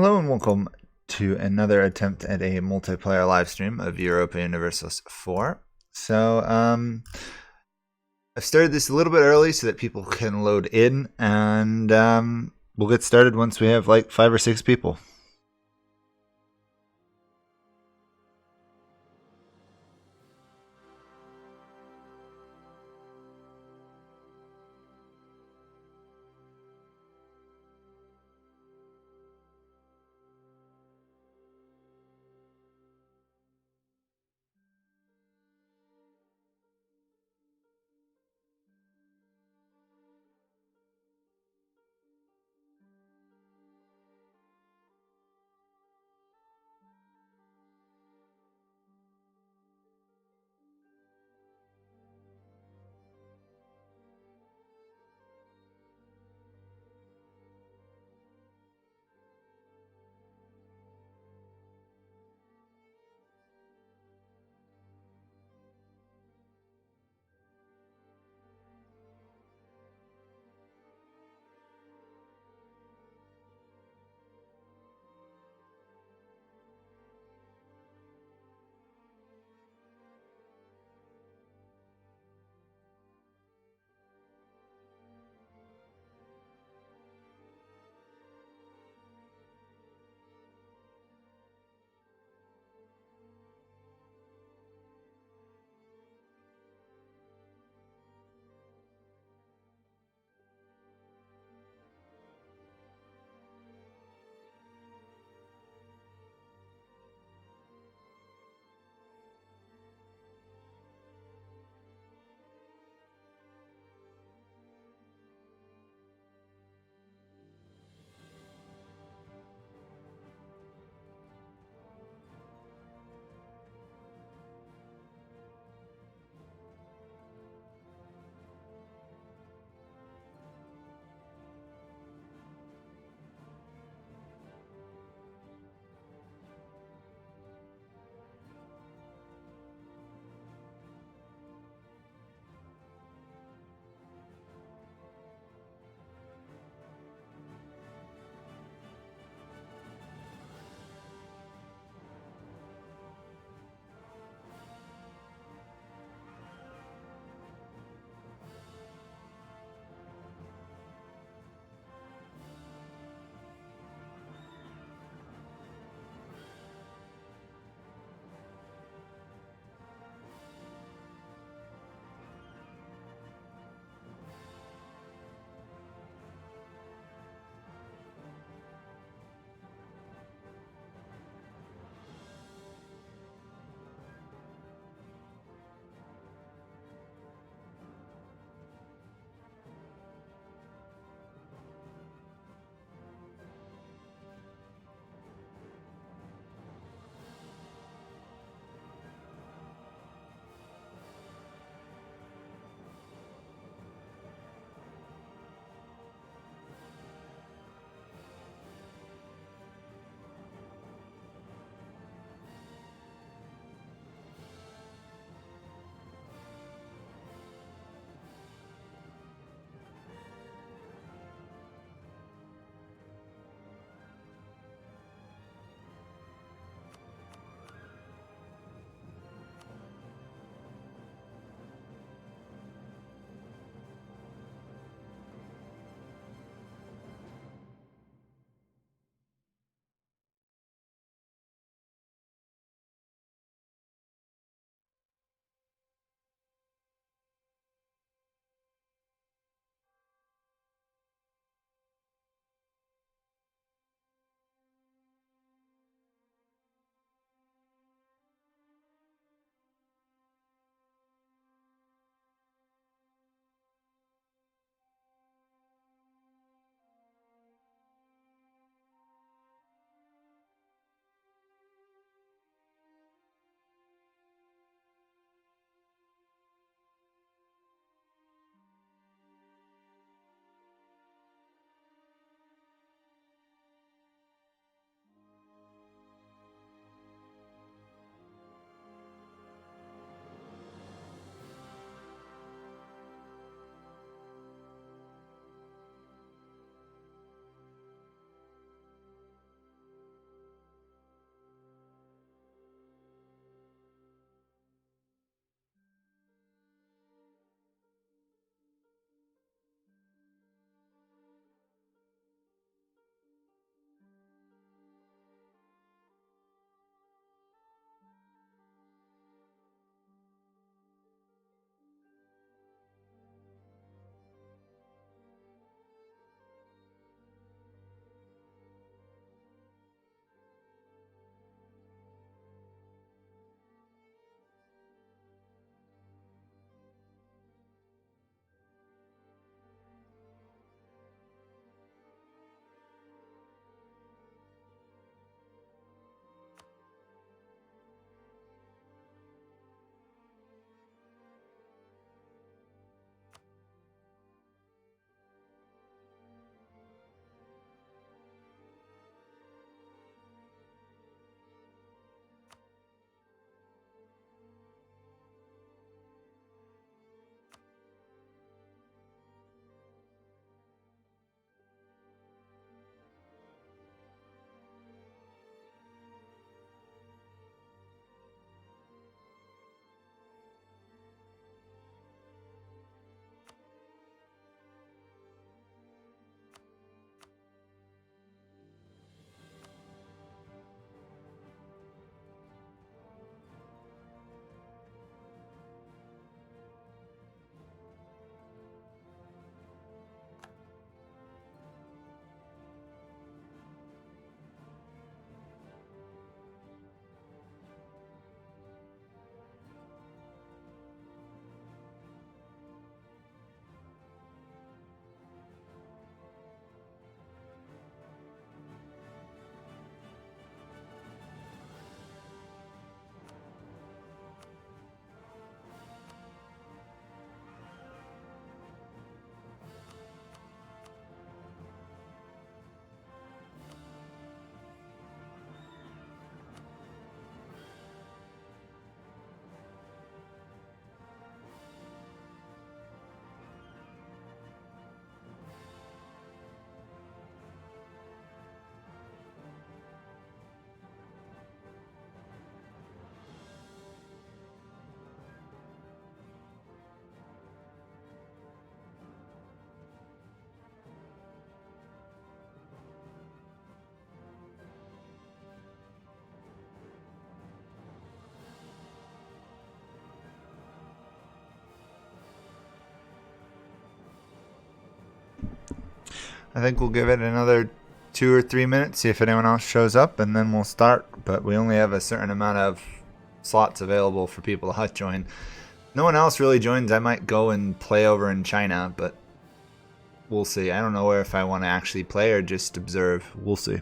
Hello and welcome to another attempt at a multiplayer live stream of Europa Universalis 4. I've started this a little bit early so that people can load in, and we'll get started once we have like 5 or 6 people. I think we'll give it another 2 or 3 minutes, see if anyone else shows up, and then we'll start. But we only have a certain amount of slots available for people to hut join. No one else really joins. I might go and play over in China, but we'll see. I don't know if I want to actually play or just observe. We'll see.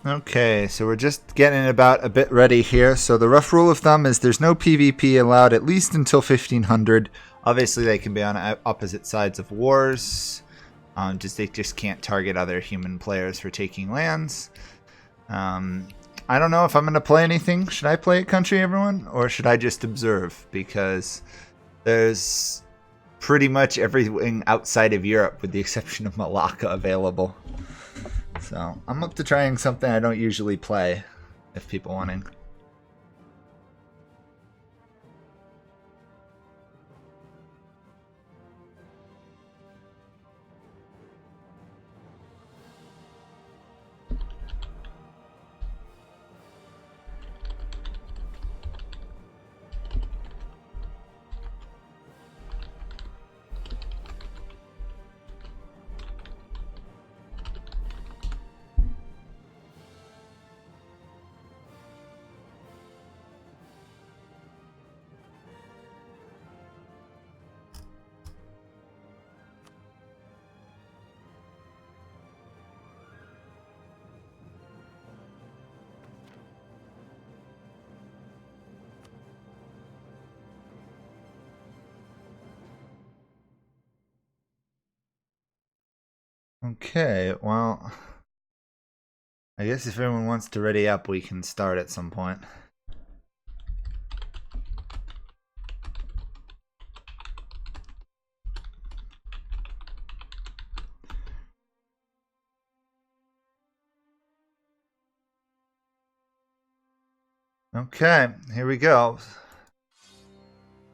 Okay, so we're just getting about a bit ready here. So the rough rule of thumb is there's no PvP allowed at least until 1500. Obviously, they can be on opposite sides of wars. They just can't target other human players for taking lands. I don't know if I'm going to play anything. Should I play a country, everyone? Or should I just observe? Because there's pretty much everything outside of Europe, with the exception of Malacca, available. So I'm up to trying something I don't usually play, if people wanting. Okay, well, I guess if everyone wants to ready up, we can start at some point. Okay, here we go.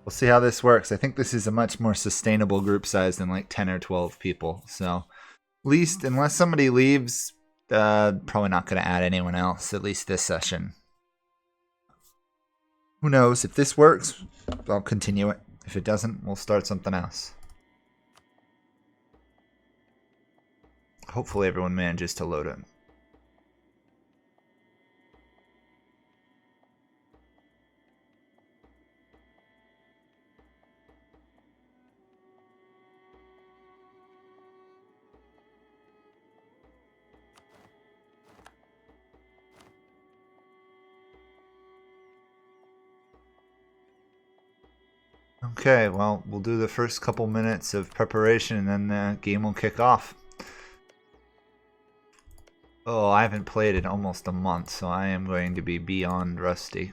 We'll see how this works. I think this is a much more sustainable group size than like 10 or 12 people. So, at least, unless somebody leaves, probably not going to add anyone else, at least this session. Who knows? If this works, I'll continue it. If it doesn't, we'll start something else. Hopefully everyone manages to load it. Okay, well, we'll do the first couple minutes of preparation and then the game will kick off. Oh, I haven't played in almost a month, so I am going to be beyond rusty.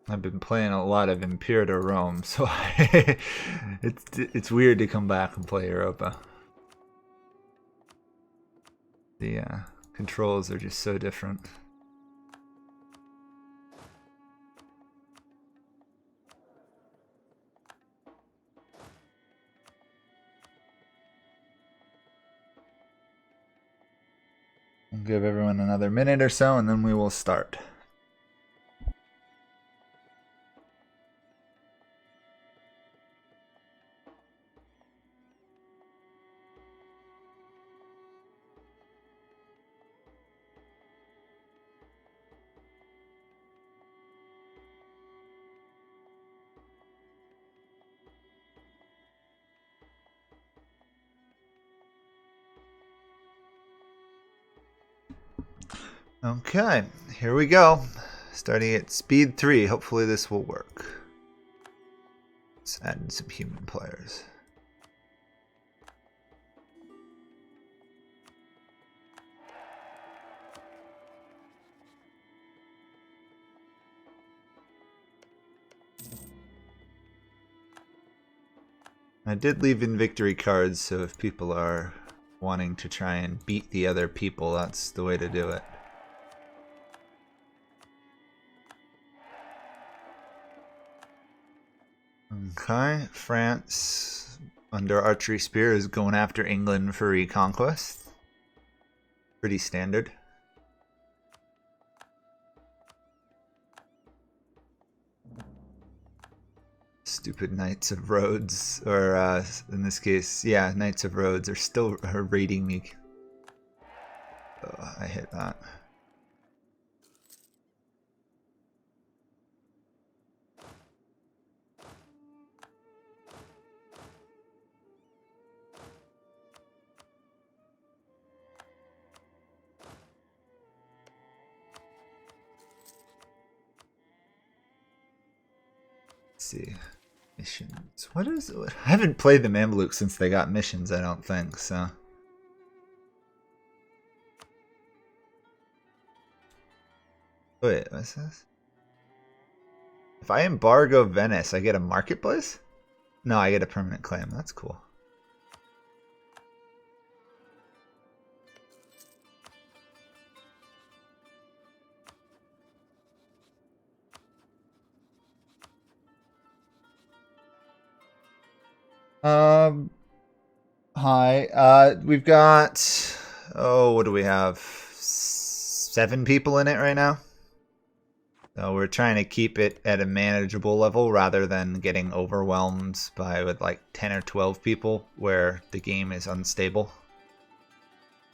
I've been playing a lot of Imperator Rome, so it's weird to come back and play Europa. The controls are just so different. We'll give everyone another minute or so and then we will start. Okay, here we go. Starting at speed 3. Hopefully this will work. Let's add in some human players. I did leave in victory cards, so if people are wanting to try and beat the other people, that's the way to do it. Okay, France under archery spear is going after England for reconquest. Pretty standard. Stupid Knights of Rhodes, or in this case, yeah, Knights of Rhodes are raiding me. Oh, I hit that. Let's see. Missions. What is it? I haven't played the Mamluks since they got missions, I don't think, so. Wait, what's this? If I embargo Venice, I get a marketplace? No, I get a permanent claim. That's cool. Hi. We've got, oh, what do we have? 7 people in it right now. So we're trying to keep it at a manageable level rather than getting overwhelmed by with like 10 or 12 people where the game is unstable.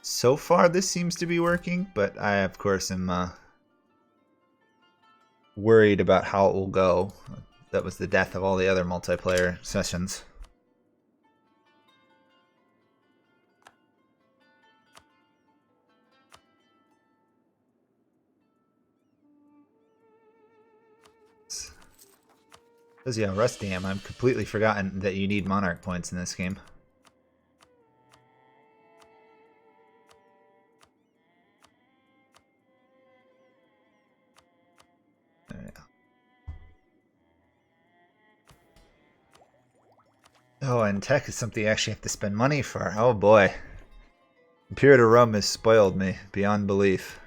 So far this seems to be working, but I of course am worried about how it will go. That was the death of all the other multiplayer sessions. Says yeah, Rusty am. I've completely forgotten that you need monarch points in this game. There we go. Oh, and tech is something you actually have to spend money for. Oh boy. Imperial to Rome has spoiled me beyond belief.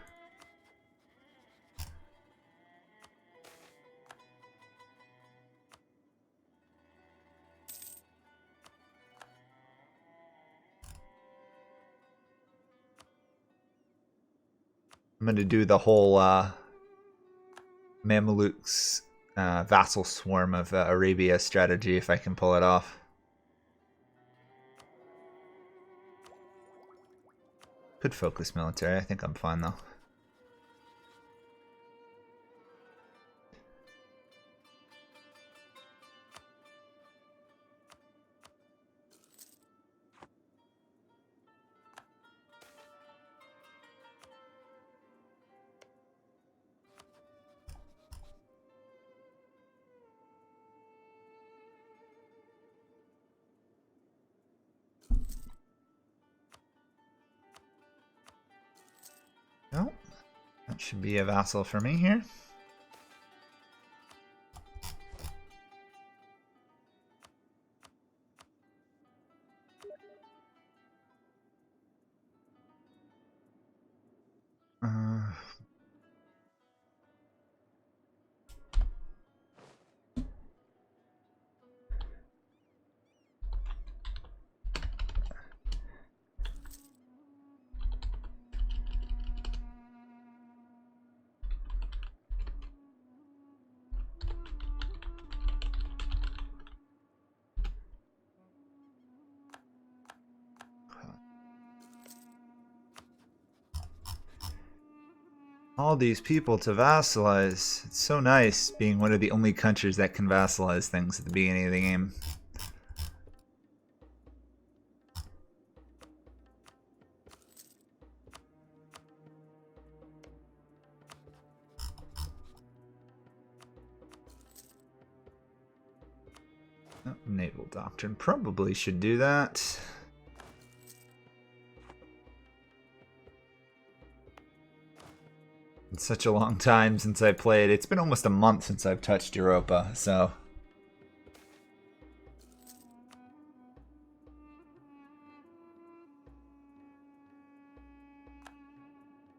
I'm going to do the whole Mamelukes vassal swarm of Arabia strategy if I can pull it off. Could focus military. I think I'm fine though. No, that should be a vassal for me here. All these people to vassalize. It's so nice being one of the only countries that can vassalize things at the beginning of the game. Oh, naval doctrine probably should do that. It's such a long time since I played. It's been almost a month since I've touched Europa, so...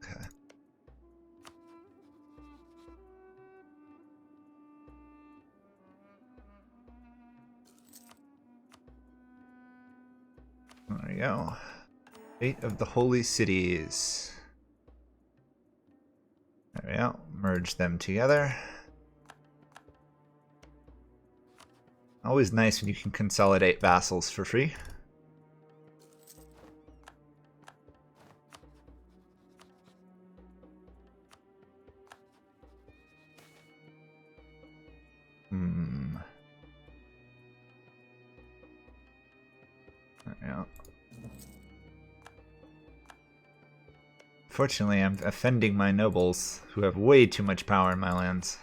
Okay. There we go. Fate of the Holy Cities. There we go. Merge them together. Always nice when you can consolidate vassals for free. There we go. Fortunately, I'm offending my nobles, who have way too much power in my lands.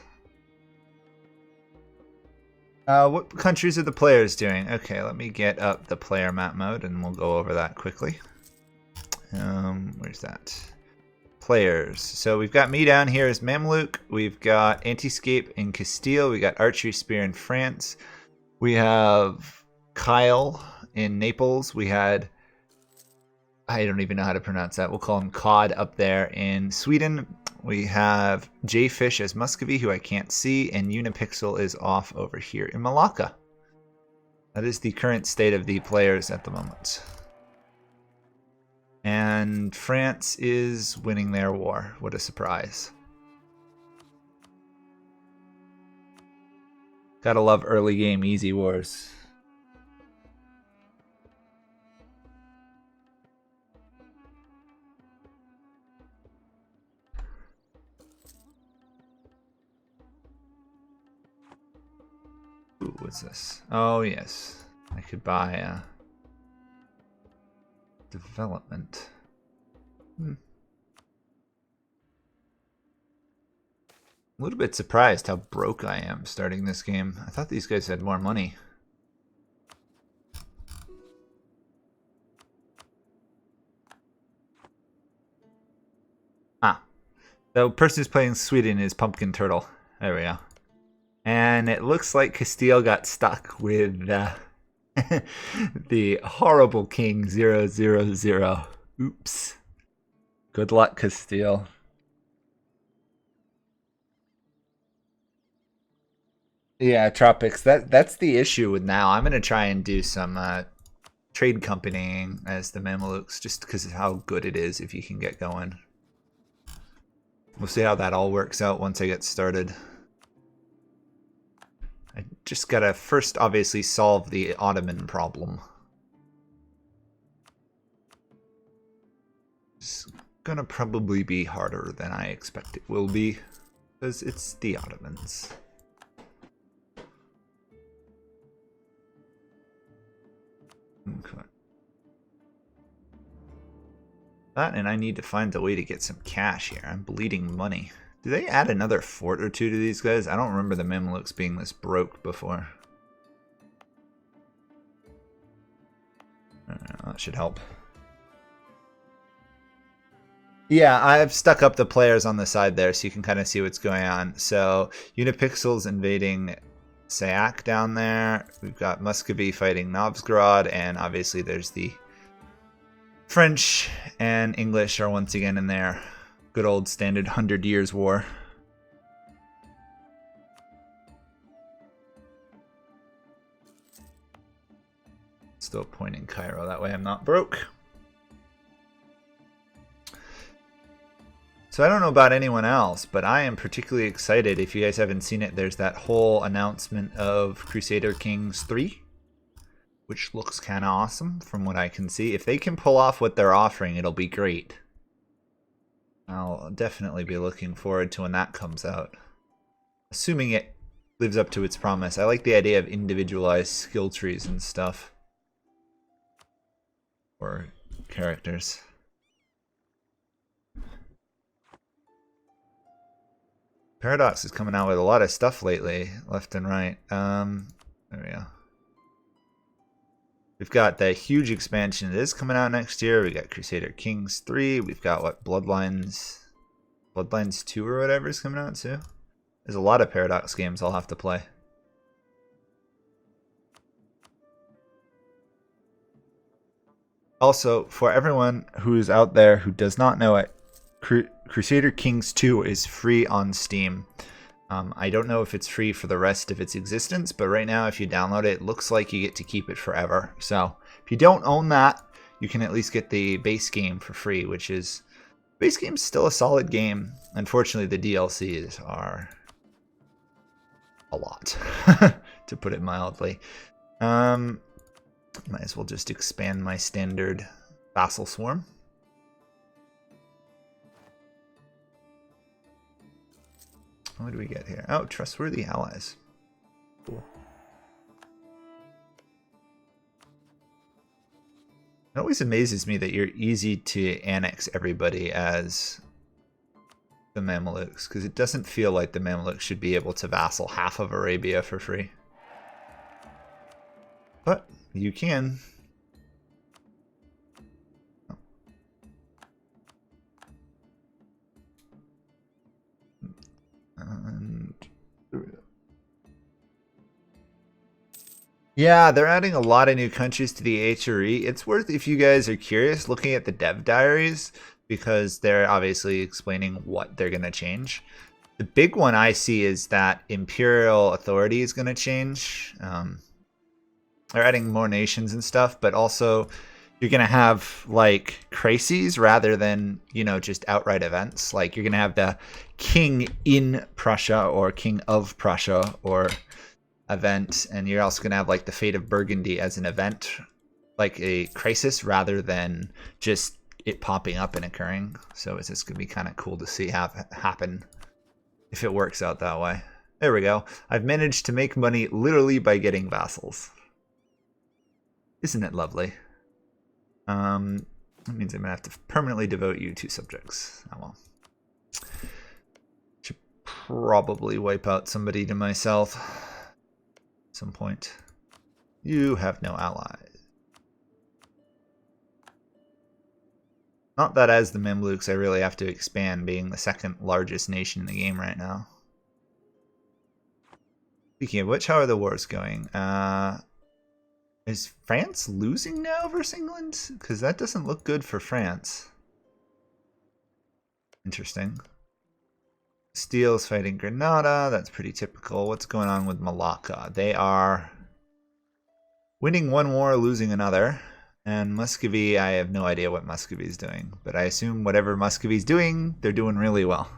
What countries are the players doing? Okay, let me get up the player map mode, and we'll go over that quickly. Where's that? Players. So we've got me down here as Mamluk. We've got Antiscape in Castile. We got Archery Spear in France. We have Kyle in Naples. We had... I don't even know how to pronounce that. We'll call him Cod up there in Sweden. We have Jfish as Muscovy, who I can't see, and Unipixel is off over here in Malacca. That is the current state of the players at the moment. And And France is winning their war. What a surprise. Gotta love early game easy wars. Ooh, what's this? Oh, yes. I could buy a development. A little bit surprised how broke I am starting this game. I thought these guys had more money. The person who's playing Sweden is Pumpkin Turtle. There we go. And it looks like Castile got stuck with the horrible King 000. Oops. Good luck, Castile. Yeah, tropics. That's the issue with now. I'm gonna try and do some trade companying as the Mamelukes, just because of how good it is if you can get going. We'll see how that all works out once I get started. I just gotta first obviously solve the Ottoman problem. It's gonna probably be harder than I expect it will be, because it's the Ottomans. Okay. That, and I need to find a way to get some cash here. I'm bleeding money. Do they add another fort or two to these guys? I don't remember the Mamelukes being this broke before. That should help. Yeah, I've stuck up the players on the side there so you can kind of see what's going on. So, Unipixel's invading Sayak down there. We've got Muscovy fighting Novgorod, and obviously there's the French and English are once again in there. Good old standard 100 Years' War. Still pointing Cairo, that way I'm not broke. So I don't know about anyone else, but I am particularly excited. If you guys haven't seen it, there's that whole announcement of Crusader Kings 3, which looks kind of awesome from what I can see. If they can pull off what they're offering, it'll be great. I'll definitely be looking forward to when that comes out. Assuming it lives up to its promise. I like the idea of individualized skill trees and stuff. Or characters. Paradox is coming out with a lot of stuff lately, left and right. There we go. We've got the huge expansion that is coming out next year. We got Crusader Kings 3. We've got what, Bloodlines 2 or whatever is coming out too. There's a lot of Paradox games I'll have to play. Also, for everyone who's out there who does not know it, Crusader Kings 2 is free on Steam. I don't know if it's free for the rest of its existence, but right now if you download it, it looks like you get to keep it forever. So if you don't own that, you can at least get the base game for free, which is... Base game's still a solid game. Unfortunately, the DLCs are a lot, to put it mildly. Might as well just expand my standard vassal swarm. What do we get here? Oh, trustworthy allies. Cool. It always amazes me that you're easy to annex everybody as the Mamelukes, because it doesn't feel like the Mamelukes should be able to vassal half of Arabia for free. But you can. And yeah, they're adding a lot of new countries to the HRE. It's worth, if you guys are curious, looking at the dev diaries, because they're obviously explaining what they're going to change. The big one I see is that imperial authority is going to change. They're adding more nations and stuff, but also you're going to have like crises rather than, you know, just outright events. Like you're going to have the king in Prussia or king of Prussia or event. And you're also going to have like the fate of Burgundy as an event, like a crisis rather than just it popping up and occurring. So it's just going to be kind of cool to see happen if it works out that way. There we go. I've managed to make money literally by getting vassals. Isn't it lovely? That means I'm going to have to permanently devote you to subjects. Oh well. Should probably wipe out somebody to myself at some point. You have no allies. Not that as the Mamluks I really have to expand, being the second largest nation in the game right now. Speaking of which, how are the wars going? Is France losing now versus England? Because that doesn't look good for France. Interesting. Steele's fighting Granada. That's pretty typical. What's going on with Malacca? They are winning one war, losing another. And Muscovy, I have no idea what Muscovy is doing. But I assume whatever Muscovy's doing, they're doing really well.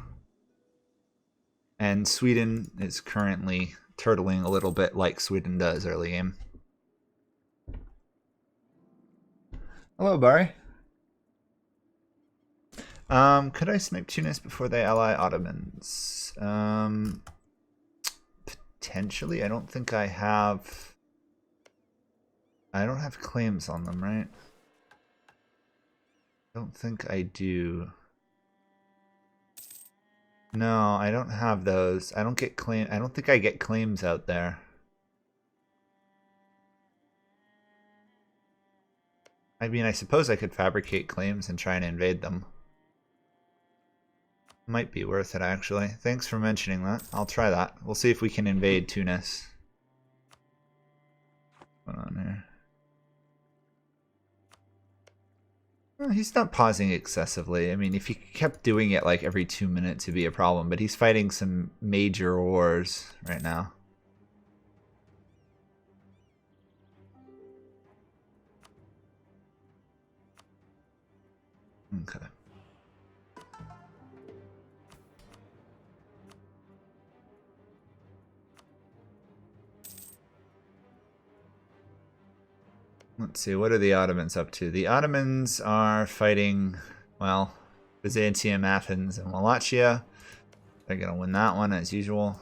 And Sweden is currently turtling a little bit like Sweden does early game. Hello, Barry. Could I snipe Tunis before they ally Ottomans? Potentially. I don't think I have... I don't have claims on them, right? I don't think I do. No, I don't have those. I don't get claim. I don't think I get claims out there. I mean, I suppose I could fabricate claims and try and invade them. Might be worth it, actually. Thanks for mentioning that. I'll try that. We'll see if we can invade Tunis. What's going on here? Well, he's not pausing excessively. I mean, if he kept doing it like every 2 minutes, it'd be a problem. But he's fighting some major wars right now. Okay. Let's see, what are the Ottomans up to? The Ottomans are fighting, well, Byzantium, Athens, and Wallachia. They're going to win that one as usual.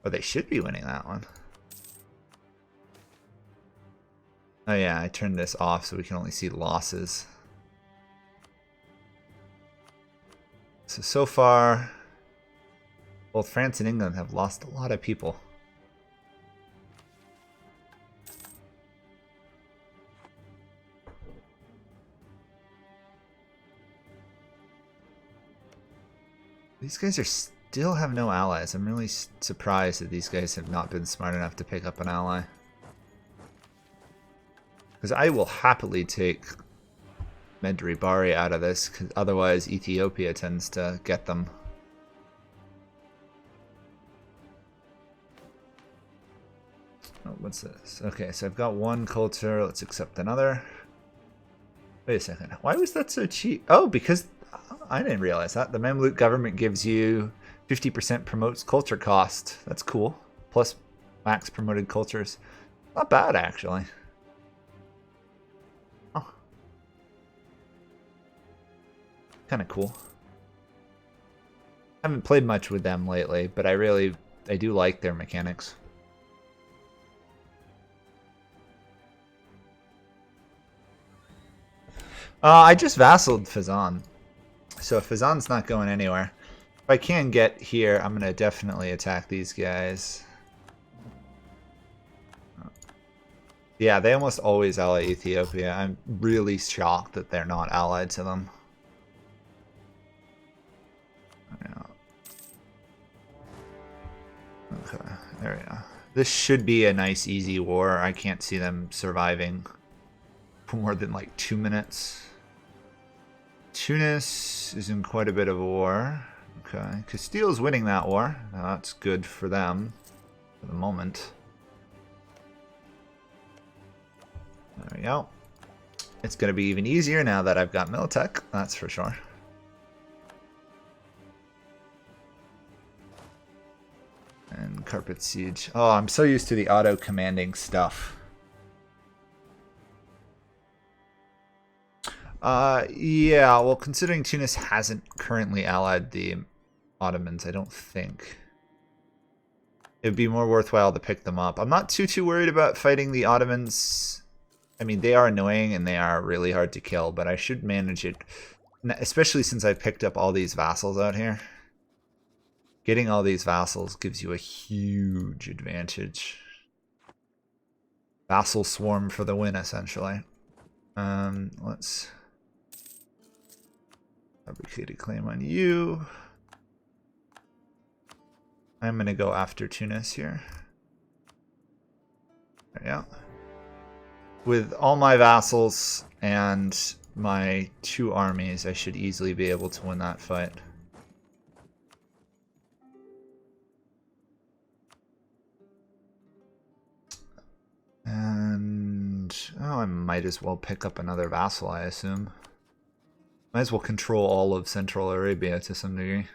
Or they should be winning that one. Oh yeah, I turned this off so we can only see losses. So far, both France and England have lost a lot of people. These guys still have no allies. I'm really surprised that these guys have not been smart enough to pick up an ally. Because I will happily take Medribari out of this, because otherwise Ethiopia tends to get them. Oh, what's this? Okay, so I've got one culture. Let's accept another. Wait a second. Why was that so cheap? Oh, because... I didn't realize that. The Mamluk government gives you 50% promotes culture cost. That's cool. Plus max promoted cultures. Not bad, actually. Oh. Kind of cool. Haven't played much with them lately, but I do like their mechanics. I just vassaled Fazan. So if Fazan's not going anywhere, if I can get here, I'm going to definitely attack these guys. Yeah, they almost always ally Ethiopia. I'm really shocked that they're not allied to them. Okay, there we go. This should be a nice, easy war. I can't see them surviving for more than like 2 minutes. Tunis is in quite a bit of a war. Okay, Castile's winning that war. Now that's good for them for the moment. There we go. It's going to be even easier now that I've got Militech, that's for sure. And Carpet Siege. Oh, I'm so used to the auto-commanding stuff. Yeah, well, considering Tunis hasn't currently allied the Ottomans, I don't think it'd be more worthwhile to pick them up. I'm not too worried about fighting the Ottomans. I mean, they are annoying and they are really hard to kill, but I should manage it, especially since I picked up all these vassals out here. Getting all these vassals gives you a huge advantage. Vassal swarm for the win, essentially. Let's fabricate a claim on you. I'm going to go after Tunis here. There we go. With all my vassals and my 2 armies, I should easily be able to win that fight. And oh, I might as well pick up another vassal, I assume. Might as well control all of Central Arabia to some degree.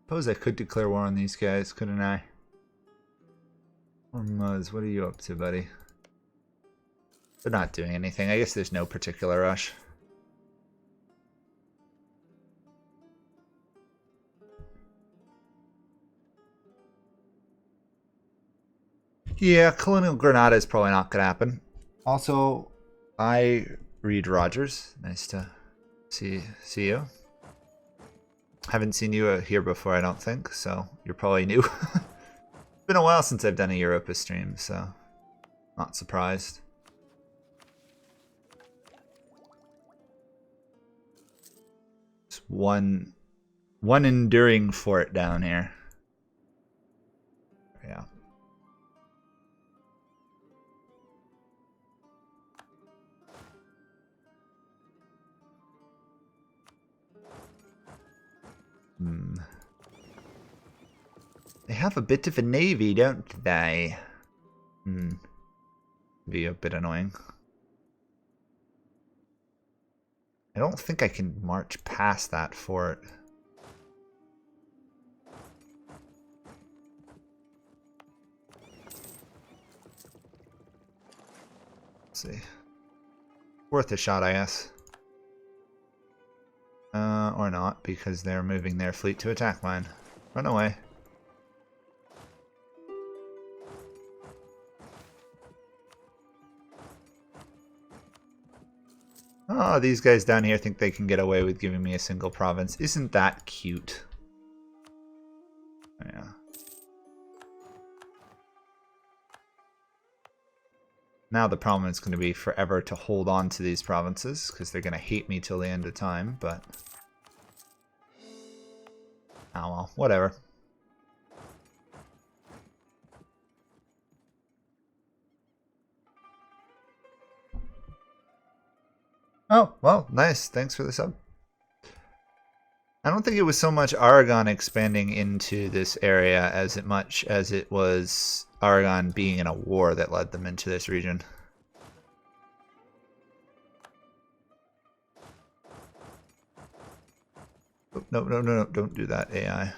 Suppose I could declare war on these guys, couldn't I? Or Muzz, what are you up to, buddy? They're not doing anything. I guess there's no particular rush. Yeah, Colonial Granada is probably not going to happen. Also, I read Rogers. Nice to see you. Haven't seen you here before, I don't think, so you're probably new. It's been a while since I've done a Europa stream, so not surprised. Just one enduring fort down here. Yeah. They have a bit of a navy, don't they? Be a bit annoying. I don't think I can march past that fort. Let's see. Worth a shot, I guess. Or not, because they're moving their fleet to attack mine. Run away. Oh, these guys down here think they can get away with giving me a single province. Isn't that cute? Yeah. Now the problem is going to be forever to hold on to these provinces, because they're going to hate me till the end of time, but... oh well, whatever. Oh, well, nice. Thanks for the sub. I don't think it was so much Aragon expanding into this area as much as it was Aragon being in a war that led them into this region. Oh, no, don't do that, AI.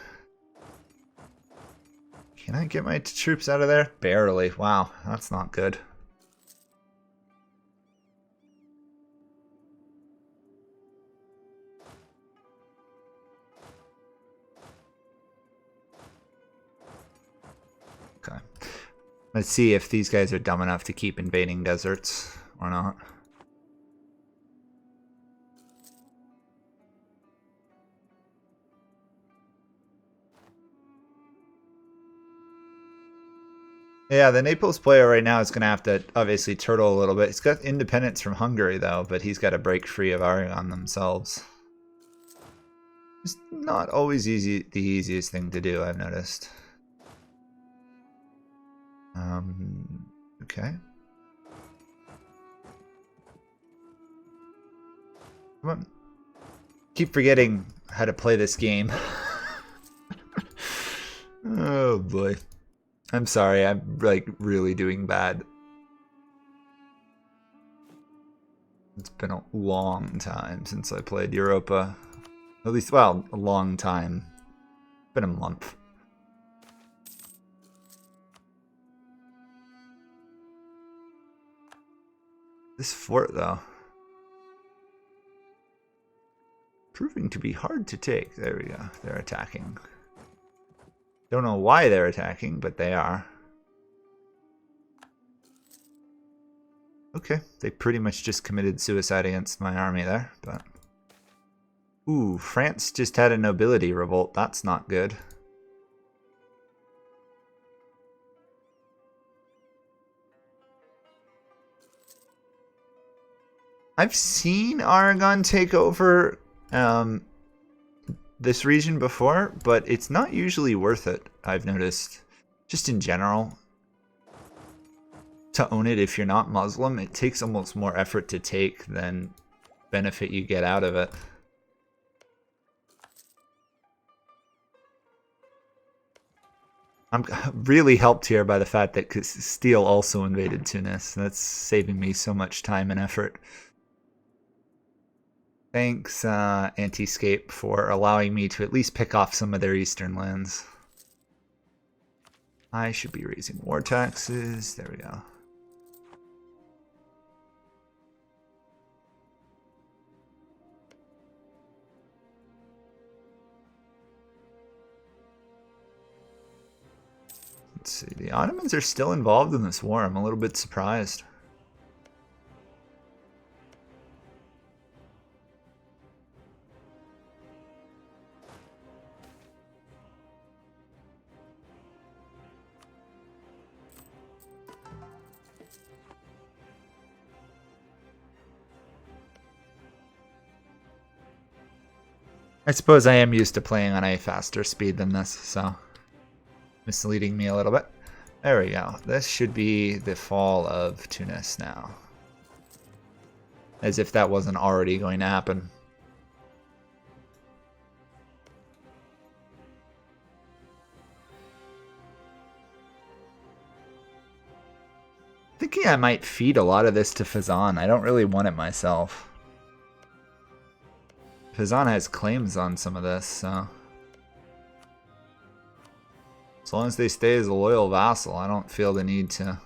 Can I get my troops out of there? Barely. Wow, that's not good. Okay. Let's see if these guys are dumb enough to keep invading deserts or not. Yeah, the Naples player right now is going to have to obviously turtle a little bit. He's got independence from Hungary, though, but he's got to break free of Aragon themselves. It's not always the easiest thing to do, I've noticed. Okay. Come on. Keep forgetting how to play this game. Oh boy. I'm sorry, I'm like really doing bad. It's been a long time since I played Europa. At least, well, a long time. It's been a month. This fort, though, proving to be hard to take. There we go. They're attacking. Don't know why they're attacking, but they are. Okay, they pretty much just committed suicide against my army there, but... Ooh, France just had a nobility revolt. That's not good. I've seen Aragon take over this region before, but it's not usually worth it, I've noticed. Just in general. To own it if you're not Muslim, it takes almost more effort to take than benefit you get out of it. I'm really helped here by the fact that Castile also invaded Tunis. That's saving me so much time and effort. Thanks, Antiscape, for allowing me to at least pick off some of their eastern lands. I should be raising war taxes. There we go. Let's see. The Ottomans are still involved in this war. I'm a little bit surprised. I suppose I am used to playing on a faster speed than this, so misleading me a little bit. There we go. This should be the fall of Tunis now. As if that wasn't already going to happen. Thinking I might feed a lot of this to Fazan. I don't really want it myself. Fazan has claims on some of this, so... As long as they stay as a loyal vassal, I don't feel the need to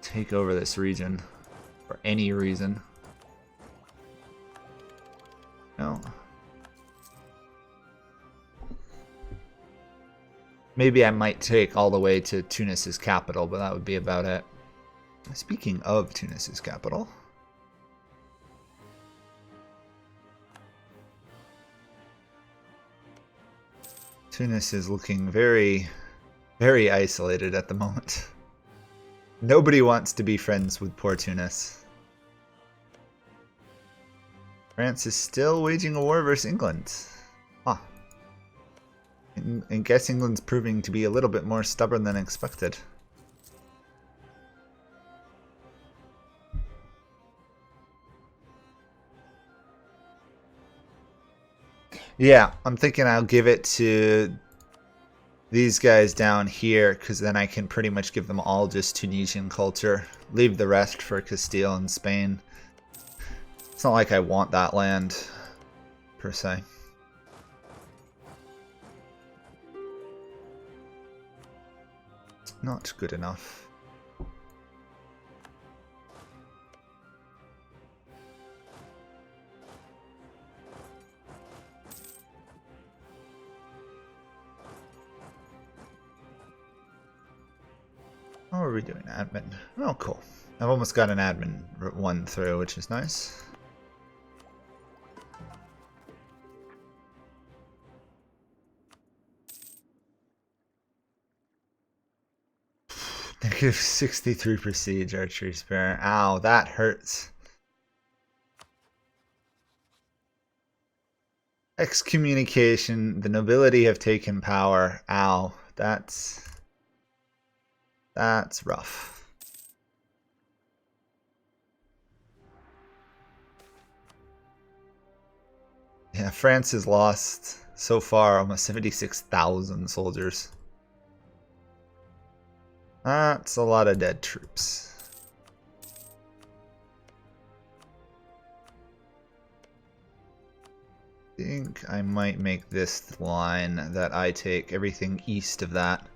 take over this region for any reason. No. Maybe I might take all the way to Tunis's capital, but that would be about it. Speaking of Tunis's capital... Tunis is looking very, very isolated at the moment. Nobody wants to be friends with poor Tunis. France is still waging a war versus England. Huh. I guess England's proving to be a little bit more stubborn than expected. Yeah, I'm thinking I'll give it to these guys down here, because then I can pretty much give them all just Tunisian culture. Leave the rest for Castile and Spain. It's not like I want that land, per se. It's not good enough. How are we doing? Admin. Oh, cool. I've almost got an admin one through, which is nice. Negative 63 prestige archery spare. Ow, that hurts. Excommunication. The nobility have taken power. Ow, that's rough. Yeah, France has lost so far almost 76,000 soldiers. That's a lot of dead troops. I think I might make this line that I take everything east of that.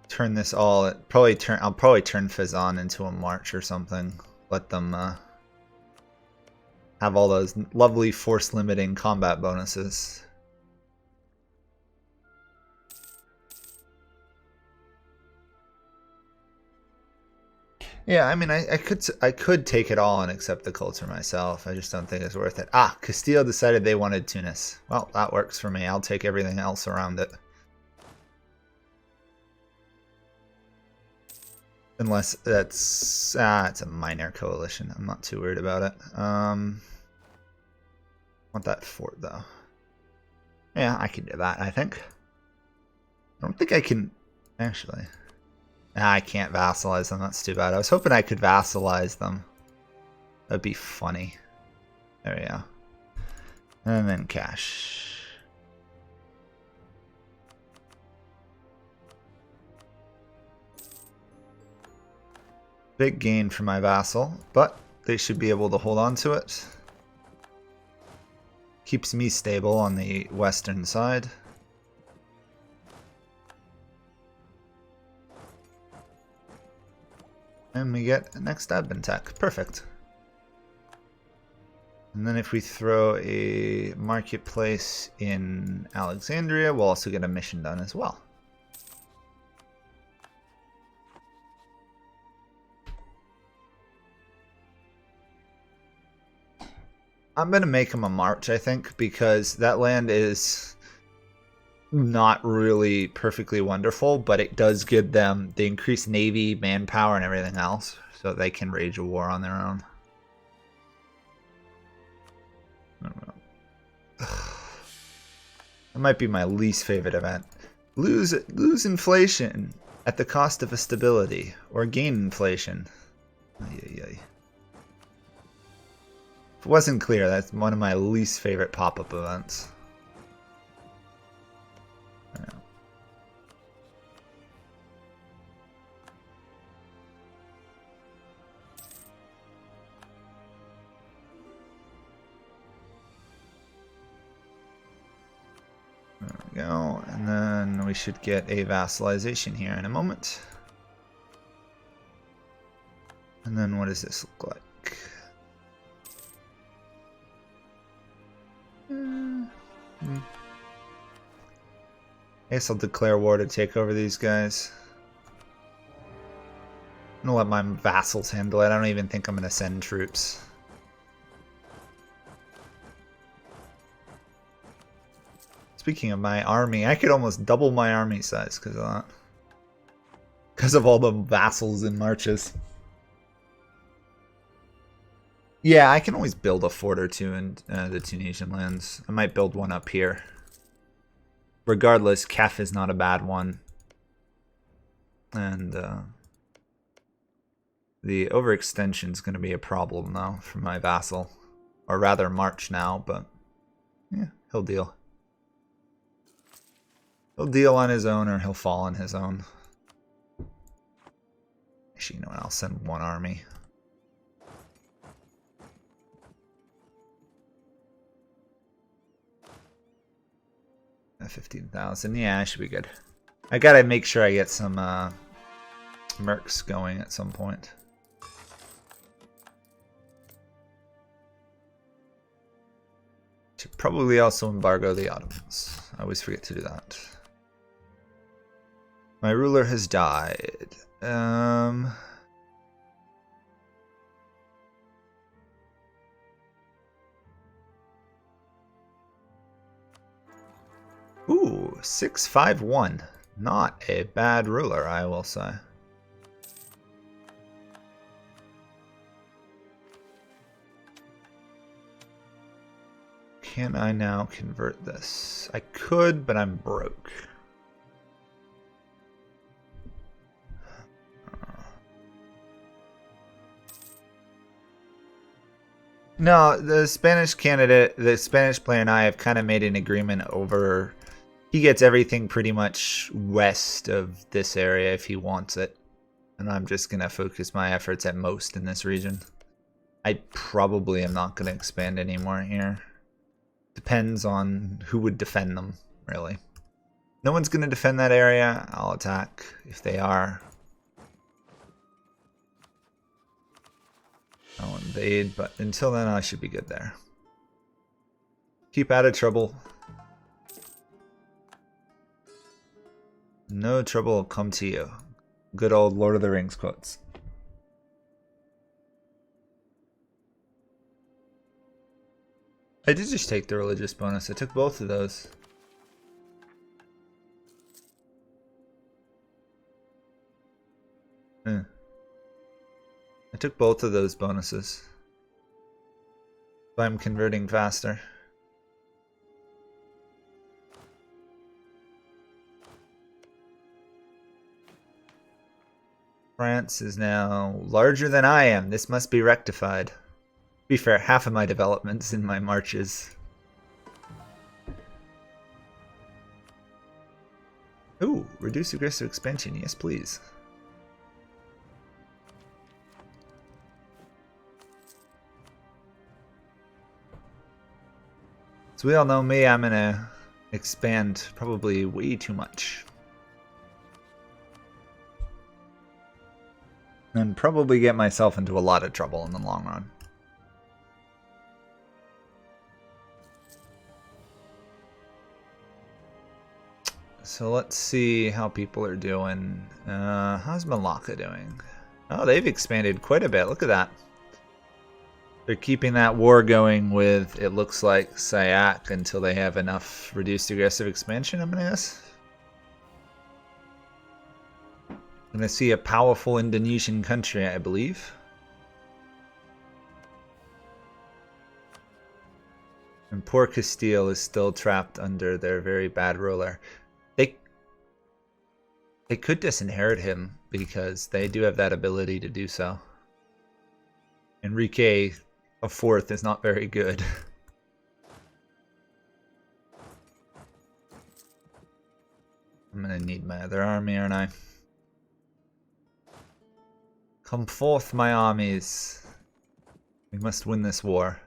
Turn this all. I'll probably turn Fezzan into a march or something. Let them have all those lovely force limiting combat bonuses. Yeah, I mean, I could take it all and accept the culture myself. I just don't think it's worth it. Ah, Castile decided they wanted Tunis. Well, that works for me. I'll take everything else around it. Unless that's it's a minor coalition. I'm not too worried about it. Want that fort though. Yeah, I can do that, I think. I don't think I can actually. I can't vassalize them, that's too bad. I was hoping I could vassalize them. That'd be funny. There we go. And then cash. Big gain for my vassal, but they should be able to hold on to it. Keeps me stable on the western side. And we get an next admin tech. Perfect. And then if we throw a marketplace in Alexandria, we'll also get a mission done as well. I'm going to make him a march, I think, because that land is not really perfectly wonderful, but it does give them the increased navy, manpower, and everything else, so they can wage a war on their own. I don't know. That might be my least favorite event. Lose inflation at the cost of a stability, or gain inflation. If it wasn't clear, that's one of my least favorite pop-up events. There we go, and then we should get a vassalization here in a moment. And then what does this look like? I guess I'll declare war to take over these guys. I'm gonna let my vassals handle it. I don't even think I'm gonna send troops. Speaking of my army, I could almost double my army size because of that. Because of all the vassals and marches. Yeah, I can always build a fort or two in the Tunisian lands. I might build one up here. Regardless, Kef is not a bad one. And the overextension is going to be a problem, though, for my vassal. Or rather, March now, but yeah, he'll deal. He'll deal on his own, or he'll fall on his own. Actually, you know what? I'll send one army. At 15,000. Yeah, I should be good. I gotta make sure I get some mercs going at some point. Should probably also embargo the Ottomans. I always forget to do that. My ruler has died. Ooh, 651. Not a bad ruler, I will say. Can I now convert this? I could, but I'm broke. No, the Spanish candidate, the Spanish player and I have kind of made an agreement over. He gets everything pretty much west of this area if he wants it. And I'm just going to focus my efforts at most in this region. I probably am not going to expand anymore here. Depends on who would defend them, really. No one's going to defend that area. I'll attack if they are. I'll invade, but until then I should be good there. Keep out of trouble. No trouble will come to you. Good old Lord of the Rings quotes. I did just take the religious bonus. I took both of those. I took both of those bonuses. But I'm converting faster. France is now larger than I am. This must be rectified. To be fair, half of my developments in my marches. Ooh, reduce aggressive expansion. Yes, please. So we all know me, I'm gonna expand probably way too much. And probably get myself into a lot of trouble in the long run. So let's see how people are doing. How's Malacca doing? Oh, they've expanded quite a bit. Look at that. They're keeping that war going with, it looks like, Sayak until they have enough reduced aggressive expansion, I'm gonna guess. Gonna see a powerful Indonesian country, I believe. And poor Castile is still trapped under their very bad ruler. They could disinherit him because they do have that ability to do so. Enrique IV is not very good. I'm gonna need my other army, aren't I? Come forth, my armies. We must win this war.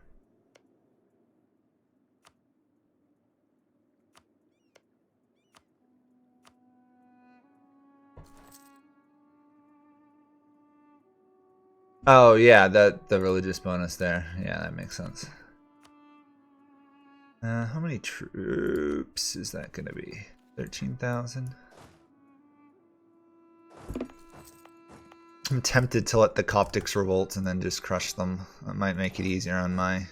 Oh yeah, the religious bonus there. Yeah, that makes sense. How many troops is that gonna be? 13,000. I'm tempted to let the Coptics revolt and then just crush them. That might make it easier on my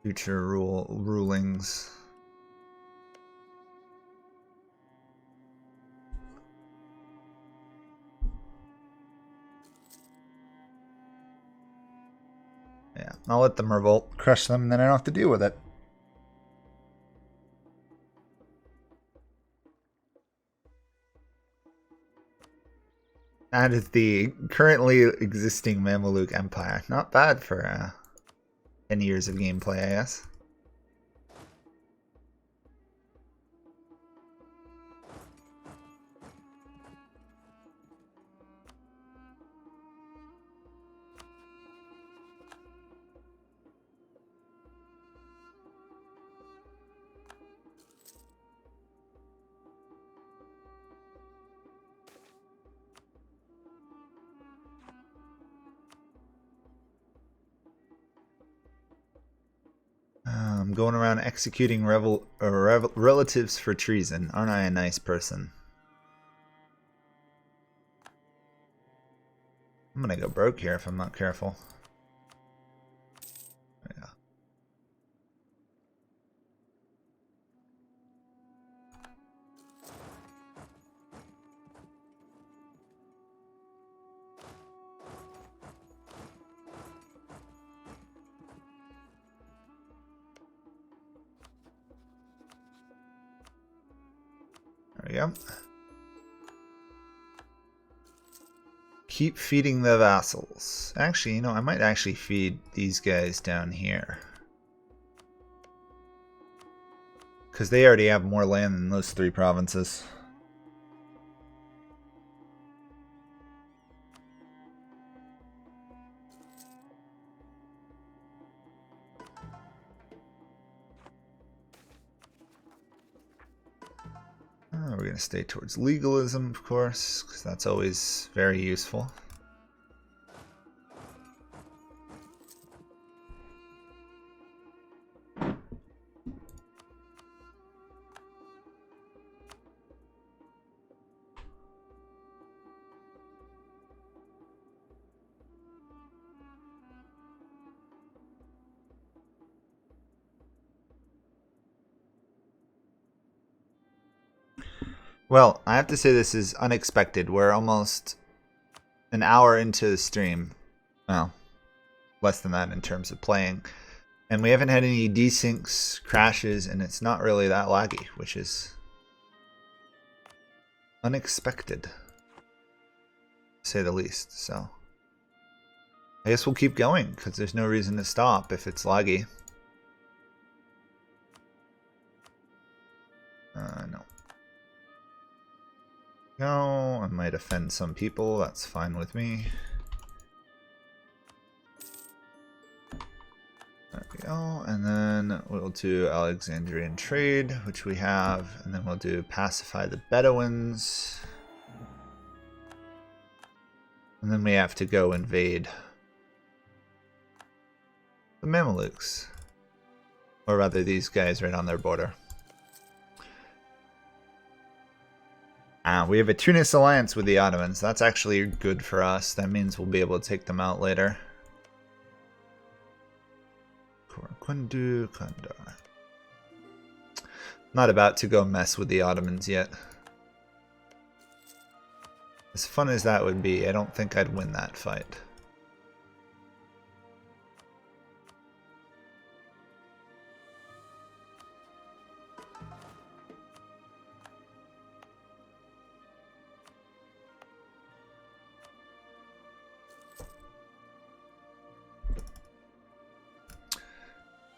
future rulings. Yeah, I'll let them revolt, crush them, and then I don't have to deal with it. That is the currently existing Mamluk Empire. Not bad for 10 years of gameplay, I guess. I'm going around executing relatives for treason. Aren't I a nice person? I'm gonna go broke here if I'm not careful. Yeah. There we go. keep feeding the vassals. Actually, you know, I might actually feed these guys down here. Because they already have more land than those 3 provinces. We're going to stay towards legalism, of course, because that's always very useful. Well, I have to say this is unexpected. We're almost an hour into the stream. Well, less than that in terms of playing. And we haven't had any desyncs, crashes, and it's not really that laggy, which is unexpected, to say the least. So I guess we'll keep going, because there's no reason to stop if it's laggy. No. No, I might offend some people. That's fine with me. There we go. And then we'll do Alexandrian trade, which we have. And then we'll do pacify the Bedouins. And then we have to go invade the Mamelukes. Or rather, these guys right on their border. We have a Tunis alliance with the Ottomans. That's actually good for us. That means we'll be able to take them out later. Kundu, Kandar. Not about to go mess with the Ottomans yet. As fun as that would be, I don't think I'd win that fight.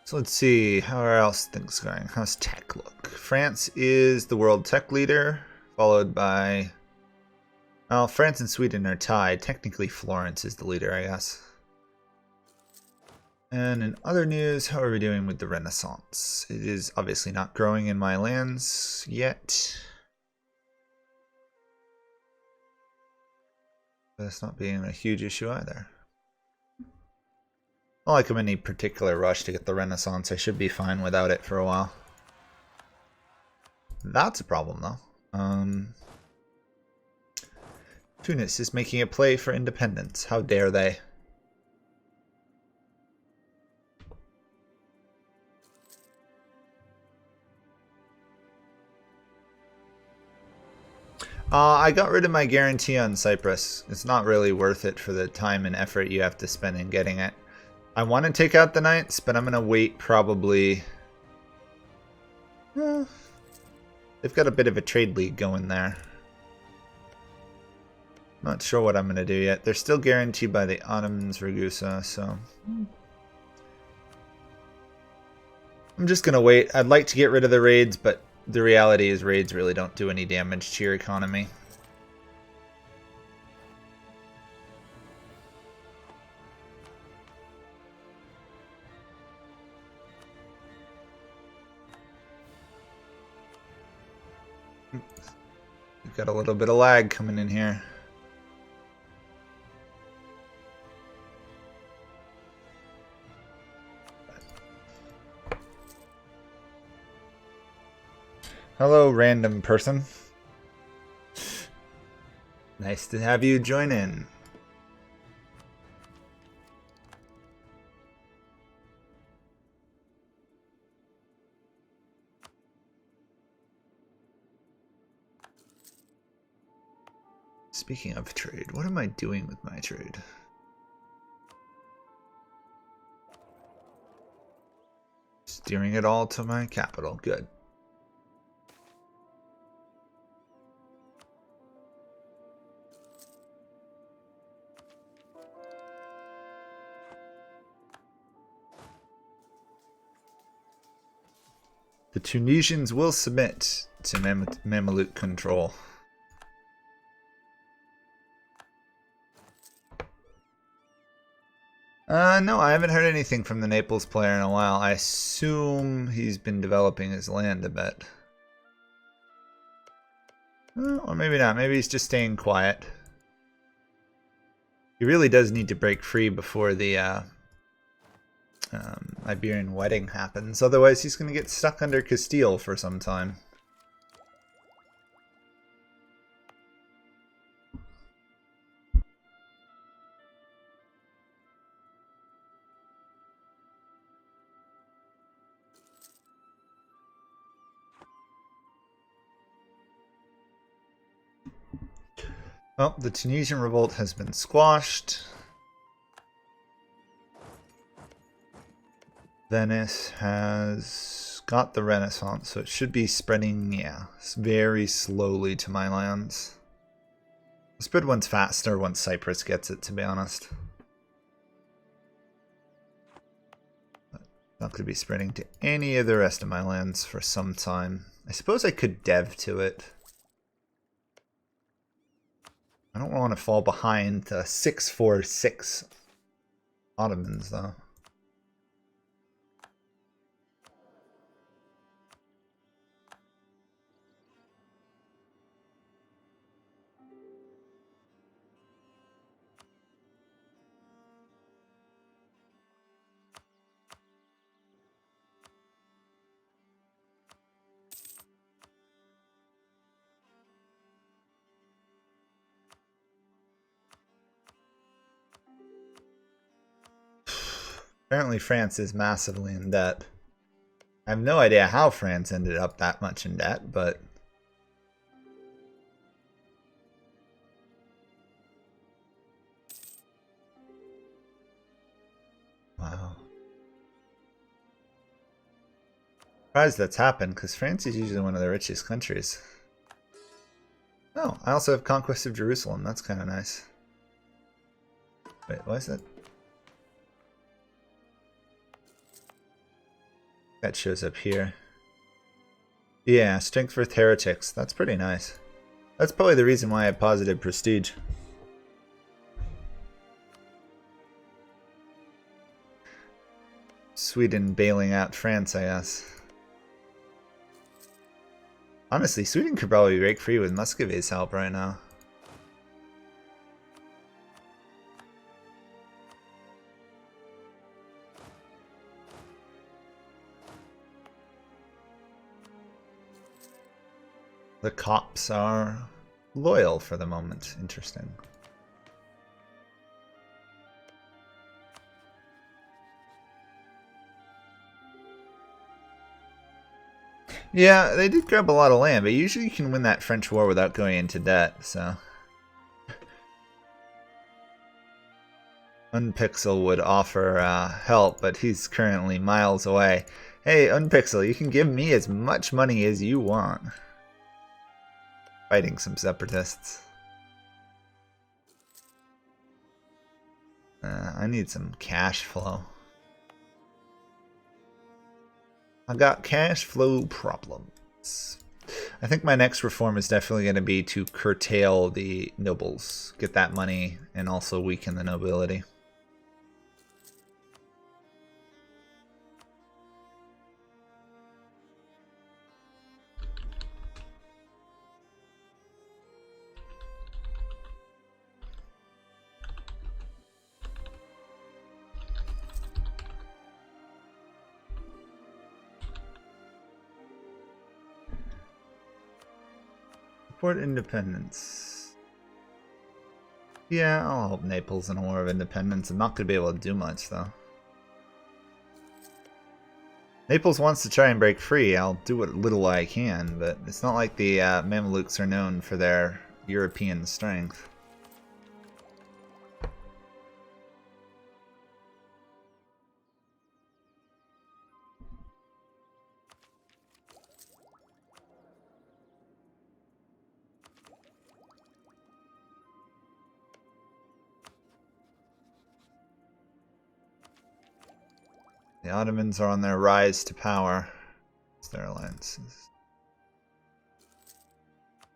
So let's see, how are else things going? How's tech look? France is the world tech leader, followed by... Well, France and Sweden are tied. Technically, Florence is the leader, I guess. And in other news, how are we doing with the Renaissance? It is obviously not growing in my lands yet. But it's not being a huge issue either. Not like I'm in any particular rush to get the Renaissance. I should be fine without it for a while. That's a problem, though. Tunis is making a play for independence. How dare they? I got rid of my guarantee on Cyprus. It's not really worth it for the time and effort you have to spend in getting it. I want to take out the Knights, but I'm going to wait probably... they've got a bit of a trade league going there. Not sure what I'm going to do yet. They're still guaranteed by the Ottomans, Ragusa, so... I'm just going to wait. I'd like to get rid of the raids, but the reality is raids really don't do any damage to your economy. We've got a little bit of lag coming in here. Hello, random person. Nice to have you join in. Speaking of trade, what am I doing with my trade? Steering it all to my capital. Good. The Tunisians will submit to Mameluke control. No, I haven't heard anything from the Naples player in a while. I assume he's been developing his land a bit. Or maybe not. Maybe he's just staying quiet. He really does need to break free before the Iberian wedding happens. Otherwise, he's going to get stuck under Castile for some time. Well, the Tunisian revolt has been squashed. Venice has got the Renaissance, so it should be spreading, yeah, very slowly to my lands. The spread one's faster once Cyprus gets it, to be honest. But not going to be spreading to any of the rest of my lands for some time. I suppose I could dev to it. I don't want to fall behind the 646 Ottomans, though. Apparently France is massively in debt. I have no idea how France ended up that much in debt, but... Wow. Surprised that's happened, because France is usually one of the richest countries. Oh, I also have Conquest of Jerusalem. That's kind of nice. Wait, what is that? That shows up here. Yeah, Strength for Heretics. That's pretty nice. That's probably the reason why I have positive prestige. Sweden bailing out France, I guess. Honestly, Sweden could probably break free with Muscovy's help right now. The Copts are loyal for the moment. Interesting. Yeah, they did grab a lot of land, but usually you can win that French war without going into debt, so... Unpixel would offer help, but he's currently miles away. Hey, Unpixel, you can give me as much money as you want. Fighting some separatists. I need some cash flow. I got cash flow problems. I think my next reform is definitely going to be to curtail the nobles. Get that money and also weaken the nobility. Support independence. Yeah, I'll help Naples in a war of independence. I'm not going to be able to do much, though. Naples wants to try and break free. I'll do what little I can, but it's not like the Mamelukes are known for their European strength. The Ottomans are on their rise to power. their alliances.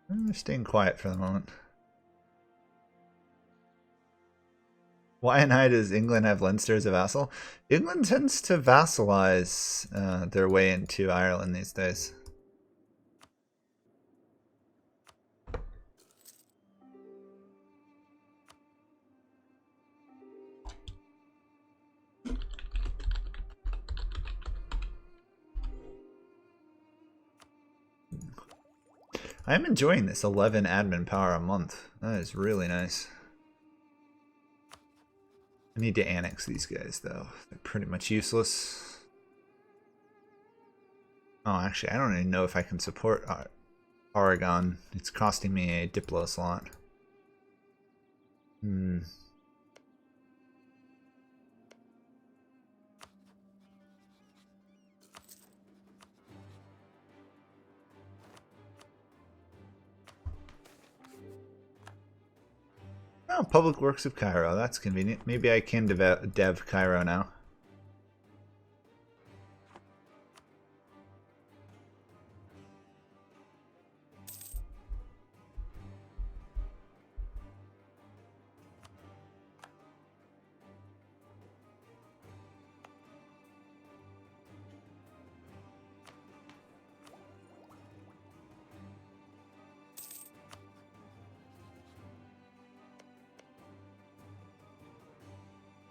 They're staying quiet for the moment. Why and how does England have Leinster as a vassal? England tends to vassalize their way into Ireland these days. I'm enjoying this 11 admin power a month. That is really nice. I need to annex these guys though. They're pretty much useless. Oh, actually, I don't even know if I can support Oregon. It's costing me a Diplo slot. Oh, Public Works of Cairo. That's convenient. Maybe I can dev Cairo now.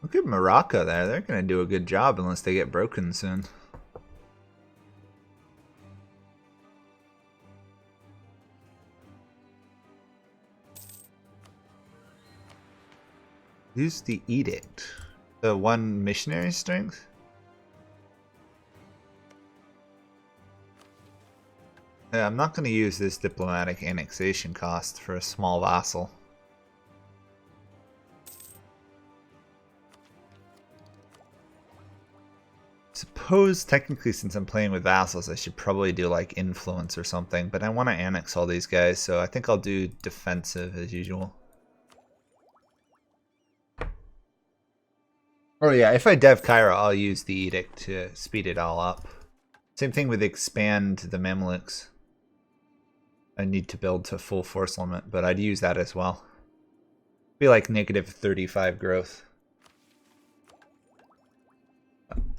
Look at Morocco there. They're going to do a good job unless they get broken soon. Use the edict. The one missionary strength? Yeah, I'm not going to use this diplomatic annexation cost for a small vassal. Suppose technically since I'm playing with vassals I should probably do like influence or something, but I want to annex all these guys, so I think I'll do defensive as usual. Oh yeah, if I dev Cairo I'll use the edict to speed it all up. Same thing with expand the Mamluks. I need to build to full force limit, but I'd use that as well. Be like negative 35 growth.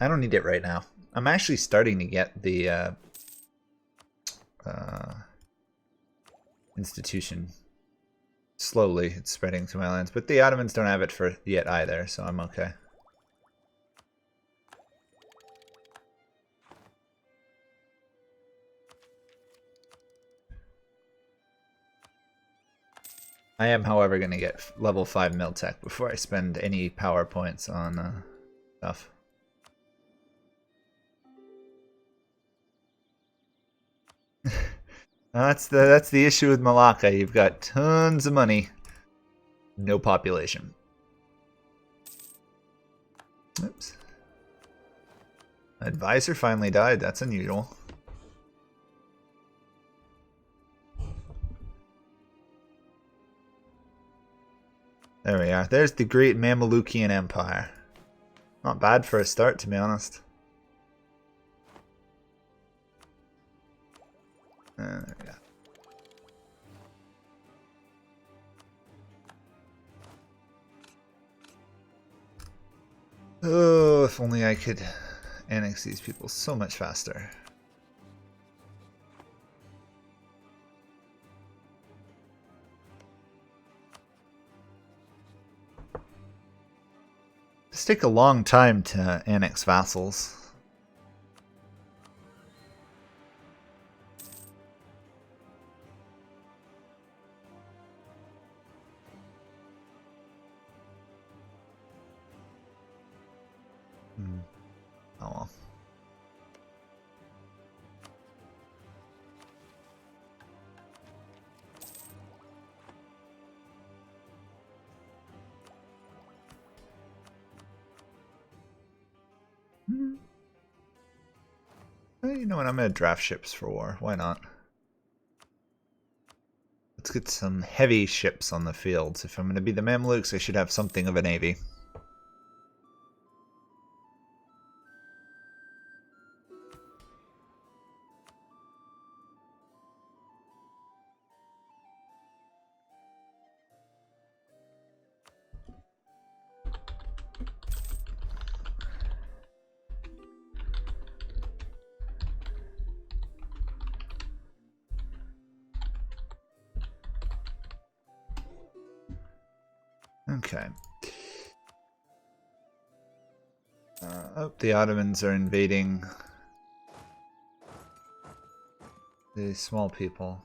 I don't need it right now. I'm actually starting to get the institution. Slowly, it's spreading to my lands, but the Ottomans don't have it for yet either, so I'm okay. I am, however, going to get level 5 Miltech before I spend any power points on stuff. That's the issue with Malacca. You've got tons of money, no population. Oops. Advisor finally died. That's unusual. There we are. There's the great Mamelukian Empire. Not bad for a start, to be honest. There we go. Oh, if only I could annex these people so much faster. This take a long time to annex vassals. Oh well. You know what? I'm going to draft ships for war. Why not? Let's get some heavy ships on the fields. If I'm going to be the Mamluks, I should have something of a navy. Okay. Oh, the Ottomans are invading the small people.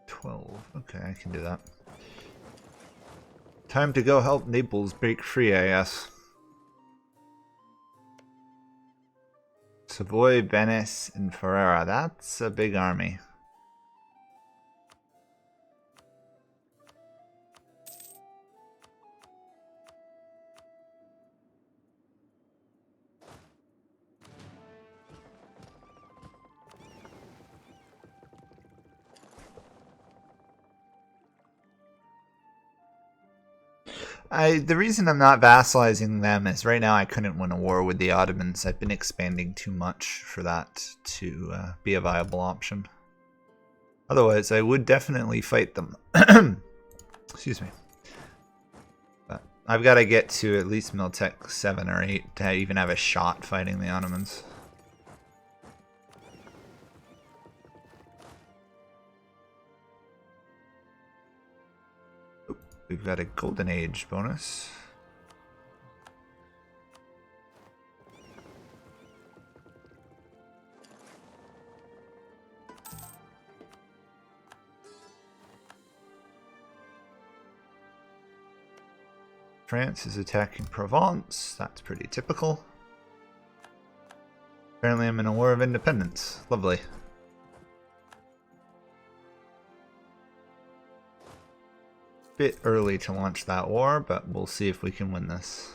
12. Okay, I can do that. Time to go help Naples break free, I guess. Savoy, Venice, and Ferrara. That's a big army. The reason I'm not vassalizing them is right now I couldn't win a war with the Ottomans. I've been expanding too much for that to be a viable option. Otherwise, I would definitely fight them. Excuse me. But I've got to get to at least Miltech 7 or 8 to even have a shot fighting the Ottomans. We've got a Golden Age bonus. France is attacking Provence. That's pretty typical. Apparently I'm in a war of independence. Lovely. Bit early to launch that war, but we'll see if we can win this.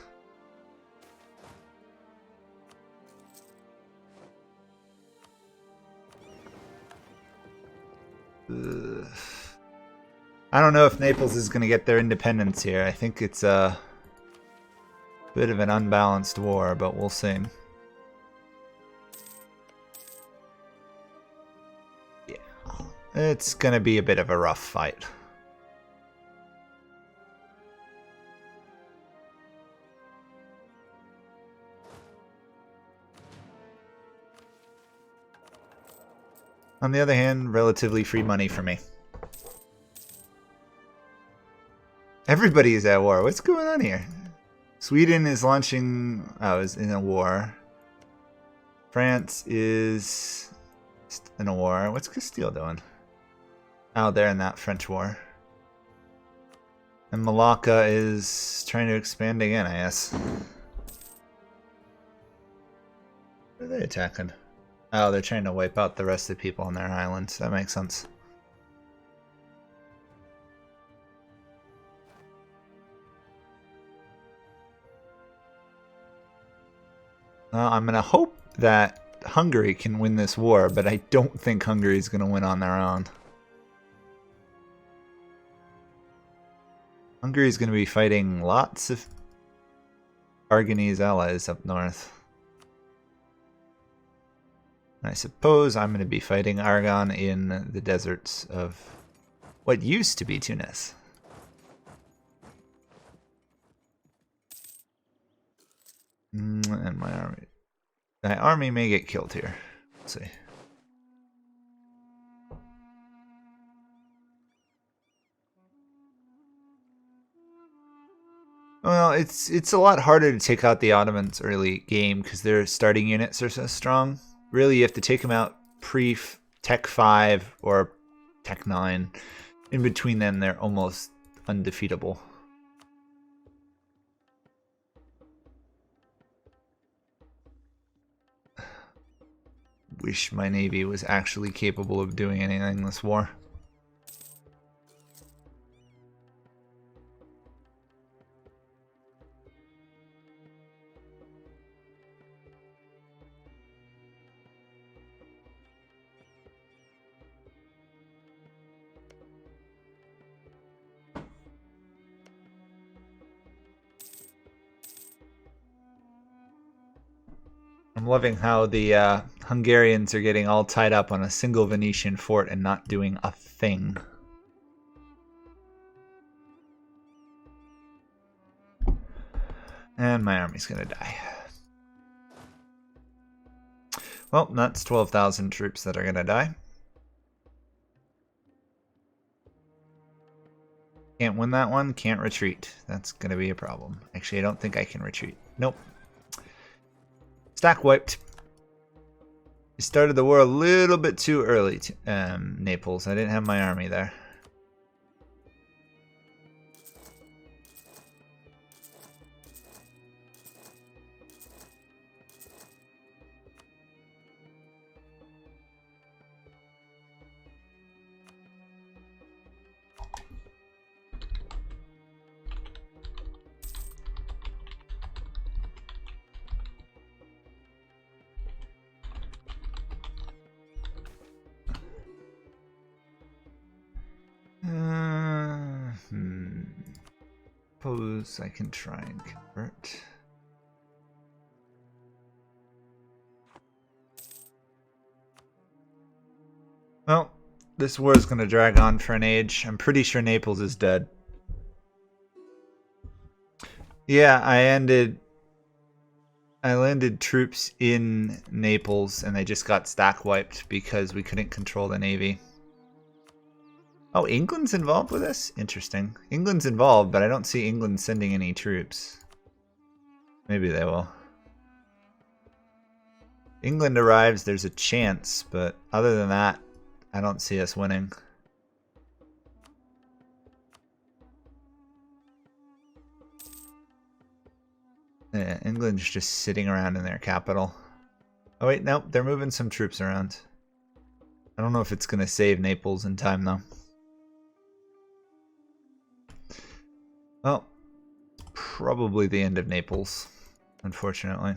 I don't know if Naples is going to get their independence here. I think it's a bit of an unbalanced war, but we'll see. Yeah, it's going to be a bit of a rough fight. On the other hand, relatively free money for me. Everybody is at war. What's going on here? Sweden is launching... Oh, is in a war. France is in a war. What's Castile doing? Oh, they're in that French war. And Malacca is trying to expand again, I guess. Who are they attacking? Oh, they're trying to wipe out the rest of the people on their islands. That makes sense. Well, I'm going to hope that Hungary can win this war, but I don't think Hungary is going to win on their own. Hungary is going to be fighting lots of Aragonese allies up north. I suppose I'm going to be fighting Aragon in the deserts of what used to be Tunis. And my army may get killed here. Let's see. Well, it's a lot harder to take out the Ottomans early game because their starting units are so strong. Really, you have to take them out pre-Tech 5 or Tech 9. In between them, they're almost undefeatable. Wish my navy was actually capable of doing anything this war. I'm loving how the Hungarians are getting all tied up on a single Venetian fort and not doing a thing. And my army's gonna die. Well, that's 12,000 troops that are gonna die. Can't win that one, can't retreat. That's gonna be a problem. Actually, I don't think I can retreat. Nope. Stack wiped. You started the war a little bit too early, Naples. I didn't have my army there. Suppose I can try and convert. Well, this war is going to drag on for an age. I'm pretty sure Naples is dead. Yeah, I landed troops in Naples and they just got stack wiped because we couldn't control the navy. Oh, England's involved with this? Interesting. England's involved, but I don't see England sending any troops. Maybe they will. England arrives, there's a chance, but other than that, I don't see us winning. Yeah, England's just sitting around in their capital. Oh wait, nope, they're moving some troops around. I don't know if it's going to save Naples in time, though. Well, probably the end of Naples, unfortunately.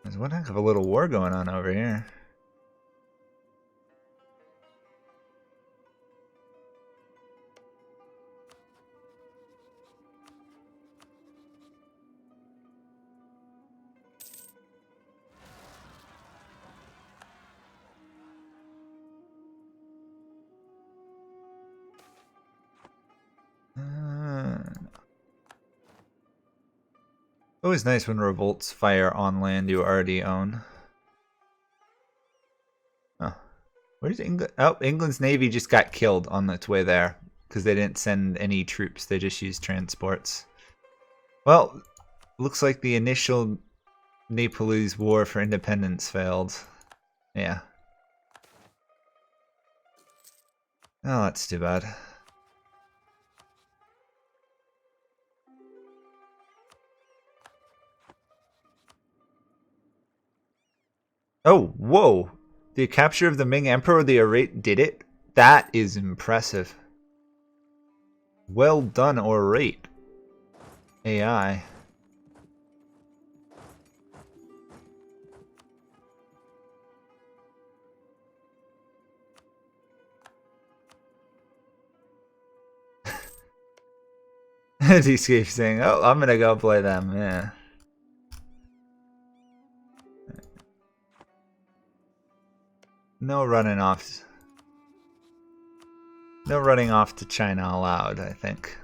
There's one heck of a little war going on over here. Always nice when revolts fire on land you already own. Oh, where's England? Oh, England's navy just got killed on its way there because they didn't send any troops. They just used transports. Well, looks like the initial Nepalese war for independence failed. Yeah. Oh, that's too bad. Oh, whoa. The capture of the Ming Emperor, the Orate, did it? That is impressive. Well done, Orate. AI. He keeps saying, oh, I'm gonna go play them, yeah. No running off. No running off to China allowed, I think.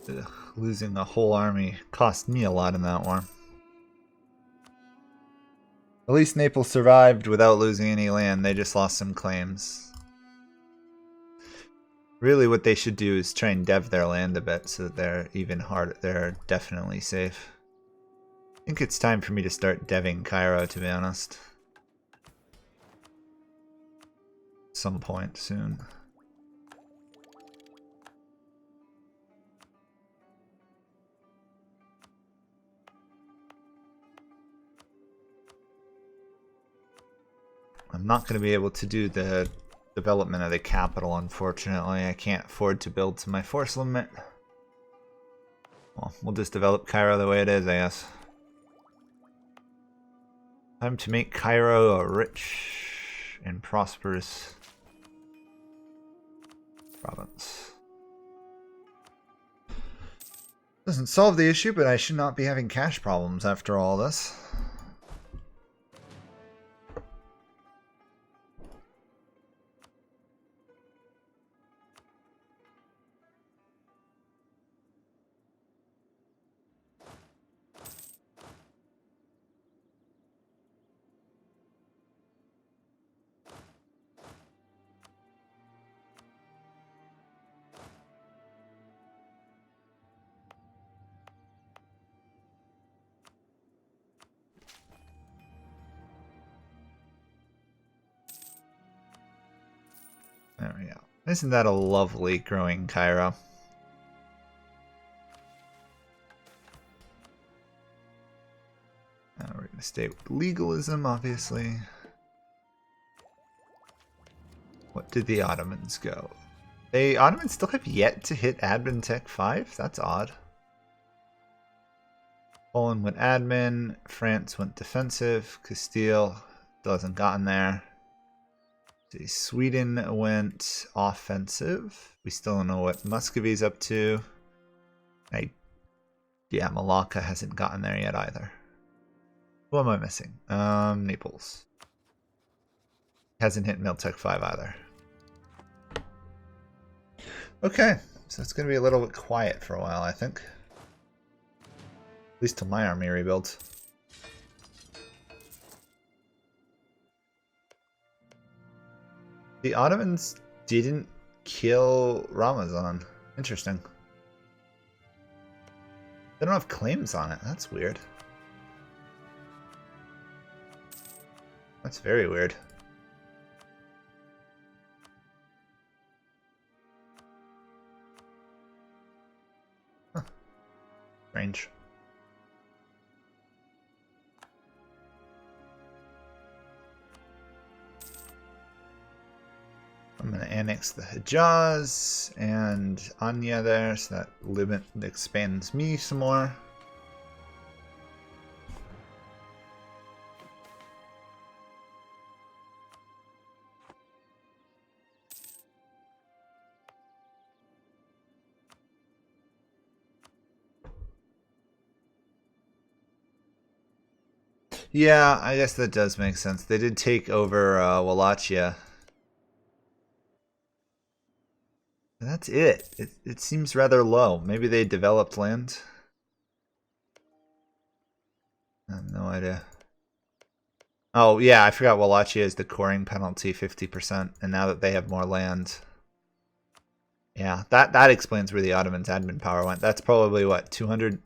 Ugh, losing a whole army cost me a lot in that war. At least Naples survived without losing any land. They just lost some claims. Really what they should do is try and dev their land a bit so that they're even harder. They're definitely safe. I think it's time for me to start deving Cairo, to be honest. Some point soon. I'm not going to be able to do the development of the capital, unfortunately. I can't afford to build to my force limit. Well, we'll just develop Cairo the way it is, I guess. Time to make Cairo a rich and prosperous province. Doesn't solve the issue, but I should not be having cash problems after all this. There we go. Isn't that a lovely growing Cairo? Now we're going to stay with legalism, obviously. What did the Ottomans go? The Ottomans still have yet to hit Admin Tech 5? That's odd. Poland went admin, France went defensive, Castile still hasn't gotten there. Sweden went offensive. We still don't know what Muscovy's up to. Yeah, Malacca hasn't gotten there yet either. Who am I missing? Naples. Hasn't hit Miltech 5 either. Okay, so it's going to be a little bit quiet for a while, I think. At least till my army rebuilds. The Ottomans didn't kill Ramazan. Interesting. They don't have claims on it. That's weird. That's very weird. Huh. Strange. I'm going to annex the Hejaz and Anya there, so that limit expands me some more. Yeah, I guess that does make sense. They did take over Wallachia. And that's it. It seems rather low. Maybe they developed land. I have no idea. Oh, yeah, I forgot Wallachia is the coring penalty 50%, and now that they have more land. Yeah, that explains where the Ottomans' admin power went. That's probably, what, 200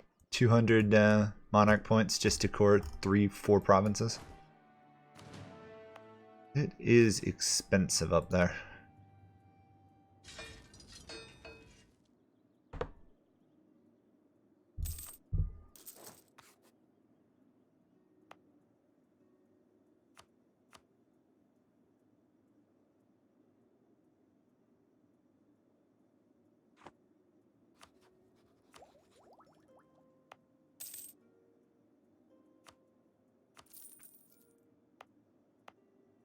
monarch points just to core 3-4 provinces? It is expensive up there.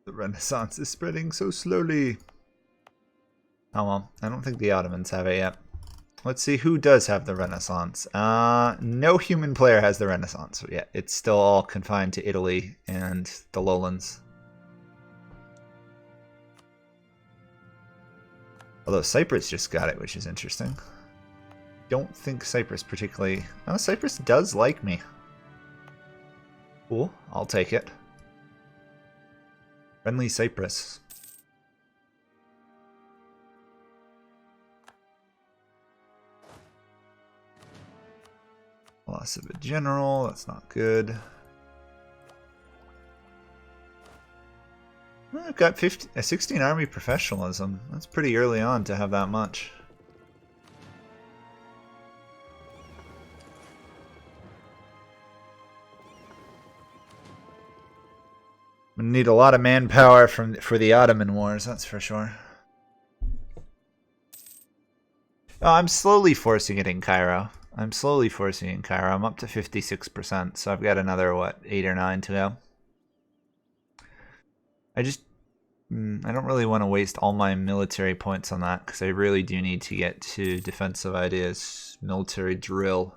The Renaissance is spreading so slowly. Oh well, I don't think the Ottomans have it yet. Let's see who does have the Renaissance. No human player has the Renaissance yet. It's still all confined to Italy and the lowlands. Although Cyprus just got it, which is interesting. Don't think Cyprus particularly... Oh, Cyprus does like me. Cool, I'll take it. Friendly Cyprus. Loss of a general, that's not good. I've got 16 army professionalism. That's pretty early on to have that much. I'm gonna need a lot of manpower for the Ottoman Wars, that's for sure. Oh, I'm slowly forcing it in Cairo. I'm up to 56%, so I've got another, what, 8 or 9 to go. I don't really want to waste all my military points on that, because I really do need to get to defensive ideas, military drill.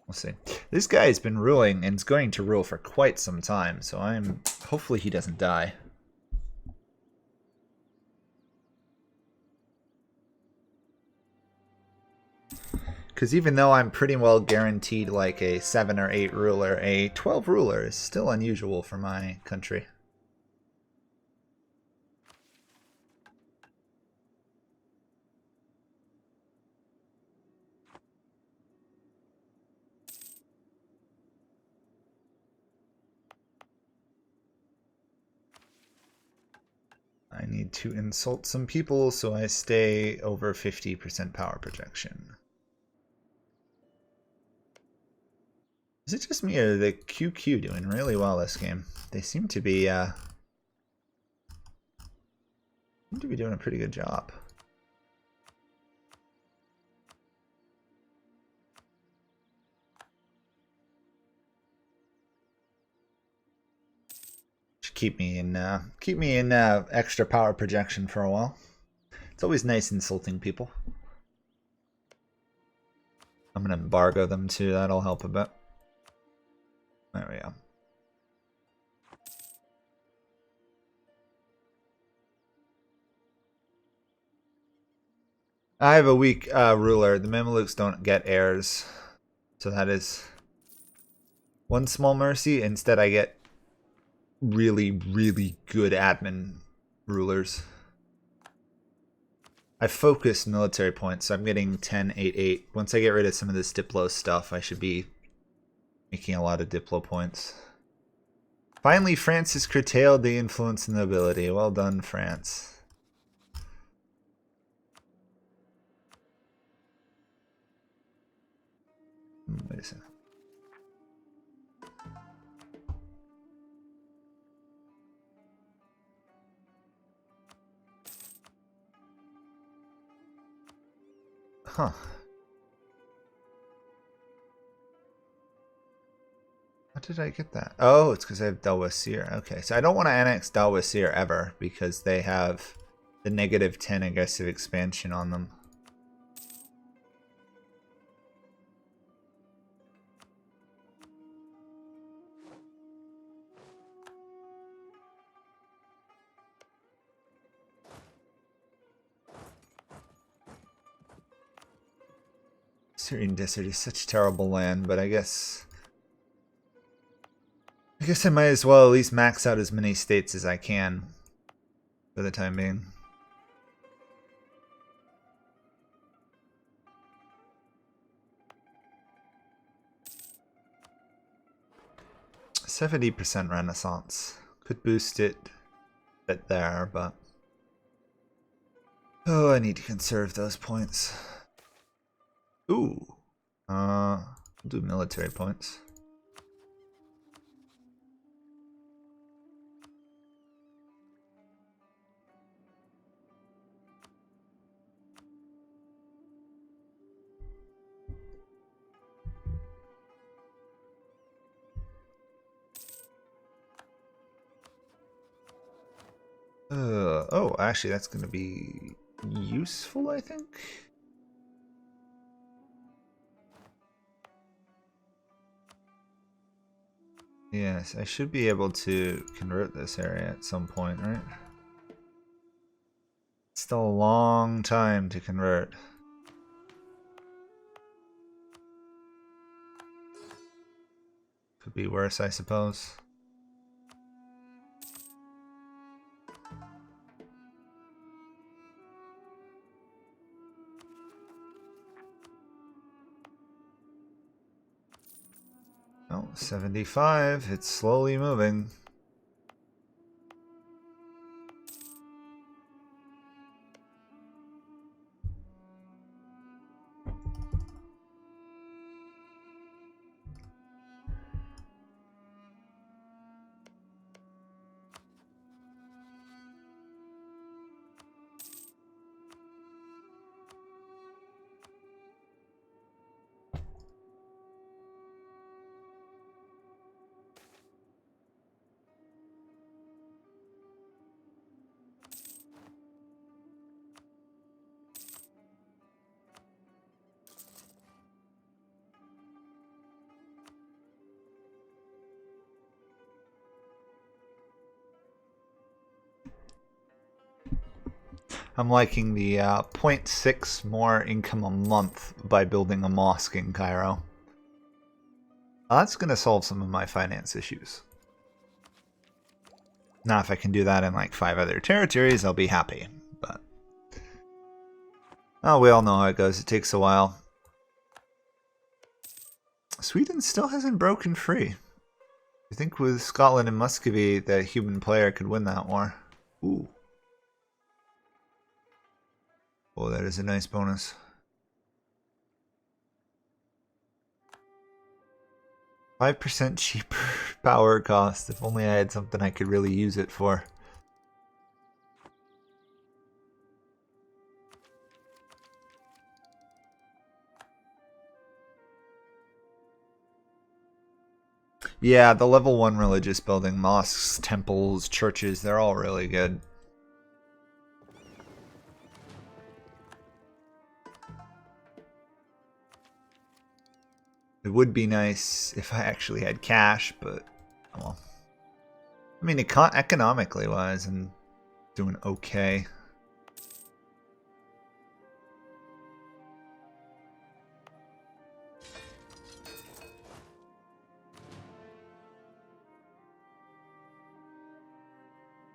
We'll see. This guy has been ruling, and is going to rule for quite some time, so hopefully he doesn't die. Because even though I'm pretty well guaranteed like a 7 or 8 ruler, a 12 ruler is still unusual for my country. I need to insult some people, so I stay over 50% power projection. Is it just me, or the QQ doing really well this game? They seem to be doing a pretty good job. Should keep me in extra power projection for a while. It's always nice insulting people. I'm gonna embargo them too. That'll help a bit. There we go. I have a weak ruler. The Mamelukes don't get heirs, so that is one small mercy. Instead, I get really, really good admin rulers. I focus military points, so I'm getting 10, 8, 8. Once I get rid of some of this Diplo stuff, I should be making a lot of Diplo points. Finally, France has curtailed the influence and nobility. Well done, France. Wait a second. Huh. How did I get that? Oh, it's because I have Dalwasir. Okay, so I don't want to annex Dalwasir ever because they have the -10 aggressive expansion on them. Syrian Desert is such terrible land, but I guess I might as well at least max out as many states as I can for the time being. %70 Renaissance. Could boost it a bit there, but oh, I need to conserve those points. Ooh. I'll do military points. Oh, actually, that's going to be useful, I think. Yes, I should be able to convert this area at some point, right? It's still a long time to convert. Could be worse, I suppose. Oh, 75. It's slowly moving. I'm liking the 0.6 more income a month by building a mosque in Cairo. That's going to solve some of my finance issues. Now, if I can do that in like 5 other territories, I'll be happy. But oh, we all know how it goes. It takes a while. Sweden still hasn't broken free. I think with Scotland and Muscovy, the human player could win that war. Ooh. Oh, that is a nice bonus. 5% cheaper power cost. If only I had something I could really use it for. Yeah, the level 1 religious building, mosques, temples, churches, they're all really good. It would be nice if I actually had cash, but well. I mean, economically wise, I'm doing okay.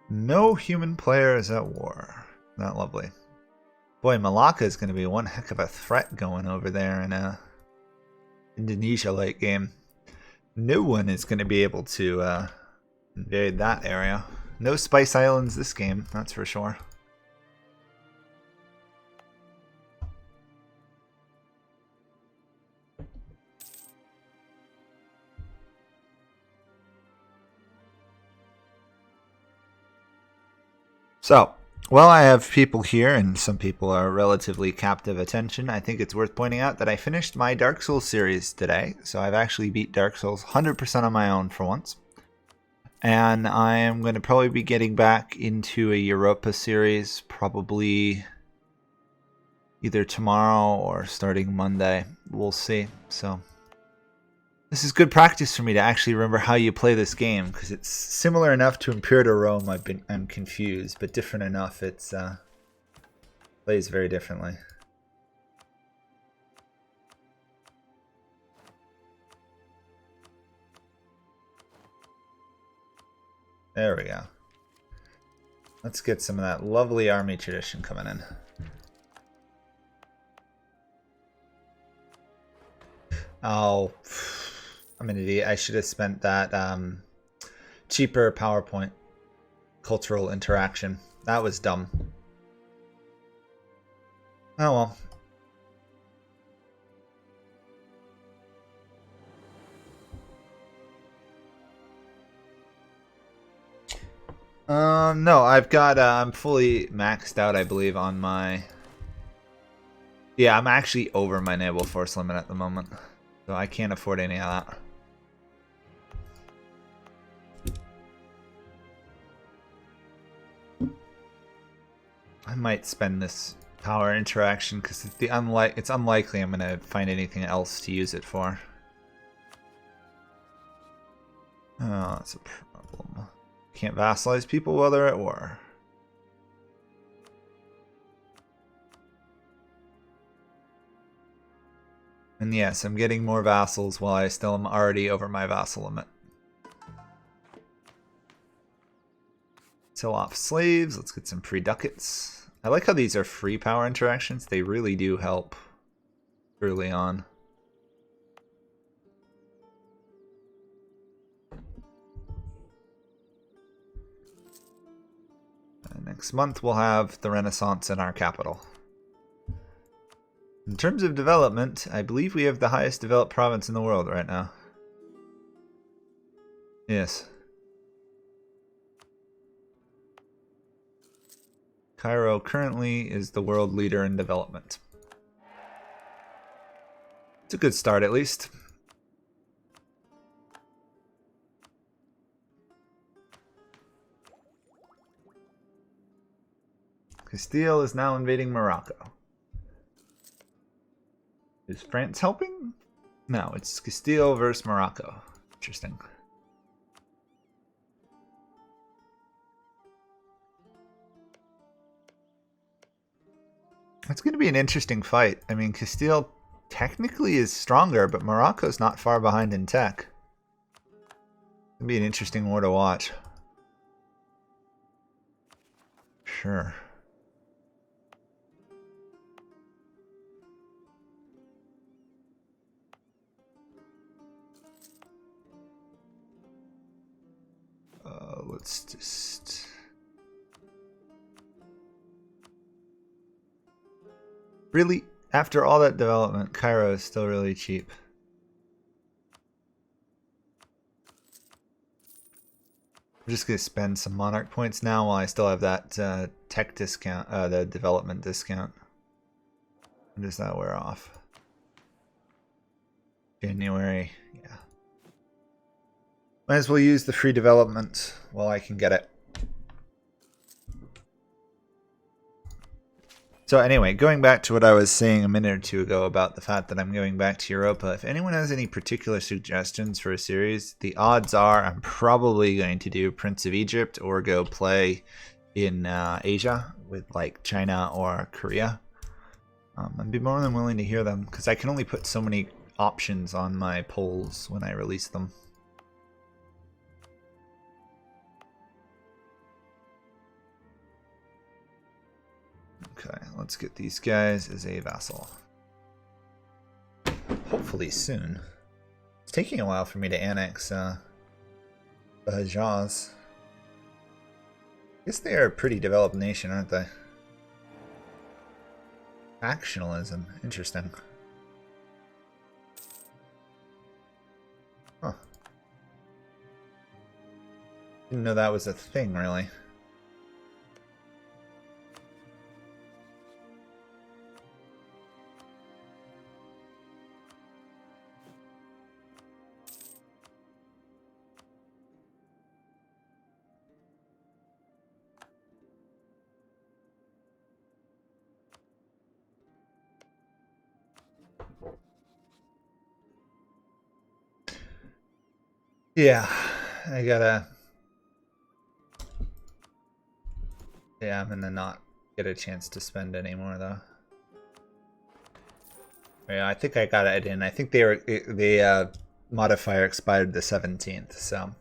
No human player is at war. Not lovely. Boy, Malacca is going to be one heck of a threat going over there in a Indonesia late game. No one is going to be able to invade that area. No Spice Islands this game, that's for sure. So, while I have people here, and some people are relatively captive attention, I think it's worth pointing out that I finished my Dark Souls series today. So I've actually beat Dark Souls 100% on my own for once. And I am going to probably be getting back into a Europa series, probably either tomorrow or starting Monday. We'll see. So this is good practice for me to actually remember how you play this game, because it's similar enough to Imperial Rome. I'm confused, but different enough. It's plays very differently. There we go. Let's get some of that lovely army tradition coming in. Oh, I'm an idiot. I should have spent that cheaper PowerPoint cultural interaction. That was dumb. Oh well. No, I've got, I'm fully maxed out, I believe, on my... Yeah, I'm actually over my naval force limit at the moment. So I can't afford any of that. I might spend this power interaction because it's unlikely I'm gonna find anything else to use it for. Oh, that's a problem. Can't vassalize people while they're at war. And yes, I'm getting more vassals while I still am already over my vassal limit. Sell off slaves. Let's get some pre-ducats. I like how these are free power interactions. They really do help early on. Next month we'll have the Renaissance in our capital. In terms of development, I believe we have the highest developed province in the world right now. Yes. Cairo currently is the world leader in development. It's a good start at least. Castile is now invading Morocco. Is France helping? No, it's Castile versus Morocco. Interesting. It's going to be an interesting fight. I mean, Castile technically is stronger, but Morocco's not far behind in tech. It'll be an interesting war to watch. Sure. Let's just... Really? After all that development, Cairo is still really cheap. I'm just going to spend some monarch points now while I still have that tech discount, the development discount. When does that wear off? January, yeah. Might as well use the free development while I can get it. So anyway, going back to what I was saying a minute or two ago about the fact that I'm going back to Europa, if anyone has any particular suggestions for a series, the odds are I'm probably going to do Prince of Egypt or go play in Asia with like China or Korea. I'd be more than willing to hear them because I can only put so many options on my polls when I release them. Okay, let's get these guys as a vassal. Hopefully soon. It's taking a while for me to annex the Hejaz. I guess they are a pretty developed nation, aren't they? Factionalism. Interesting. Huh. Didn't know that was a thing, really. Yeah, I gotta... Yeah, I'm gonna not get a chance to spend anymore, though. Yeah, I think I got it in. I think the modifier expired the 17th, so...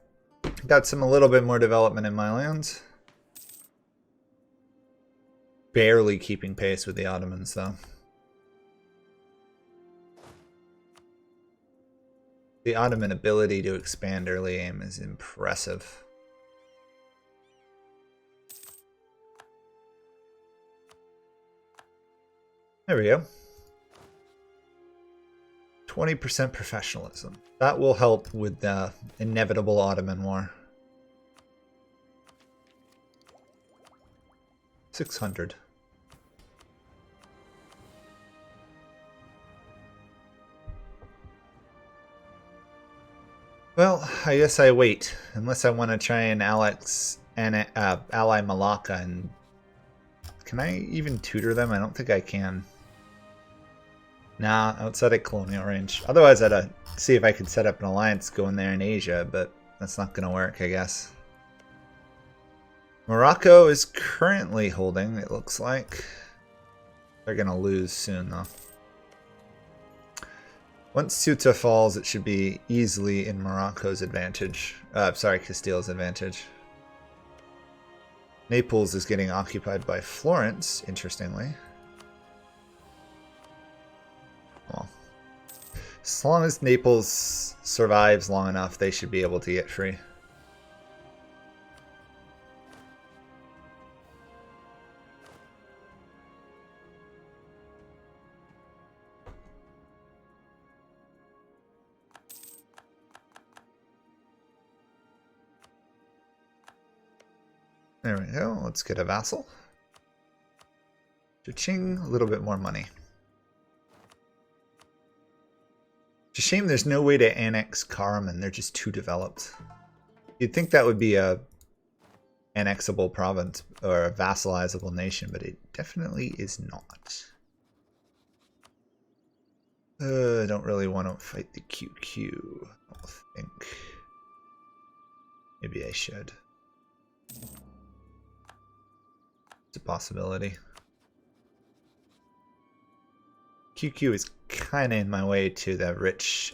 Got a little bit more development in my lands. Barely keeping pace with the Ottomans, though. The Ottoman ability to expand early aim is impressive. There we go. 20% professionalism. That will help with the inevitable Ottoman War. 600. Well, I guess I wait. Unless I want to try and ally Malacca. And can I even tutor them? I don't think I can. Nah, outside of colonial range. Otherwise, I'd see if I could set up an alliance going there in Asia, but that's not going to work, I guess. Morocco is currently holding, it looks like. They're going to lose soon, though. Once Ceuta falls, it should be easily in Morocco's advantage. Sorry, Castile's advantage. Naples is getting occupied by Florence, interestingly. Well, as long as Naples survives long enough, they should be able to get free. There we go. Let's get a vassal. Cha-ching, a little bit more money. It's a shame there's no way to annex Karaman. They're just too developed. You'd think that would be a annexable province or a vassalizable nation, but it definitely is not. I don't really want to fight the QQ. I don't think. Maybe I should. It's a possibility. QQ is kind of in my way to the rich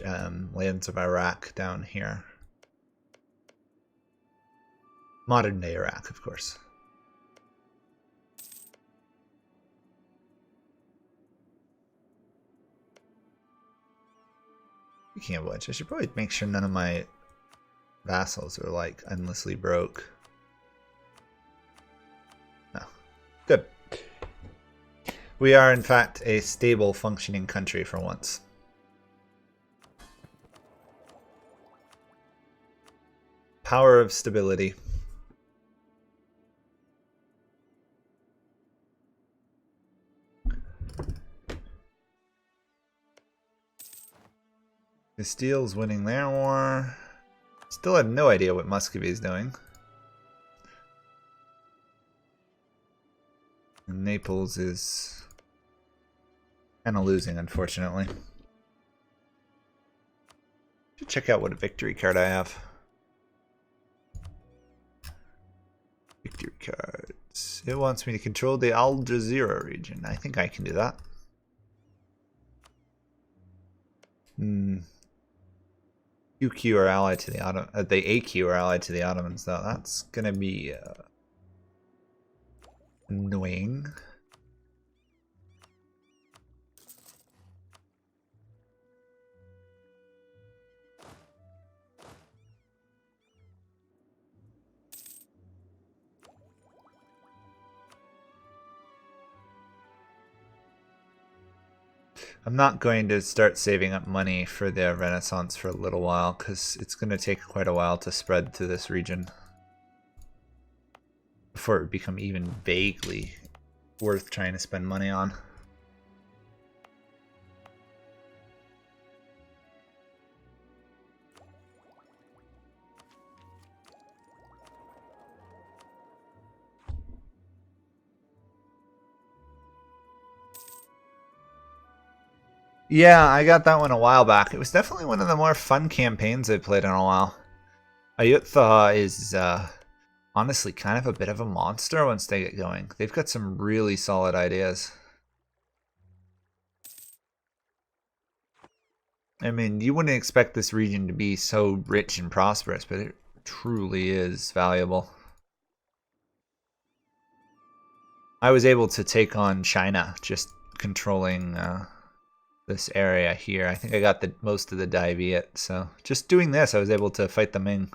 lands of Iraq down here. Modern day Iraq, of course. Speaking of which, I should probably make sure none of my vassals are like endlessly broke. No. Good. We are, in fact, a stable, functioning country for once. Power of stability. Castile's winning their war. Still have no idea what Muscovy is doing. And Naples is kind of losing, unfortunately. Should check out what a victory card I have. Victory cards. It wants me to control the Al Jazeera region. I think I can do that. QQ are allied to the the AQ are allied to the Ottomans, though. That's gonna be annoying. I'm not going to start saving up money for the Renaissance for a little while, because it's going to take quite a while to spread to this region before it would become even vaguely worth trying to spend money on. Yeah, I got that one a while back. It was definitely one of the more fun campaigns I've played in a while. Ayutthaya is honestly kind of a bit of a monster once they get going. They've got some really solid ideas. I mean, you wouldn't expect this region to be so rich and prosperous, but it truly is valuable. I was able to take on China just controlling this area here. I think I got most of the Diviet, so just doing this I was able to fight the Ming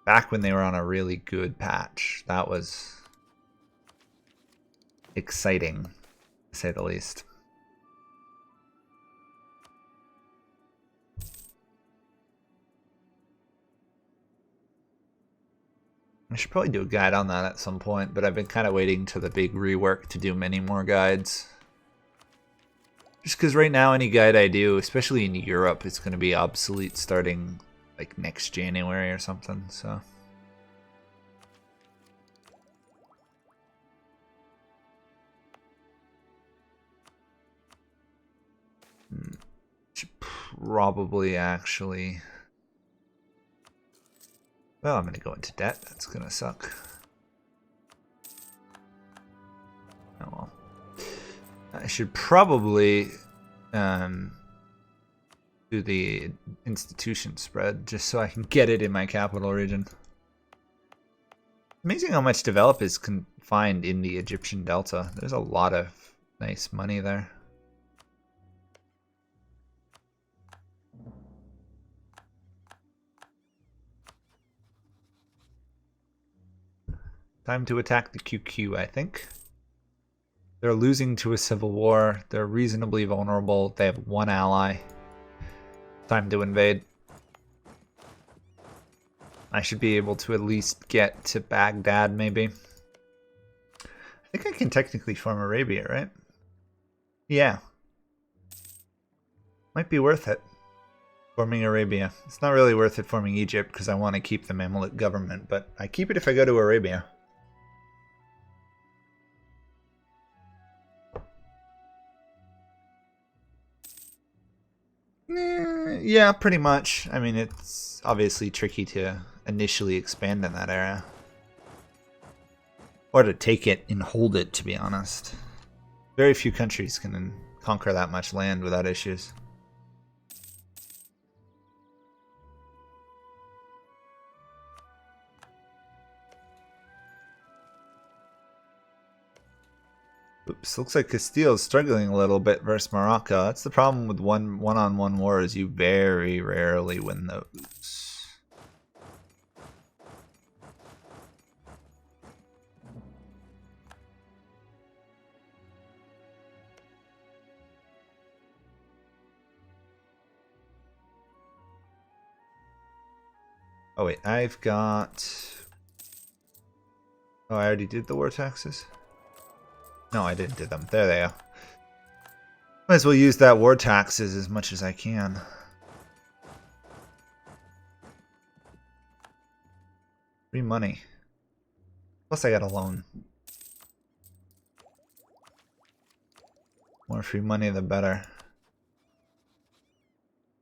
back when they were on a really good patch. That was exciting, to say the least. I should probably do a guide on that at some point, but I've been kind of waiting to the big rework to do many more guides. Just because right now any guide I do, especially in Europe, it's going to be obsolete starting like next January or something, so. Should probably actually... Well, I'm going to go into debt. That's going to suck. Oh well. I should probably do the institution spread just so I can get it in my capital region. Amazing how much develop is confined in the Egyptian Delta. There's a lot of nice money there. Time to attack the QQ, I think. They're losing to a civil war. They're reasonably vulnerable. They have one ally. Time to invade. I should be able to at least get to Baghdad, maybe. I think I can technically form Arabia, right? Yeah. Might be worth it. Forming Arabia. It's not really worth it forming Egypt because I want to keep the Mamluk government, but I keep it if I go to Arabia. Yeah, pretty much. I mean, it's obviously tricky to initially expand in that area. Or to take it and hold it, to be honest. Very few countries can conquer that much land without issues. Oops, looks like Castile's struggling a little bit versus Morocco. That's the problem with one-on-one wars. You very rarely win those. Oh wait, I've got... Oh, I already did the war taxes? No, I didn't do them. There they are. Might as well use that war taxes as much as I can. Free money. Plus I got a loan. More free money the better.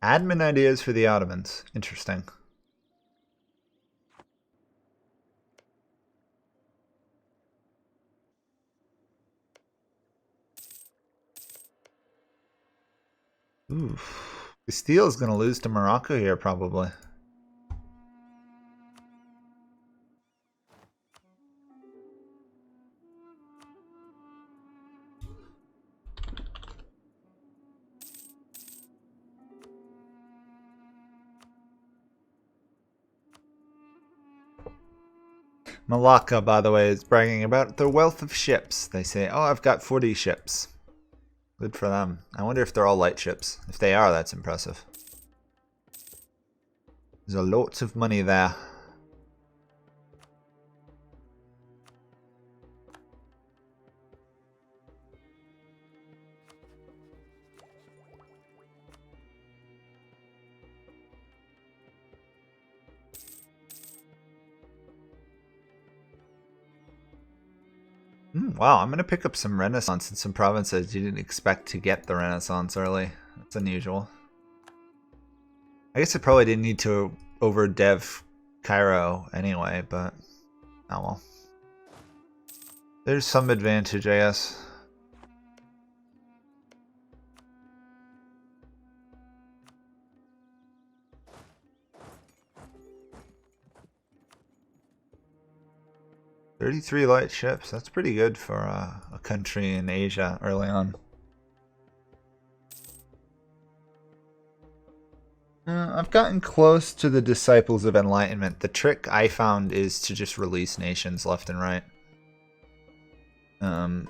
Admin ideas for the Ottomans. Interesting. Ooh. Castile is going to lose to Morocco here, probably. Malacca, by the way, is bragging about their wealth of ships. They say, oh, I've got 40 ships. Good for them. I wonder if they're all light ships. If they are, that's impressive. There's a lot of money there. Wow, I'm going to pick up some Renaissance in some provinces. You didn't expect to get the Renaissance early. That's unusual. I guess I probably didn't need to over-dev Cairo anyway, but oh well. There's some advantage, I guess. "33 light ships, that's pretty good for a country in Asia early on. I've gotten close to the Disciples of Enlightenment. The trick I found is to just release nations left and right. I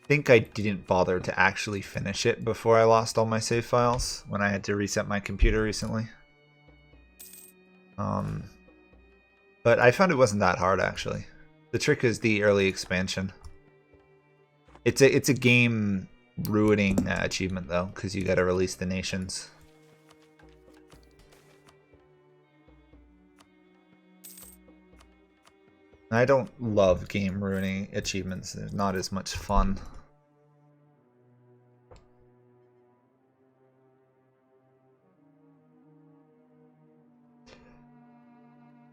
think I didn't bother to actually finish it before I lost all my save files when I had to reset my computer recently. But I found it wasn't that hard, actually. The trick is the early expansion. It's a game ruining achievement, though, because you got to release the nations. I don't love game ruining achievements. They're not as much fun.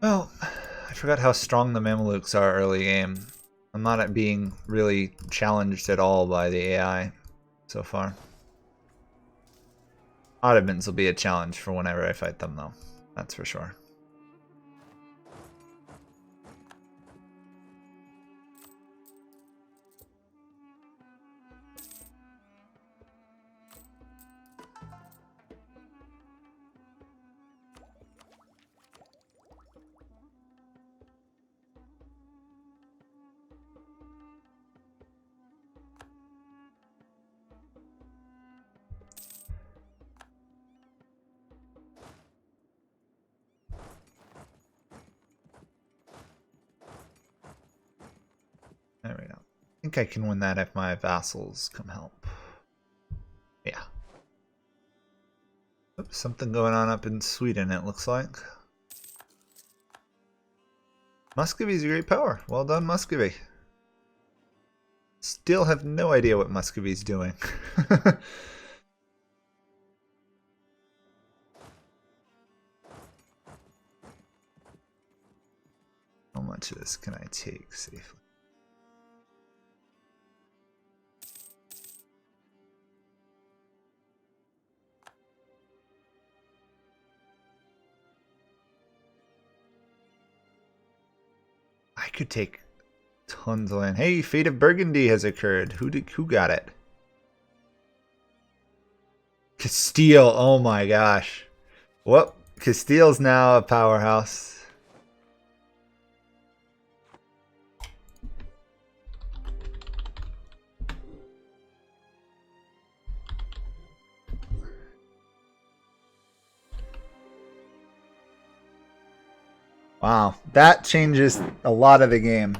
Well, I forgot how strong the Mamelukes are early game. I'm not being really challenged at all by the AI so far. Ottomans will be a challenge for whenever I fight them, though. That's for sure. There we go. I think I can win that if my vassals come help. Yeah. Oops, something going on up in Sweden, it looks like. Muscovy's a great power. Well done, Muscovy. Still have no idea what Muscovy's doing. How much of this can I take safely? could take tons of land. Hey, Fate of Burgundy has occurred. Who got it? Castile. Oh my gosh. Whoop. Castile's now a powerhouse. Wow, that changes a lot of the game.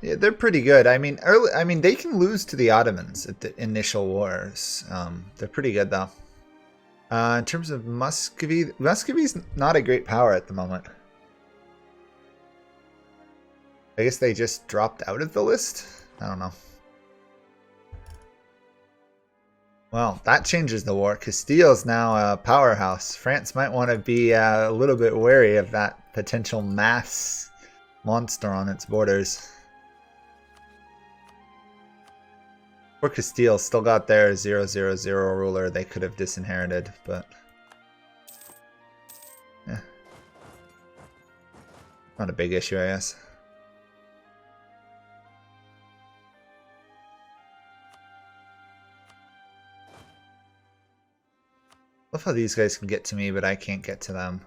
Yeah, they're pretty good. I mean, they can lose to the Ottomans at the initial wars. They're pretty good though. In terms of Muscovy, Muscovy's not a great power at the moment. I guess they just dropped out of the list. I don't know. Well, that changes the war. Castile's now a powerhouse. France might want to be a little bit wary of that potential mass monster on its borders. Poor Castile still got their 000 ruler they could have disinherited, but yeah. Not a big issue, I guess. Love how these guys can get to me, but I can't get to them.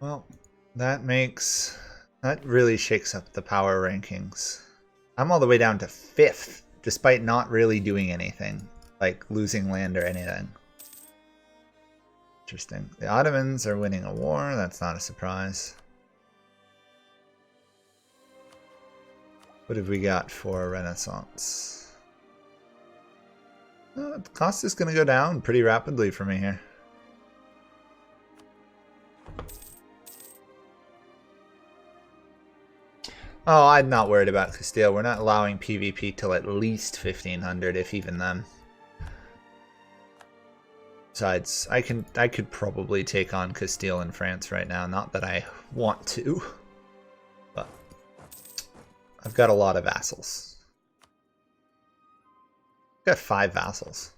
Well, that really shakes up the power rankings. I'm all the way down to 5th, despite not really doing anything, like losing land or anything. Interesting. The Ottomans are winning a war, that's not a surprise. What have we got for Renaissance? The cost is going to go down pretty rapidly for me here. Oh, I'm not worried about Castile. We're not allowing PvP till at least 1500, if even then. Besides, I could probably take on Castile and France right now. Not that I want to, but I've got a lot of vassals. I've got 5 vassals.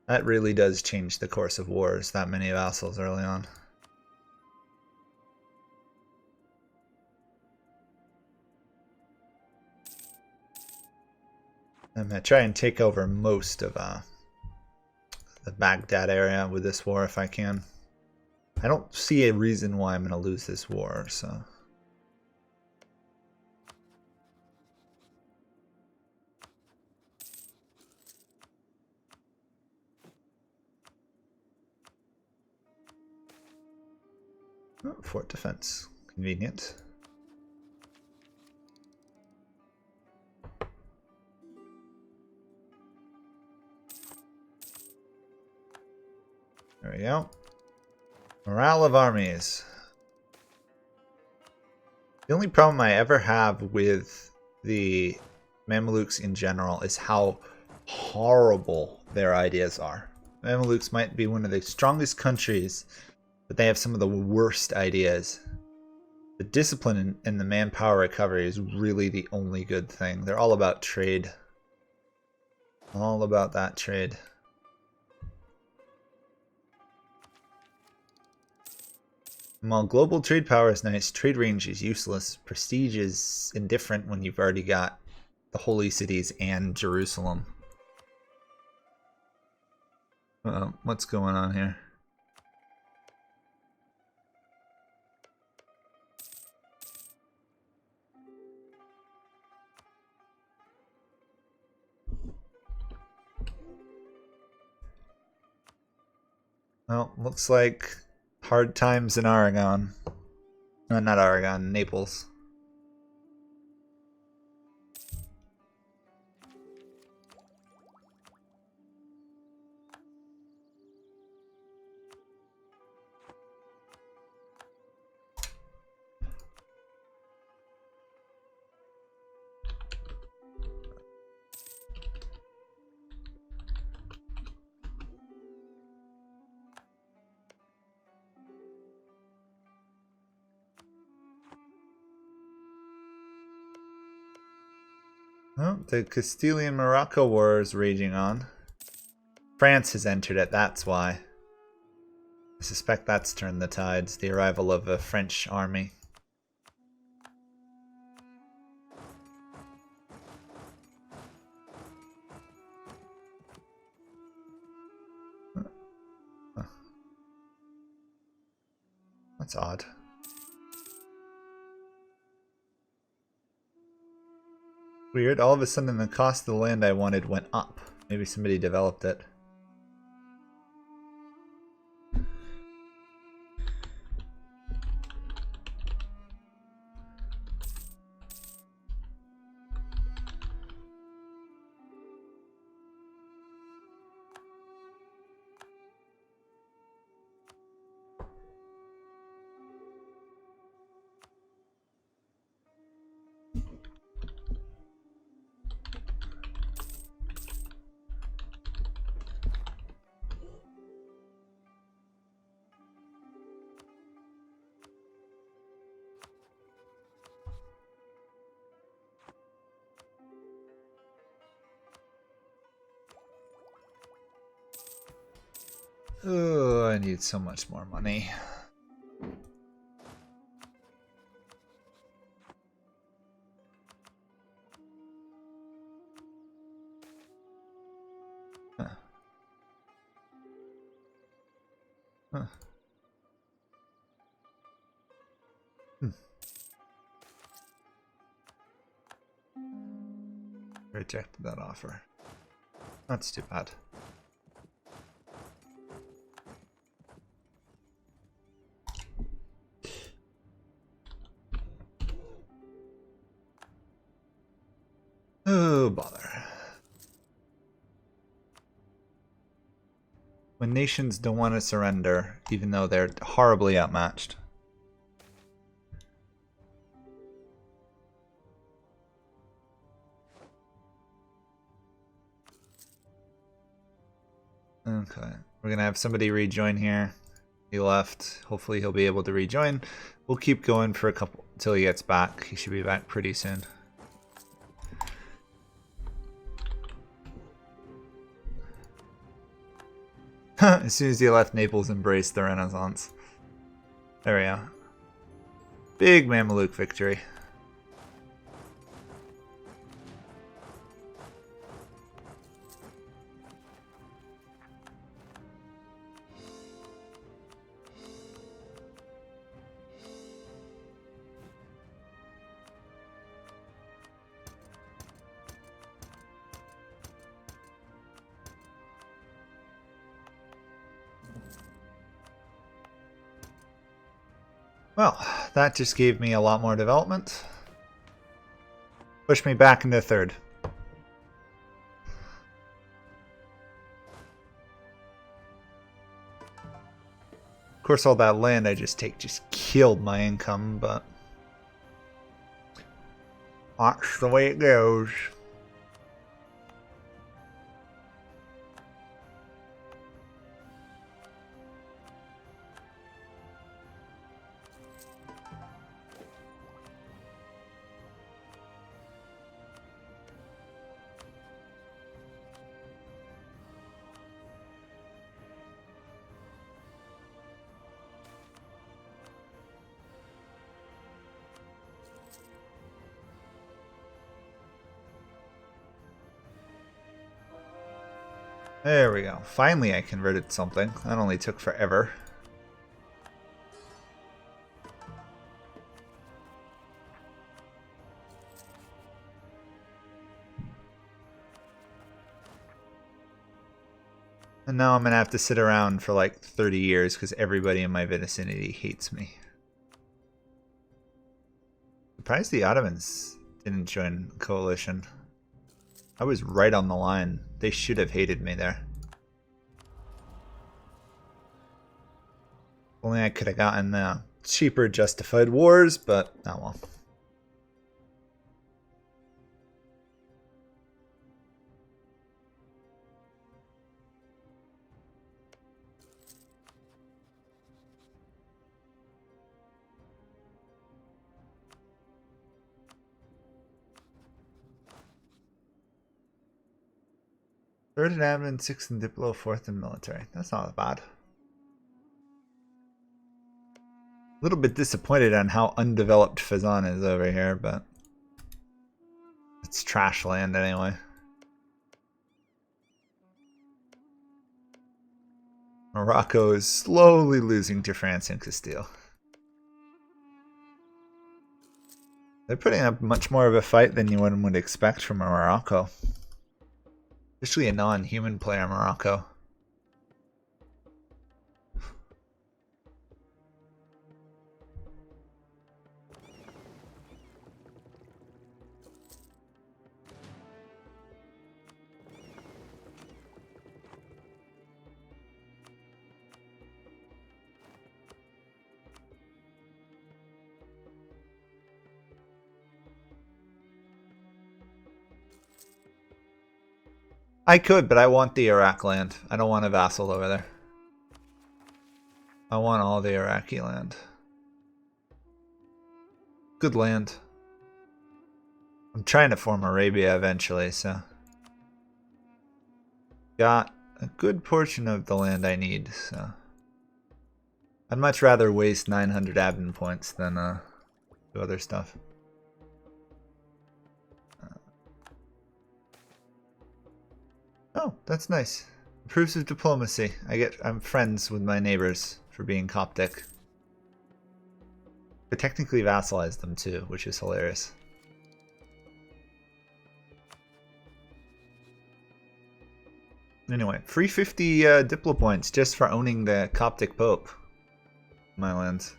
That really does change the course of wars, that many vassals early on. I'm going to try and take over most of the Baghdad area with this war if I can. I don't see a reason why I'm going to lose this war, so... Oh, fort defense. Convenient. There we go. Morale of armies. The only problem I ever have with the Mamelukes in general is how horrible their ideas are. Mamelukes might be one of the strongest countries, but they have some of the worst ideas. The discipline and the manpower recovery is really the only good thing. They're all about trade. All about that trade. While global trade power is nice, trade range is useless. Prestige is indifferent when you've already got the holy cities and Jerusalem. What's going on here? Well, looks like hard times in Aragon. No, not Aragon, Naples. Oh, the Castilian-Morocco War is raging on. France has entered it, that's why. I suspect that's turned the tides, the arrival of a French army. That's odd. Weird, all of a sudden the cost of the land I wanted went up. Maybe somebody developed it. Oh, I need so much more money. Huh. Huh. Rejected that offer. That's too bad. Oh, bother. When nations don't want to surrender, even though they're horribly outmatched. Okay, we're gonna have somebody rejoin here. He left. Hopefully he'll be able to rejoin. We'll keep going for a couple until he gets back. He should be back pretty soon. As soon as he left, Naples embraced the Renaissance. There we go. Big Mameluke victory. Well, that just gave me a lot more development. Pushed me back into third. Of course, all that land I just killed my income, but that's the way it goes. There we go. Finally I converted something. That only took forever. And now I'm gonna have to sit around for like 30 years because everybody in my vicinity hates me. Surprised the Ottomans didn't join the coalition. I was right on the line. They should have hated me there. Only I could have gotten cheaper justified wars, but oh well. Third in admin, sixth in diplo, fourth in military. That's not bad. A little bit disappointed on how undeveloped Fazan is over here, but it's trash land anyway. Morocco is slowly losing to France and Castile. They're putting up much more of a fight than you would expect from Morocco. Especially a non-human player, Morocco. I could, but I want the Iraq land. I don't want a vassal over there. I want all the Iraqi land. Good land. I'm trying to form Arabia eventually, so. Got a good portion of the land I need, so. I'd much rather waste 900 admin points than do other stuff. Oh, that's nice. Proofs of diplomacy. I'm friends with my neighbors for being Coptic. But technically vassalize them too, which is hilarious. Anyway, free 50 diplo points just for owning the Coptic Pope. My lands.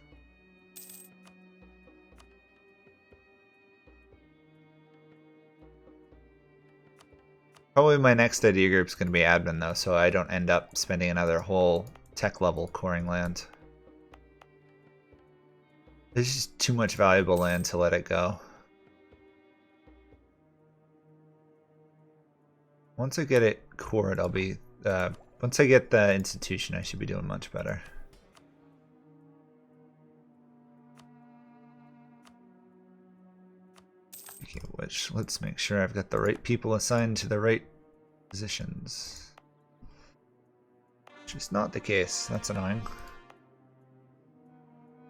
Probably my next idea group is going to be admin though, so I don't end up spending another whole tech level coring land. There's just too much valuable land to let it go. Once I get it cored, I'll be... once I get the institution, I should be doing much better. Okay, let's make sure I've got the right people assigned to the right positions. Which is not the case. That's annoying.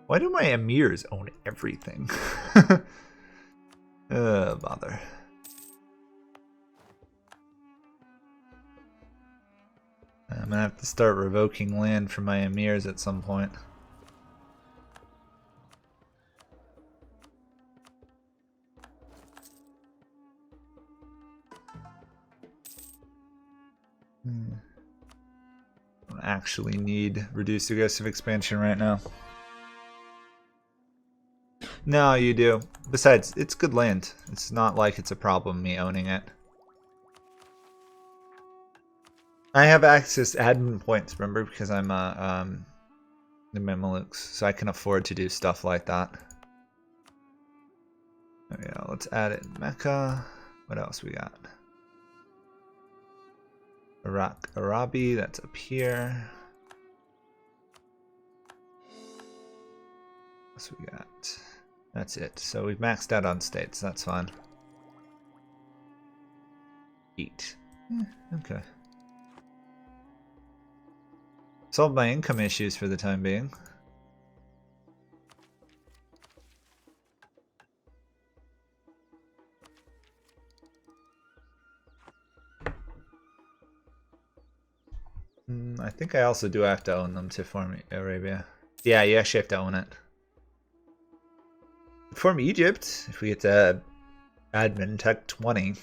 Why do my emirs own everything? Bother. I'm gonna have to start revoking land from my emirs at some point. Don't actually need reduced aggressive expansion right now. No, you do. Besides, it's good land. It's not like it's a problem me owning it. I have access to admin points, remember, because I'm the Mamelukes, so I can afford to do stuff like that. There we go. Let's add it in Mecca. What else we got? Iraq, Arabi, that's up here. What else we got? That's it. So we've maxed out on states. That's fine. 8. Okay. Solved my income issues for the time being. I think I also do have to own them to form Arabia. Yeah, you actually have to own it. Form Egypt, if we get to admin tech 20.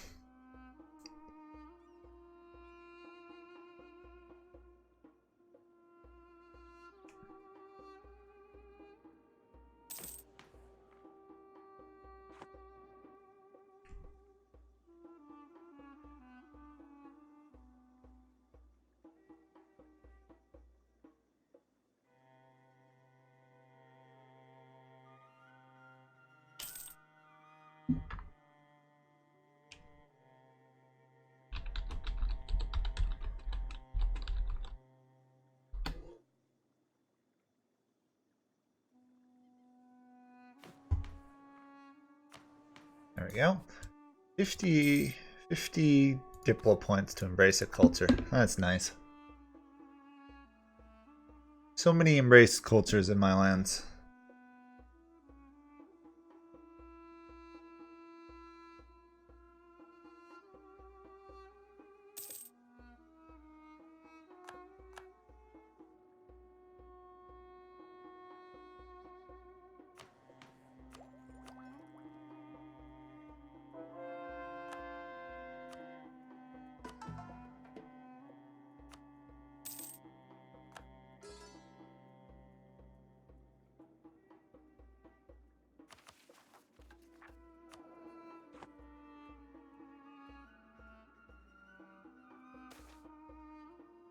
There we go. 50 Diplo points to embrace a culture. That's nice. So many embraced cultures in my lands.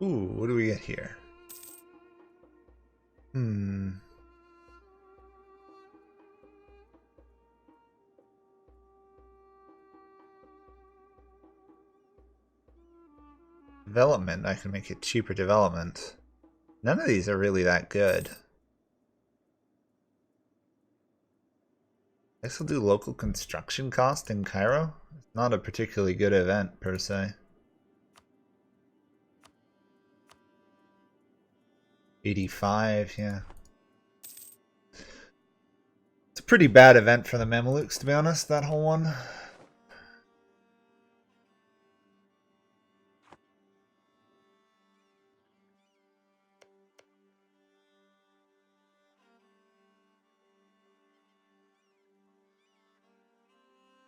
Ooh, what do we get here? Development, I can make it cheaper development. None of these are really that good. I guess I'll do local construction cost in Cairo. It's not a particularly good event per se. 85, yeah. It's a pretty bad event for the Mamelukes, to be honest, that whole one.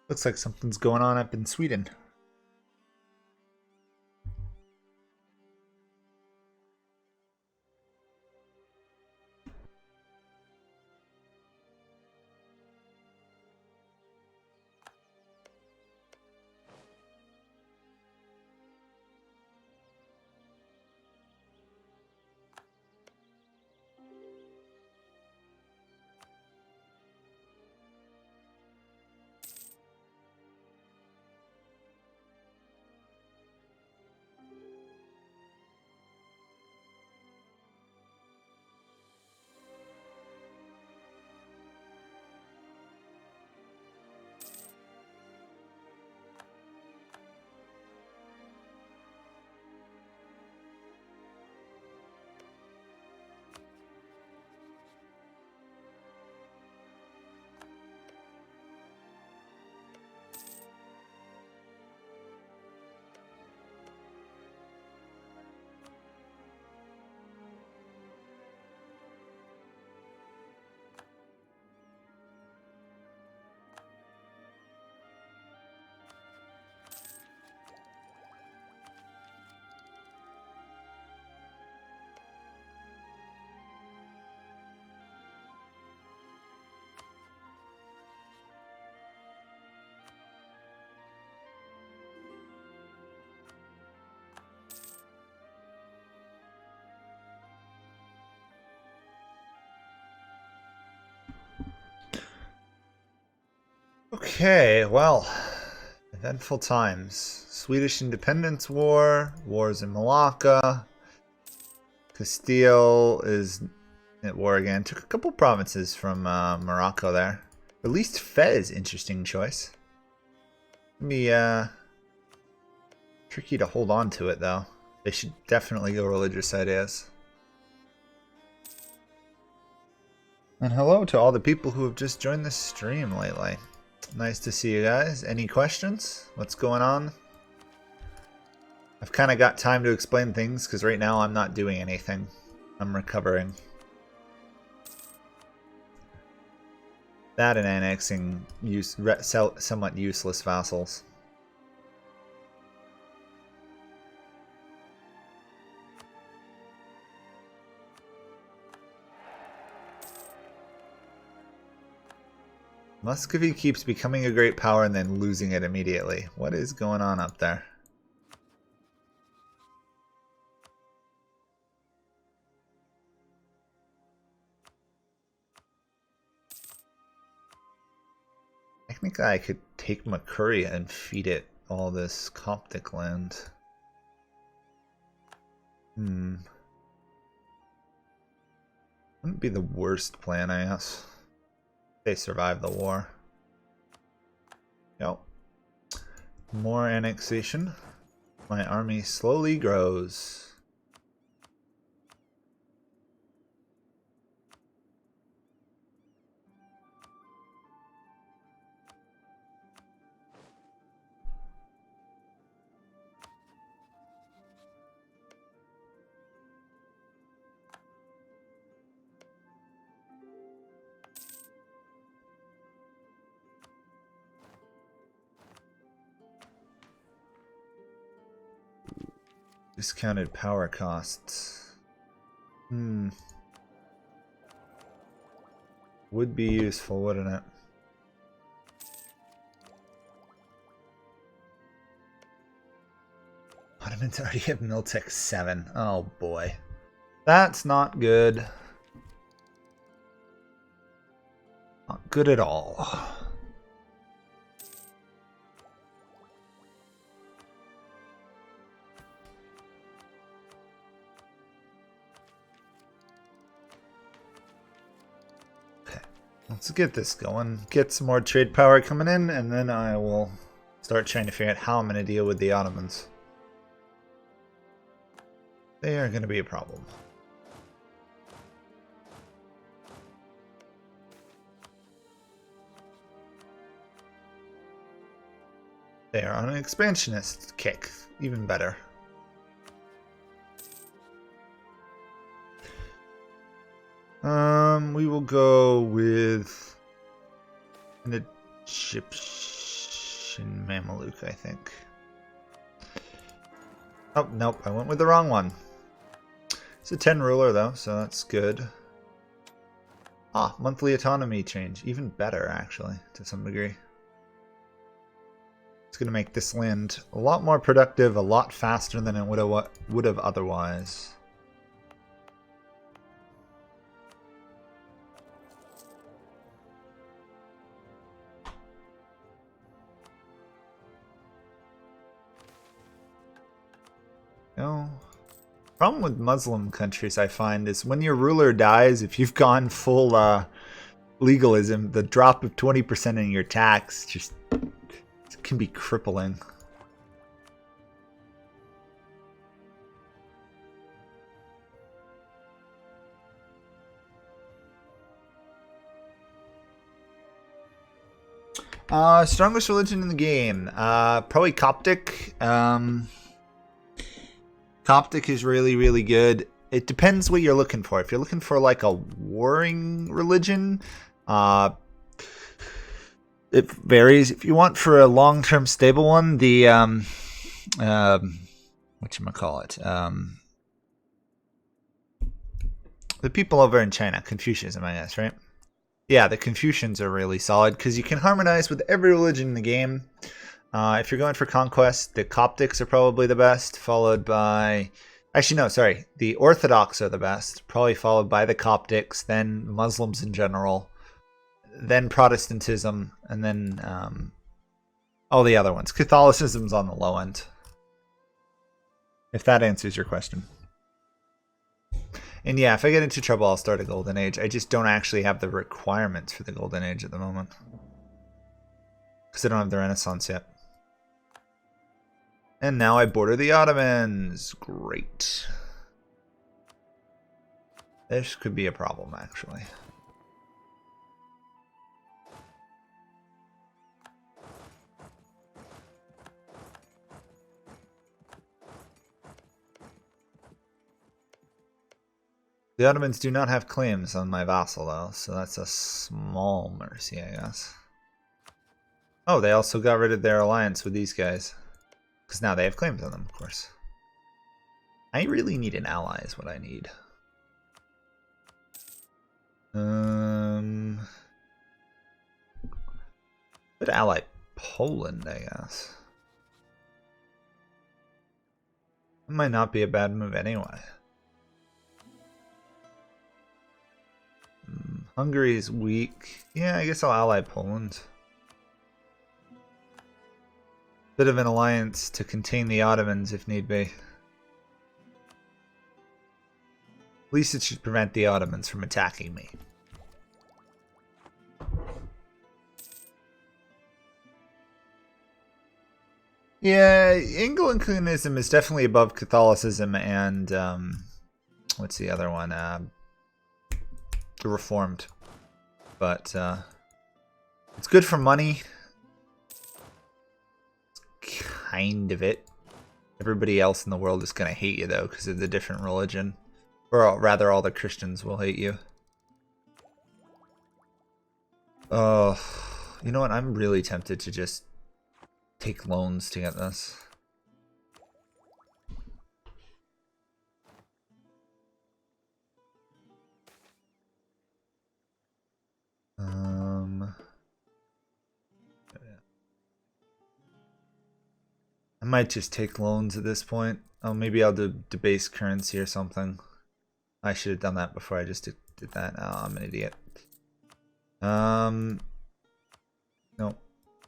Looks like something's going on up in Sweden. Okay, well, eventful times. Swedish Independence War, wars in Malacca, Castile is at war again. Took a couple provinces from Morocco there. Released Fez, interesting choice. Be tricky to hold on to it though. They should definitely go religious ideas. And hello to all the people who have just joined the stream lately. Nice to see you guys. Any questions? What's going on? I've kind of got time to explain things because right now I'm not doing anything. I'm recovering. That and annexing somewhat useless vassals. Muscovy keeps becoming a great power and then losing it immediately. What is going on up there? Technically, I could take Makuria and feed it all this Coptic land. Wouldn't be the worst plan, I guess. They survive the war. Yep. More annexation. My army slowly grows. Discounted power costs. Would be useful, wouldn't it? Ottomans already have Miltech 7. Oh boy. That's not good. Not good at all. Let's get this going, get some more trade power coming in, and then I will start trying to figure out how I'm going to deal with the Ottomans. They are going to be a problem. They are on an expansionist kick, even better. We will go with an Egyptian Mameluke, I think. Oh, nope, I went with the wrong one. It's a 10 ruler though, so that's good. Ah, monthly autonomy change. Even better, actually, to some degree. It's going to make this land a lot more productive, a lot faster than it would have otherwise. No. Problem with Muslim countries, I find, is when your ruler dies, if you've gone full legalism, the drop of 20% in your tax just can be crippling. Strongest religion in the game? Probably Coptic. Coptic is really, really good. It depends what you're looking for. If you're looking for like a warring religion, it varies. If you want for a long-term stable one, the whatchamacallit? The people over in China, Confucianism, I guess, right? Yeah, the Confucians are really solid because you can harmonize with every religion in the game. If you're going for conquest, the Coptics are probably the best, followed by... Actually, no, sorry. The Orthodox are the best, probably followed by the Coptics, then Muslims in general, then Protestantism, and then all the other ones. Catholicism's on the low end. If that answers your question. And yeah, if I get into trouble, I'll start a Golden Age. I just don't actually have the requirements for the Golden Age at the moment. Because I don't have the Renaissance yet. And now I border the Ottomans. Great. This could be a problem, actually. The Ottomans do not have claims on my vassal, though, so that's a small mercy, I guess. Oh, they also got rid of their alliance with these guys. Because now they have claims on them, of course. I really need an ally is what I need. But ally Poland, I guess. It might not be a bad move anyway. Hungary is weak. Yeah, I guess I'll ally Poland. Bit of an alliance to contain the Ottomans if need be. At least it should prevent the Ottomans from attacking me. Yeah, Anglicanism is definitely above Catholicism and what's the other one? Reformed. But it's good for money. Kind of it. Everybody else in the world is going to hate you, though, because of the different religion. Or rather, all the Christians will hate you. Oh, you know what? I'm really tempted to just take loans to get this. I might just take loans at this point. Oh, maybe I'll do debase currency or something. I should have done that before I just did that. Oh, I'm an idiot. No,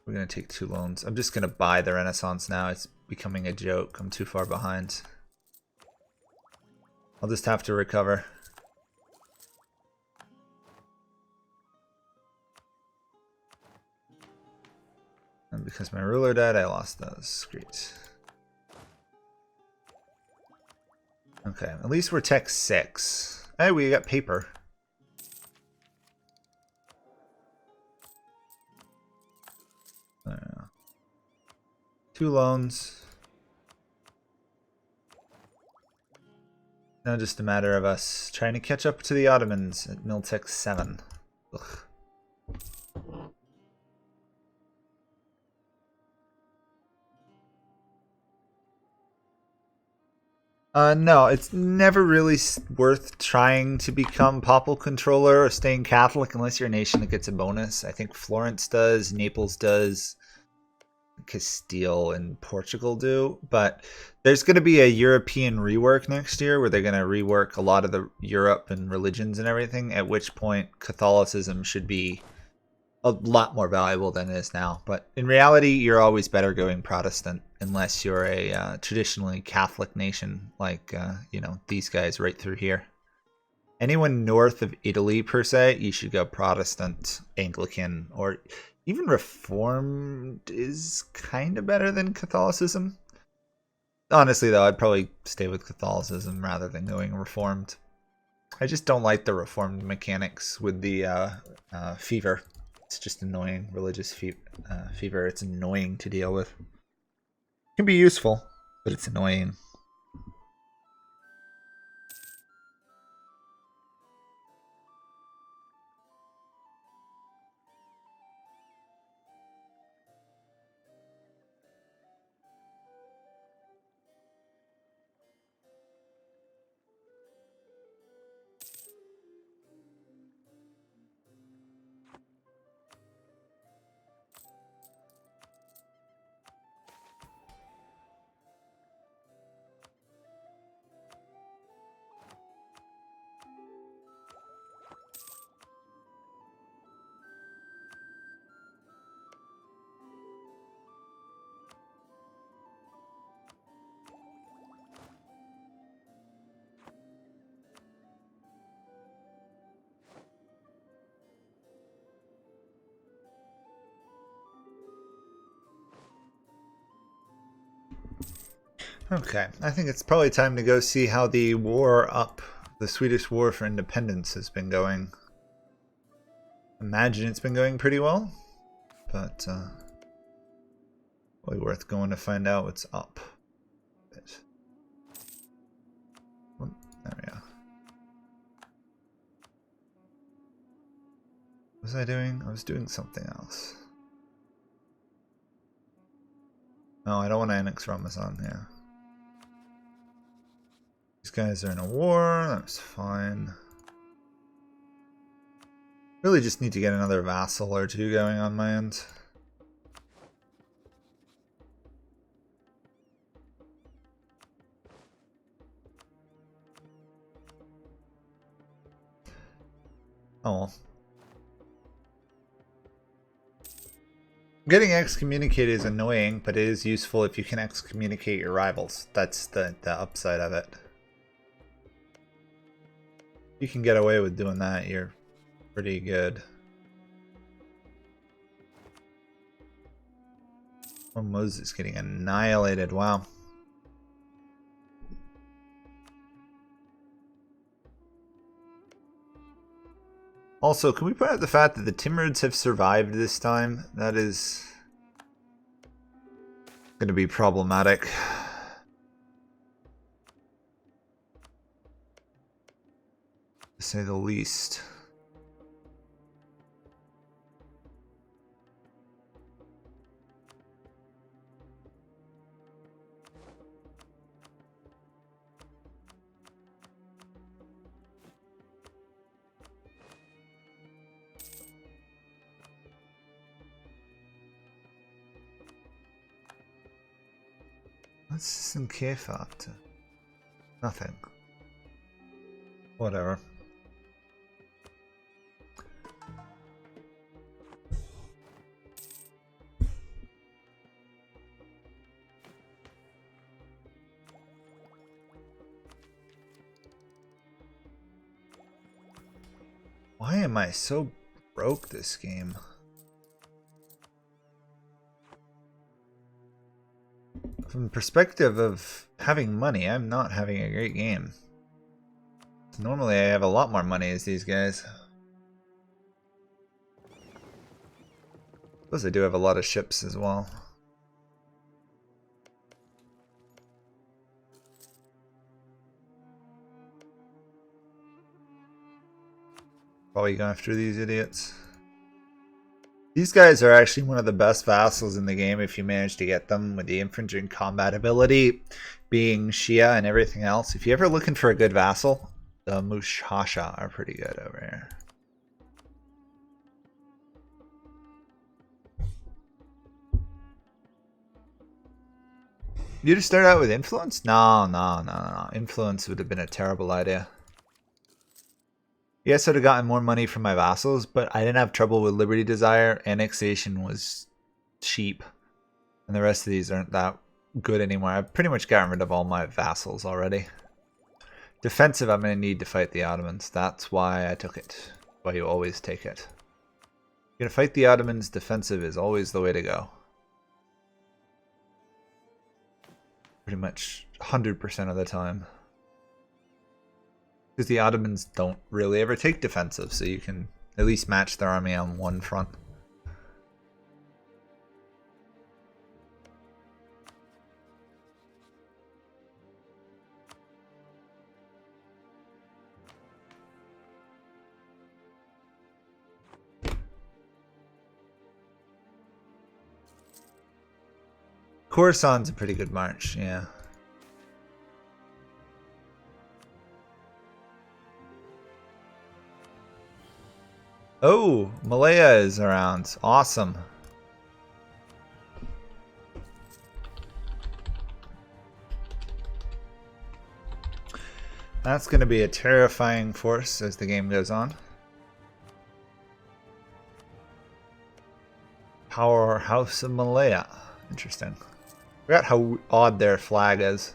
we're gonna take 2 loans. I'm just gonna buy the Renaissance now. It's becoming a joke. I'm too far behind. I'll just have to recover. And because my ruler died, I lost those. Great. Okay, at least we're tech 6. Hey, we got paper. I don't know. 2 loans. Now just a matter of us trying to catch up to the Ottomans at Miltech 7. Ugh. No, it's never really worth trying to become papal controller or staying Catholic unless you're a nation that gets a bonus. I think Florence does, Naples does, Castile and Portugal do. But there's going to be a European rework next year where they're going to rework a lot of the Europe and religions and everything, at which point Catholicism should be a lot more valuable than it is now. But in reality, you're always better going Protestant unless you're a traditionally Catholic nation like, you know, these guys right through here. Anyone north of Italy, per se, you should go Protestant, Anglican, or even Reformed is kind of better than Catholicism. Honestly, though, I'd probably stay with Catholicism rather than going Reformed. I just don't like the Reformed mechanics with the fever. It's just annoying. Religious fever. It's annoying to deal with. It can be useful, but it's annoying. Okay, I think it's probably time to go see how the Swedish War for Independence has been going. Imagine it's been going pretty well, but probably worth going to find out what's up. There we go. What was I doing? I was doing something else. No, I don't want to annex Ramazan, yeah. These guys are in a war, that's fine. Really just need to get another vassal or 2 going on my end. Oh well. Getting excommunicated is annoying, but it is useful if you can excommunicate your rivals. That's the upside of it. If you can get away with doing that, you're pretty good. Oh, Moses getting annihilated. Wow. Also, can we point out the fact that the Timurids have survived this time? That is going to be problematic. To say the least. What's this Kefa up to? Nothing. Whatever. Why am I so broke this game? From the perspective of having money, I'm not having a great game. Normally I have a lot more money as these guys. Suppose I do have a lot of ships as well. Probably going after these idiots. These guys are actually one of the best vassals in the game if you manage to get them, with the infringing combat ability being Shia and everything else. If you're ever looking for a good vassal, the Mushasha are pretty good over here. You just start out with influence? No. Influence would have been a terrible idea. Yes, I'd have gotten more money from my vassals, but I didn't have trouble with Liberty Desire. Annexation was cheap. And the rest of these aren't that good anymore. I've pretty much gotten rid of all my vassals already. Defensive, I'm going to need to fight the Ottomans. That's why I took it. Why you always take it. You're going to fight the Ottomans, defensive is always the way to go. Pretty much 100% of the time. Because the Ottomans don't really ever take defensive, so you can at least match their army on one front. Khorasan's a pretty good march, yeah. Oh, Malaya is around. Awesome. That's going to be a terrifying force as the game goes on. Powerhouse of Malaya. Interesting. Forgot how odd their flag is.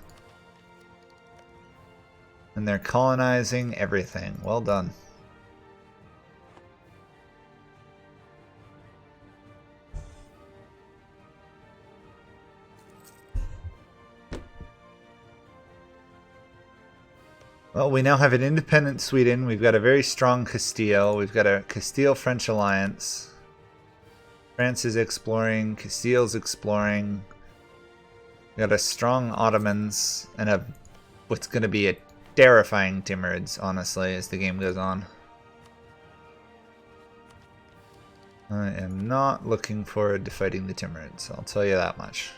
And they're colonizing everything. Well done. Well, we now have an independent Sweden. We've got a very strong Castile. We've got a Castile-French alliance. France is exploring. Castile's exploring. We've got a strong Ottomans and a what's going to be a terrifying Timurids, honestly, as the game goes on. I am not looking forward to fighting the Timurids, I'll tell you that much.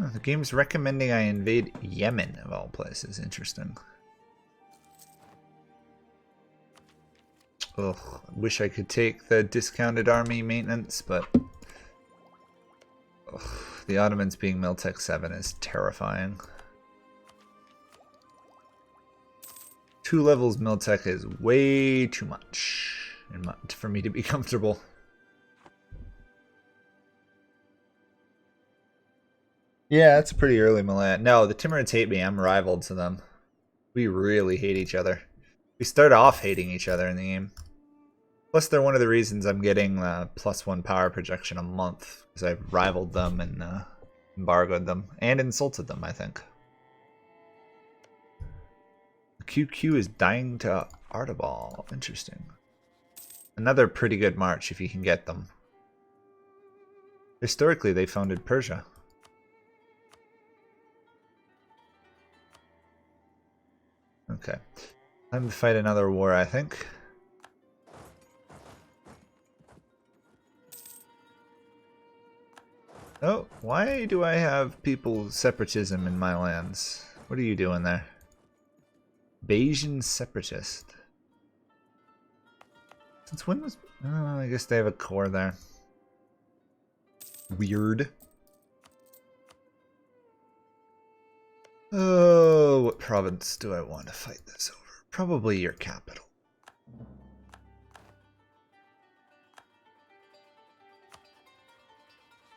Oh, the game's recommending I invade Yemen, of all places. Interesting. Ugh, wish I could take the discounted army maintenance, but the Ottomans being Miltech 7 is terrifying. 2 levels Miltech is way too much for me to be comfortable. Yeah, that's pretty early Milan. No, the Timurids hate me. I'm rival to them. We really hate each other. We start off hating each other in the game. Plus, they're one of the reasons I'm getting +1 power projection a month, because I've rivaled them and embargoed them and insulted them, I think. QQ is dying to Artabal. Interesting. Another pretty good march if you can get them. Historically, they founded Persia. Okay. Time to fight another war, I think. Oh, why do I have people separatism in my lands? What are you doing there? Bayesian separatist. Since when was... Oh, I guess they have a core there. Weird. Oh, what province do I want to fight this over? Probably your capital.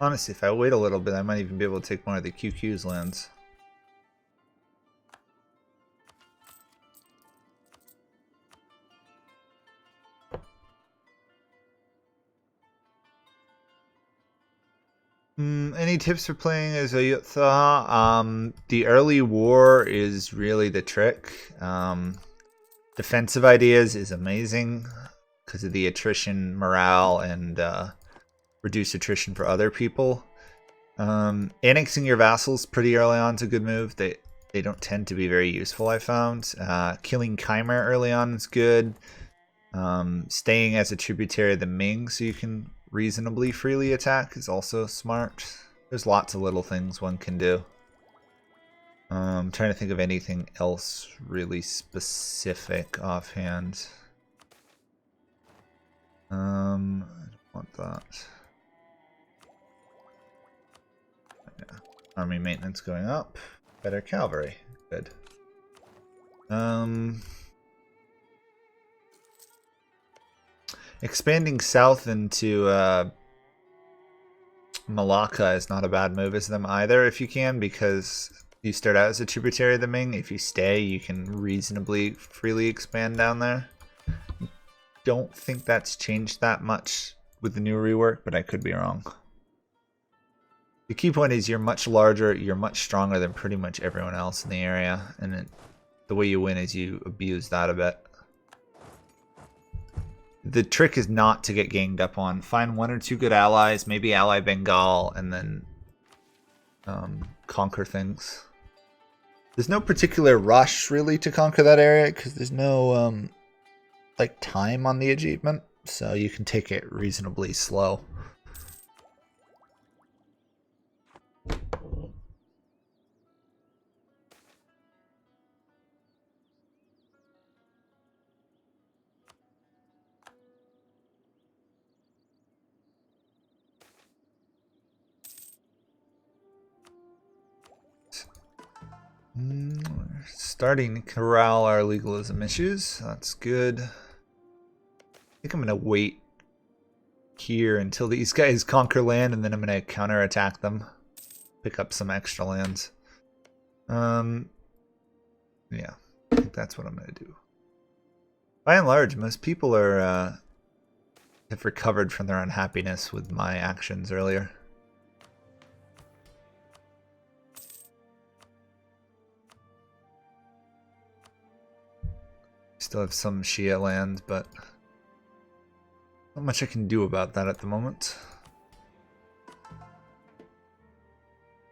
Honestly, if I wait a little bit, I might even be able to take more of the QQ's lands. Any tips for playing as a Yotha? The early war is really the trick. Defensive ideas is amazing because of the attrition, morale, and reduced attrition for other people. Annexing your vassals pretty early on is a good move. They don't tend to be very useful, I found. Killing Khmer early on is good. Staying as a tributary of the Ming so you can reasonably freely attack is also smart. There's lots of little things one can do. I'm trying to think of anything else really specific offhand. I don't want that. Yeah. Army maintenance going up. Better cavalry. Good. Expanding south into Malacca is not a bad move as them either if you can, because you start out as a tributary of the Ming. If you stay, you can reasonably freely expand down there. Don't think that's changed that much with the new rework, but I could be wrong. The key point is you're much larger, you're much stronger than pretty much everyone else in the area, and the way you win is you abuse that a bit. The trick is not to get ganged up on. Find 1 or 2 good allies, maybe ally Bengal, and then conquer things. There's no particular rush really to conquer that area because there's no like time on the achievement, so you can take it reasonably slow. We're starting to corral our legalism issues. That's good. I think I'm going to wait here until these guys conquer land, and then I'm going to counterattack them. Pick up some extra lands. Yeah, I think that's what I'm going to do. By and large, most people are have recovered from their unhappiness with my actions earlier. Still have some Shia land, but not much I can do about that at the moment.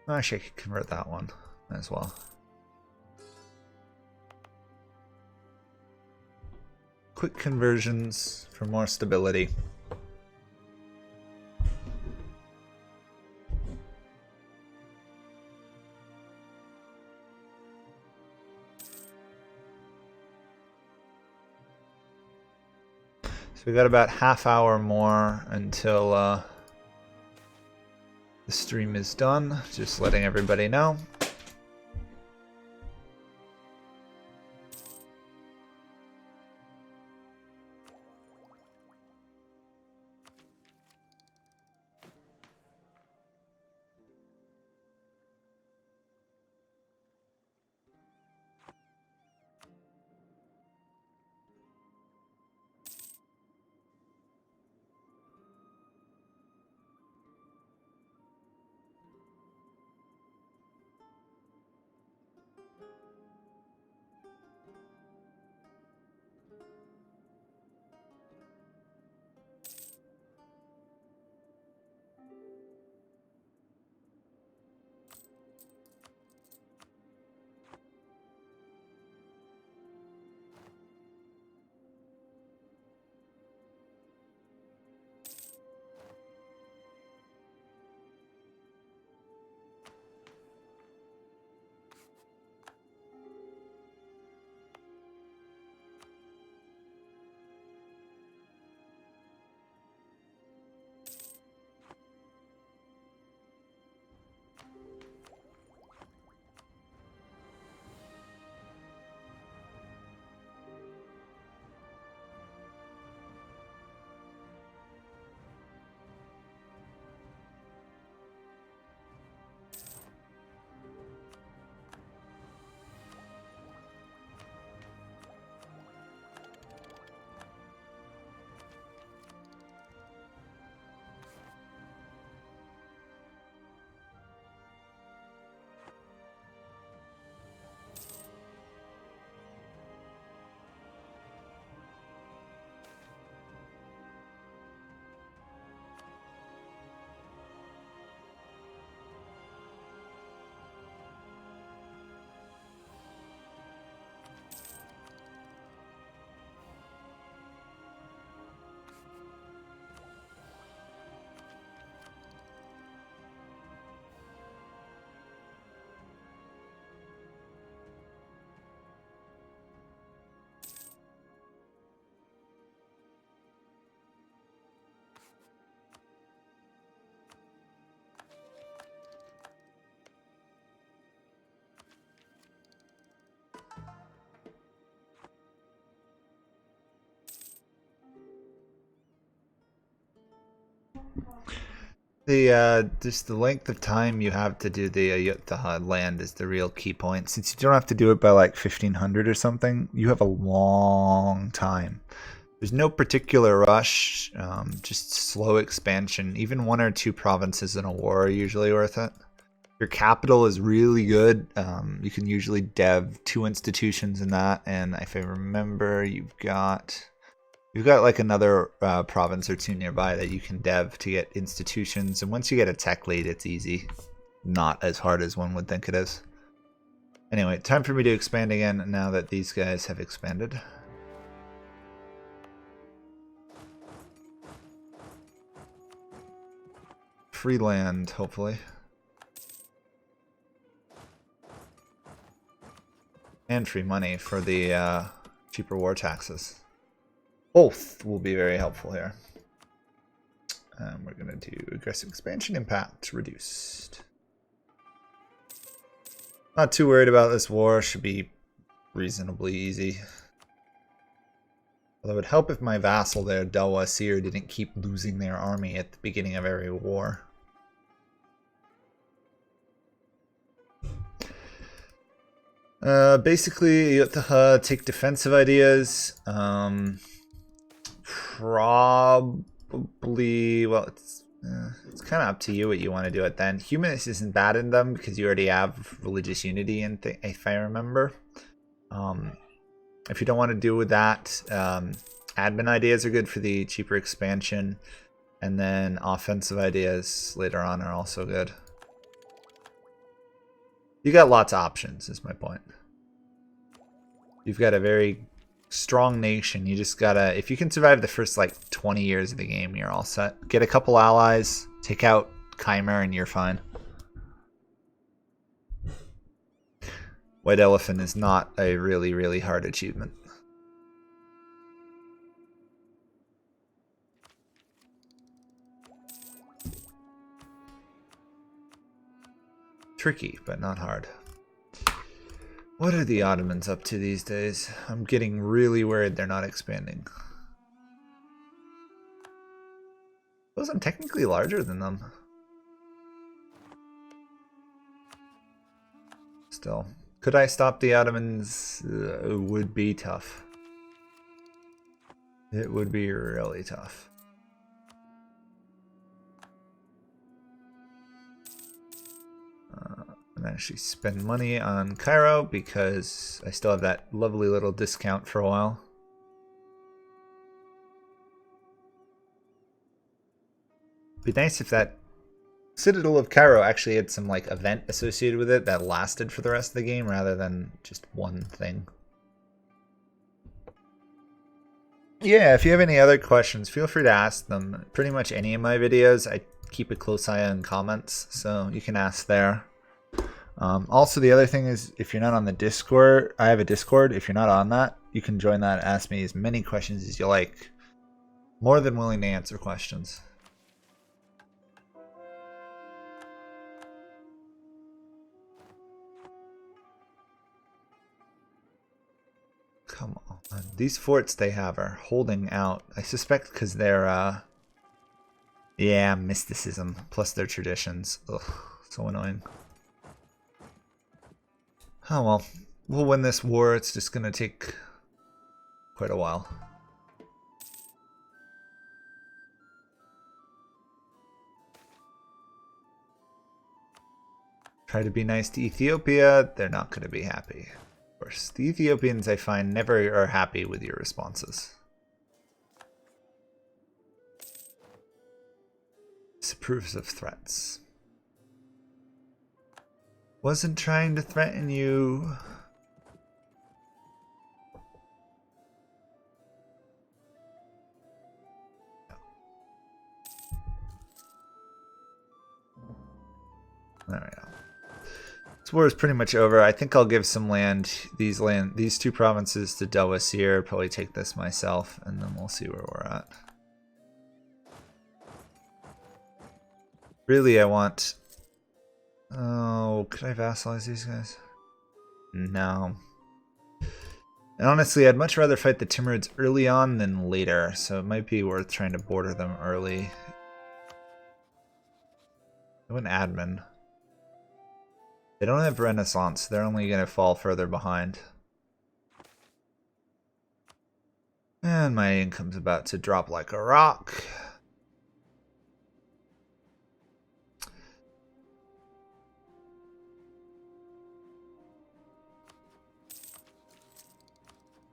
Actually, I could convert that one as well. Quick conversions for more stability. So we got about half hour more until the stream is done. Just letting everybody know. Just the length of time you have to do the land is the real key point. Since you don't have to do it by like 1500 or something, you have a long time. There's no particular rush, just slow expansion. Even 1 or 2 provinces in a war are usually worth it. Your capital is really good. You can usually dev 2 institutions in that, and if I remember, you've got like another province or 2 nearby that you can dev to get institutions. And once you get a tech lead, it's easy. Not as hard as one would think it is. Anyway, time for me to expand again now that these guys have expanded. Free land, hopefully. And free money for the cheaper war taxes. Both will be very helpful here. We're going to do aggressive expansion impact reduced. Not too worried about this war. Should be reasonably easy. Although it would help if my vassal there, Dalwasir, didn't keep losing their army at the beginning of every war. Basically, you have to take defensive ideas. Probably, well, it's kind of up to you what you want to do it then. Humanist isn't bad in them because you already have religious unity, and if I remember. If you don't want to do with that, admin ideas are good for the cheaper expansion, and then offensive ideas later on are also good. You got lots of options, is my point. You've got a very strong nation. You just gotta, if you can survive the first like 20 years of the game, you're all set. Get a couple allies, take out Chimer, and you're fine. White Elephant is not a really, really hard achievement. Tricky, but not hard. What are the Ottomans up to these days? I'm getting really worried they're not expanding. Suppose I'm technically larger than them. Still. Could I stop the Ottomans? It would be tough. It would be really tough. And actually spend money on Cairo because I still have that lovely little discount for a while. Be nice if that Citadel of Cairo actually had some like event associated with it that lasted for the rest of the game rather than just one thing. Yeah, if you have any other questions, feel free to ask them. Pretty much any of my videos, I keep a close eye on comments, so you can ask there. Also, the other thing is, if you're not on the Discord, I have a Discord. If you're not on that, you can join that and ask me as many questions as you like. More than willing to answer questions. Come on. These forts they have are holding out. I suspect because they're, yeah, mysticism plus their traditions. Ugh, so annoying. Oh well, we'll win this war. It's just gonna take quite a while. Try to be nice to Ethiopia. They're not gonna be happy. Of course, the Ethiopians I find never are happy with your responses. Disapproves of threats. Wasn't trying to threaten you. There we go. This war is pretty much over. I think I'll give some these 2 provinces to Dalwasir. Probably take this myself, and then we'll see where we're at. Really, I want. Oh, could I vassalize these guys? No. And honestly, I'd much rather fight the Timurids early on than later, so it might be worth trying to border them early. An admin. They don't have Renaissance. They're only going to fall further behind. And my income's about to drop like a rock.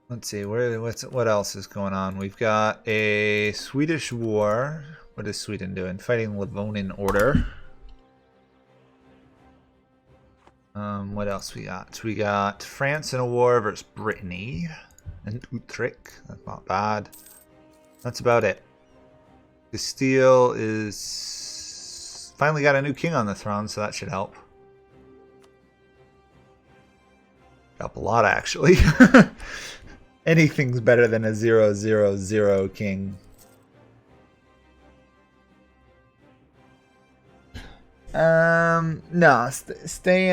Let's see, what else is going on? We've got a Swedish war. What is Sweden doing? Fighting Livonian Order. What else we got? We got France in a war versus Brittany and Utrecht. That's not bad. That's about it. Castile is finally got a new king on the throne, so that should help. Help a lot, actually. Anything's better than a 0-0-0 king. No, stay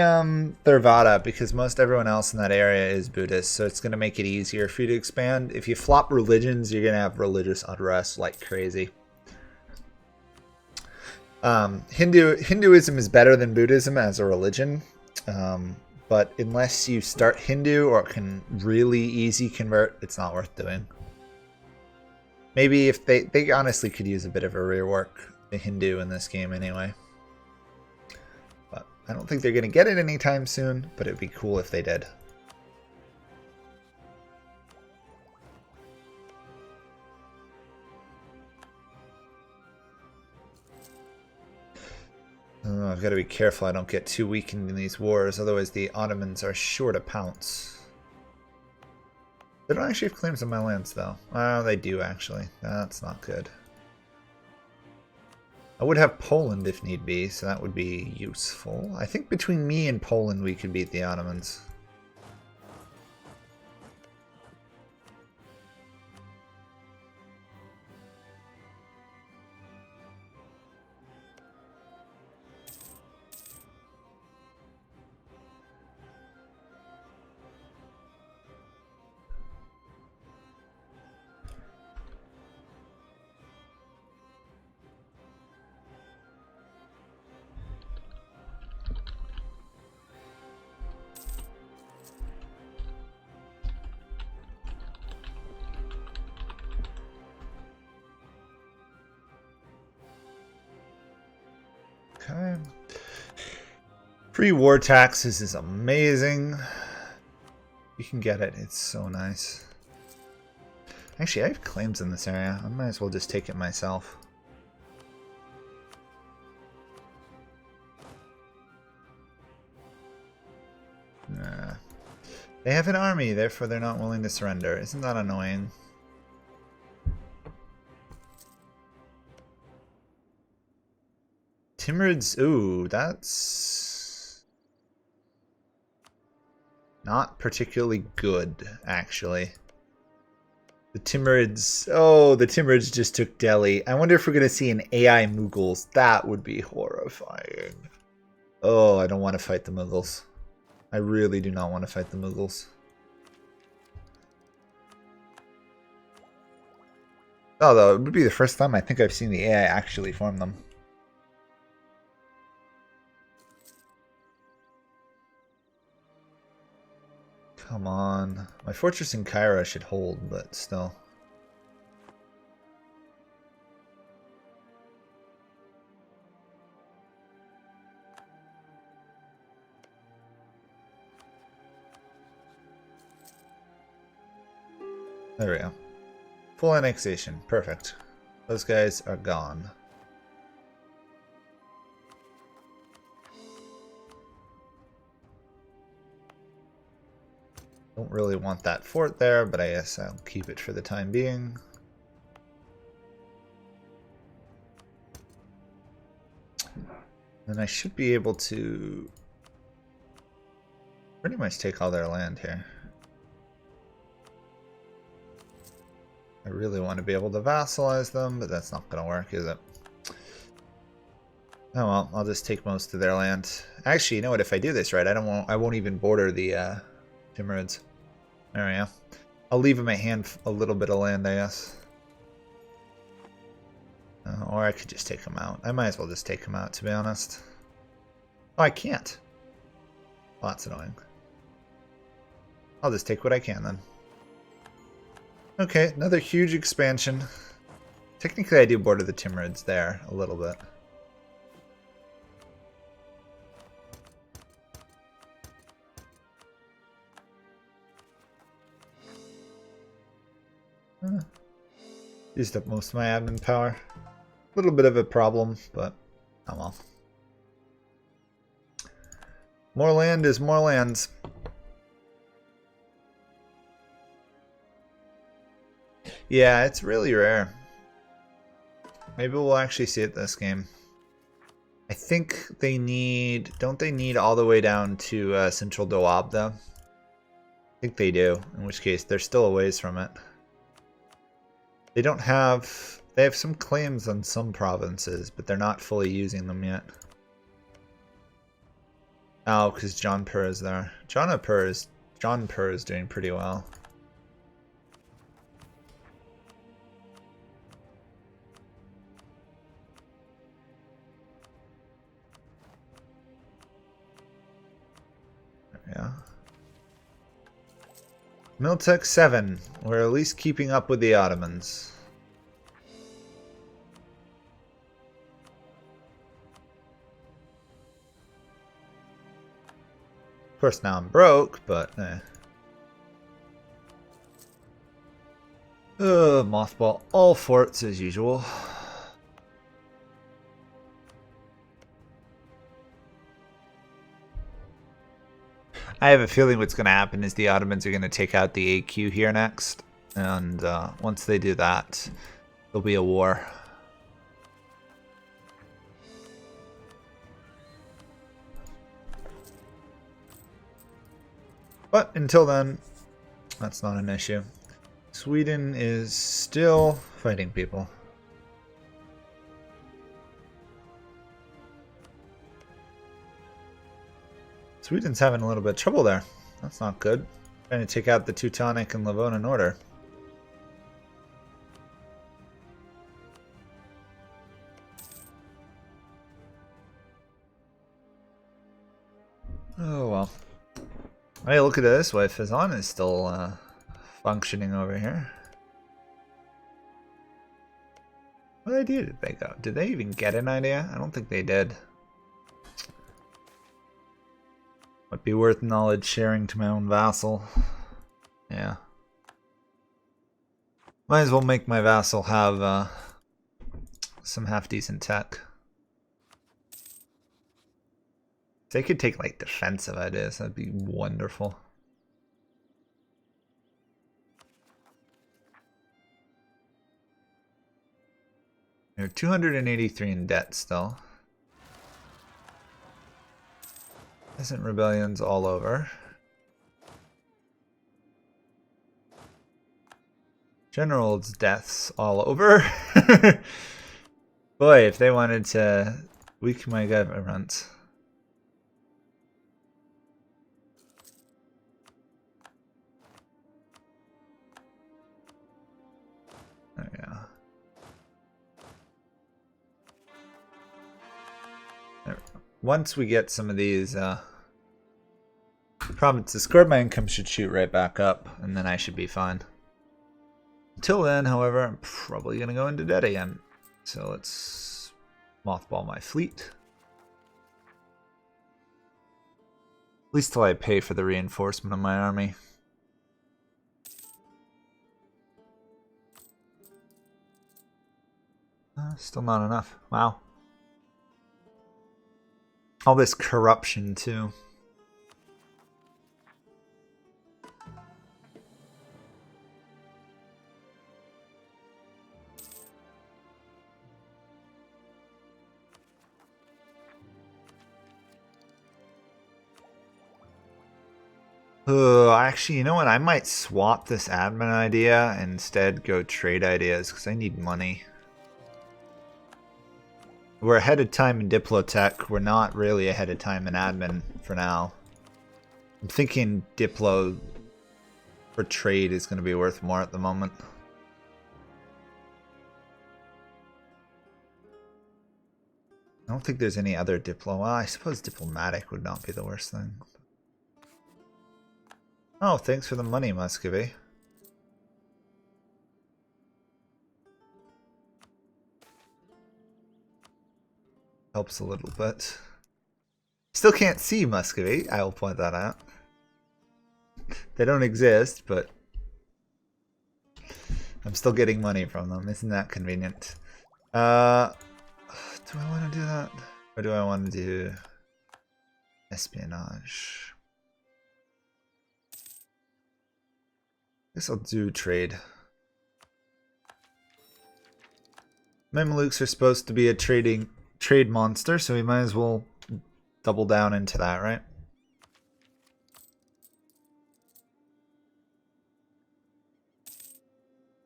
Theravada, because most everyone else in that area is Buddhist, so it's going to make it easier for you to expand. If you flop religions, you're going to have religious unrest like crazy. Hinduism is better than Buddhism as a religion, but unless you start Hindu or can really easy convert, it's not worth doing. Maybe if they honestly could use a bit of a rework, the Hindu in this game anyway. I don't think they're going to get it anytime soon, but it'd be cool if they did. I've got to be careful I don't get too weakened in these wars, otherwise the Ottomans are sure to pounce. They don't actually have claims on my lands, though. Oh, they do, actually. That's not good. I would have Poland if need be, so that would be useful. I think between me and Poland we could beat the Ottomans. Okay. Free war taxes is amazing. You can get it. It's so nice. Actually, I have claims in this area. I might as well just take it myself. Nah. They have an army, therefore they're not willing to surrender. Isn't that annoying? Timurids, ooh, that's not particularly good, actually. The Timurids, oh, the Timurids just took Delhi. I wonder if we're going to see an AI Mughals. That would be horrifying. Oh, I don't want to fight the Mughals. I really do not want to fight the Mughals. Although, it would be the first time I think I've seen the AI actually form them. Come on. My fortress in Cairo should hold, but still. There we go. Full annexation. Perfect. Those guys are gone. Don't really want that fort there, but I guess I'll keep it for the time being. Then I should be able to pretty much take all their land here. I really want to be able to vassalize them, but that's not going to work, is it? Oh well, I'll just take most of their land. Actually, you know what? If I do this right, I won't even border the Timurids. There we go. I'll leave them at hand a little bit of land, I guess. Or I could just take them out. I might as well just take them out, to be honest. Oh, I can't. Well, that's annoying. I'll just take what I can then. Okay, another huge expansion. Technically, I do border the Timurids there a little bit. Used up most of my admin power. A little bit of a problem, but oh well. More land is more lands. Yeah, it's really rare. Maybe we'll actually see it this game. I think they need... Don't they need all the way down to Central Doab, though? I think they do, in which case they're still a ways from it. They don't have... They have some claims on some provinces, but they're not fully using them yet. Oh, because John Pur is there. John Pur is doing pretty well. Yeah. Miltech 7. We're at least keeping up with the Ottomans. Of course, now I'm broke, but eh. Mothball all forts as usual. I have a feeling what's going to happen is the Ottomans are going to take out the AQ here next. And once they do that, there'll be a war. But until then, that's not an issue. Sweden is still fighting people. Sweden's having a little bit of trouble there. That's not good. Trying to take out the Teutonic and Livonian order. Oh well. Hey, look at it this way. Fazan is still functioning over here. What idea did they go? Did they even get an idea? I don't think they did. Might be worth knowledge sharing to my own vassal. Yeah. Might as well make my vassal have some half-decent tech. They could take like defensive ideas. That'd be wonderful. They're 283 in debt still. Peasant rebellions all over. Generals' deaths all over. Boy, if they wanted to weaken my government. There we go. There we go. Once we get some of these provinces scored, my income should shoot right back up, and then I should be fine. Until then, however, I'm probably going to go into debt again. So let's mothball my fleet. At least till I pay for the reinforcement of my army. Still not enough. Wow. All this corruption, too. Actually, you know what? I might swap this admin idea and instead go trade ideas because I need money. We're ahead of time in Diplotech. We're not really ahead of time in admin for now. I'm thinking Diplo for trade is going to be worth more at the moment. I don't think there's any other well, I suppose diplomatic would not be the worst thing. Oh, thanks for the money, Muscovy. Helps a little bit. Still can't see Muscovy, I will point that out. They don't exist, but I'm still getting money from them. Isn't that convenient? Do I want to do that? Or do I want to do espionage? I guess I'll do trade. Mamelukes are supposed to be a trade monster, so we might as well double down into that, right?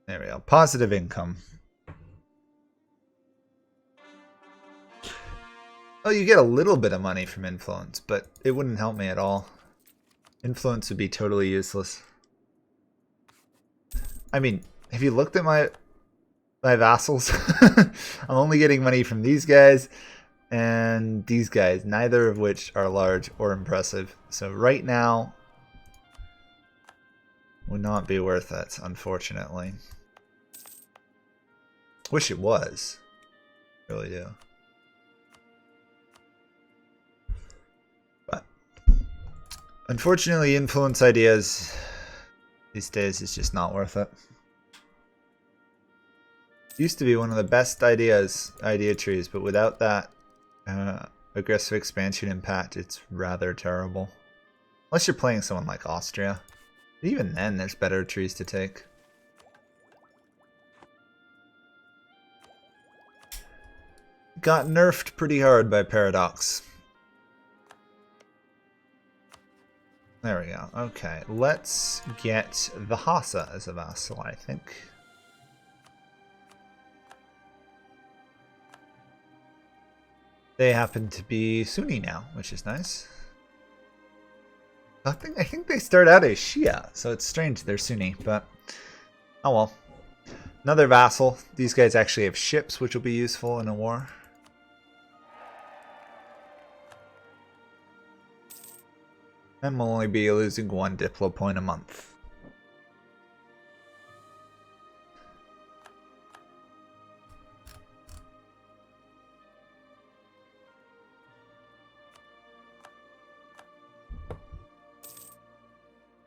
There we go. Positive income. Oh, you get a little bit of money from influence, but it wouldn't help me at all. Influence would be totally useless. I mean, have you looked at my vassals? I'm only getting money from these guys and these guys, neither of which are large or impressive. So right now would not be worth it, unfortunately. Wish it was. Really do. But unfortunately, influence ideas these days is just not worth it. Used to be one of the best idea trees, but without that aggressive expansion impact, it's rather terrible. Unless you're playing someone like Austria. But even then, there's better trees to take. Got nerfed pretty hard by Paradox. There we go. Okay, let's get the Hassa as a vassal, I think. They happen to be Sunni now, which is nice. I think they start out as Shia, so it's strange they're Sunni, but oh well. Another vassal. These guys actually have ships, which will be useful in a war. And we'll only be losing 1 Diplo point a month.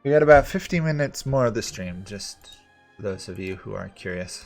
We got about 50 minutes more of the stream, just for those of you who are curious.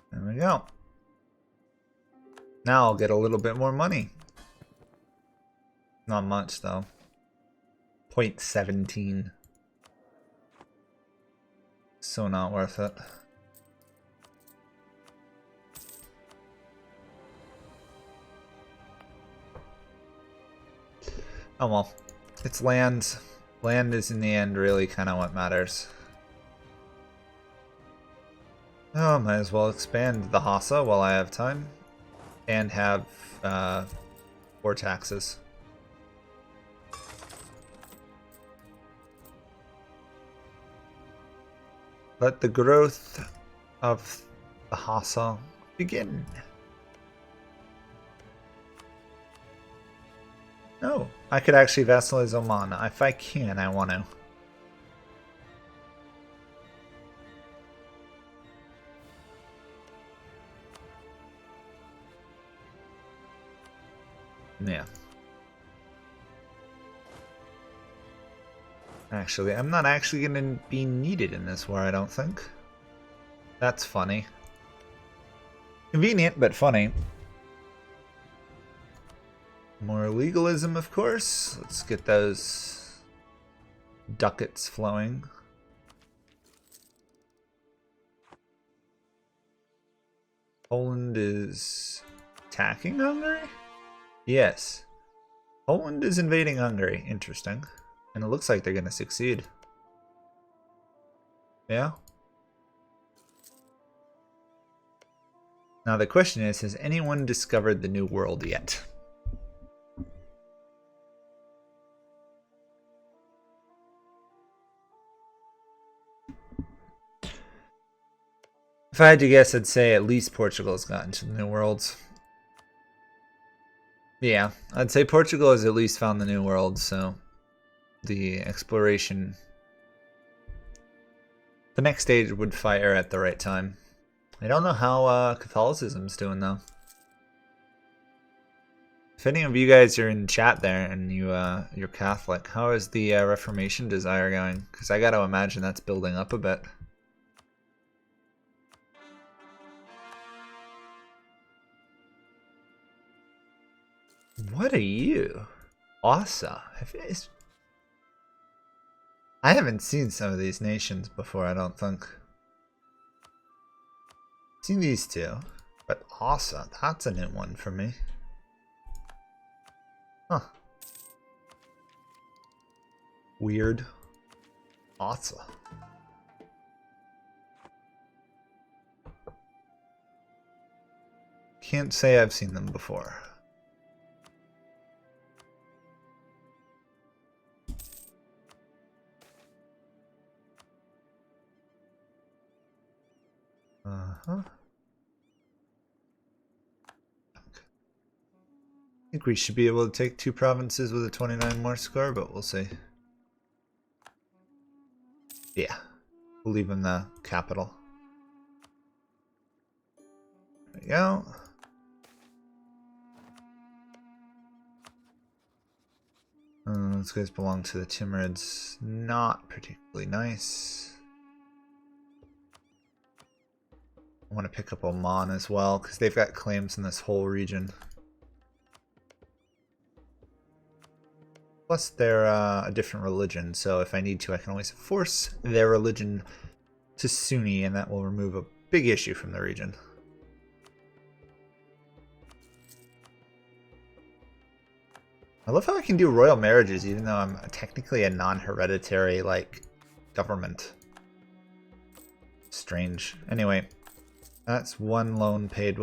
There we go. Now I'll get a little bit more money. Not much though. 0.17. So not worth it. Oh well. It's land. Land is in the end really kind of what matters. Oh, might as well expand the Hassa while I have time. And have 4 taxes. Let the growth of the Hassa begin. Oh, I could actually vassalize Oman. If I can, I want to. Yeah. Actually, I'm not actually going to be needed in this war, I don't think. That's funny. Convenient, but funny. More legalism, of course. Let's get those ducats flowing. Poland is attacking Hungary? Yes. Poland is invading Hungary. Interesting. And it looks like they're going to succeed. Yeah. Now the question is, has anyone discovered the New World yet? If I had to guess, I'd say at least Portugal's gotten to the New World. Yeah, I'd say Portugal has at least found the New World, so the exploration... The next stage would fire at the right time. I don't know how Catholicism's doing, though. If any of you guys are in chat there and you're Catholic, how is the Reformation desire going? Because I got to imagine that's building up a bit. What are you? Awesome. I haven't seen some of these nations before, I don't think. I've seen these two, but Asa, that's a new one for me. Huh. Weird. Asa. Can't say I've seen them before. I think we should be able to take 2 provinces with a 29 more score, but we'll see. Yeah, we'll leave in the capital. There we go. Those guys belong to the Timurids. Not particularly nice. I want to pick up Oman as well, because they've got claims in this whole region. Plus, they're a different religion, so if I need to, I can always force their religion to Sunni, and that will remove a big issue from the region. I love how I can do royal marriages, even though I'm technically a non-hereditary, like, government. Strange. Anyway, that's one loan paid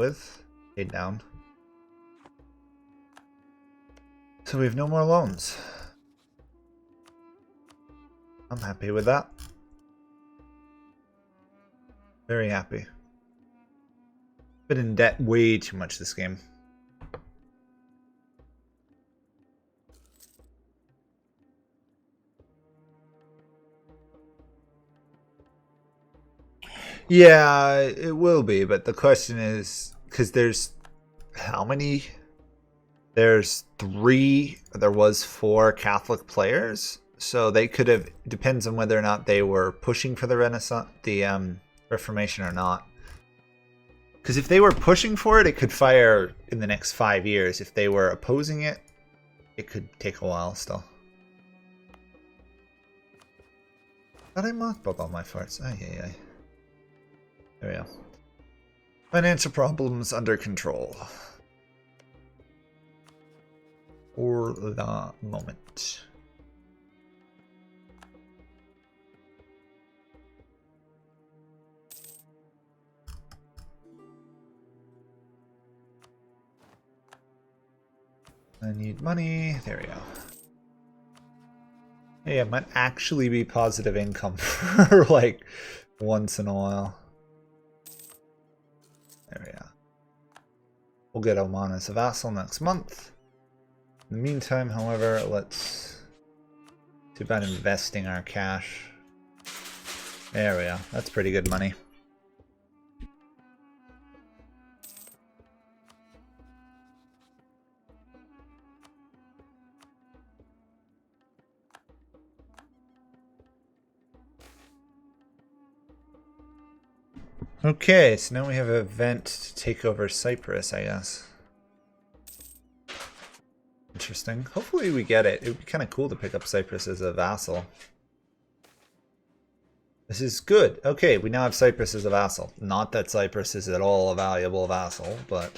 down. So we have no more loans. I'm happy with that. Very happy. Been in debt way too much this game. Yeah, it will be, but the question is, because there's how many? There's 3, there was 4 Catholic players, so they could have, depends on whether or not they were pushing for the Renaissance, the Reformation or not. Because if they were pushing for it, it could fire in the next 5 years. If they were opposing it, it could take a while still. Thought I mothballed all my farts. Ay. There we go. Financial problems under control. For the moment. I need money. There we go. Hey, it might actually be positive income for like once in a while. There we go. We'll get Oman as a vassal next month. In the meantime, however, let's see about investing our cash. There we go. That's pretty good money. Okay, so now we have an event to take over Cyprus, I guess. Interesting. Hopefully we get it. It would be kind of cool to pick up Cyprus as a vassal. This is good. Okay, we now have Cyprus as a vassal. Not that Cyprus is at all a valuable vassal, but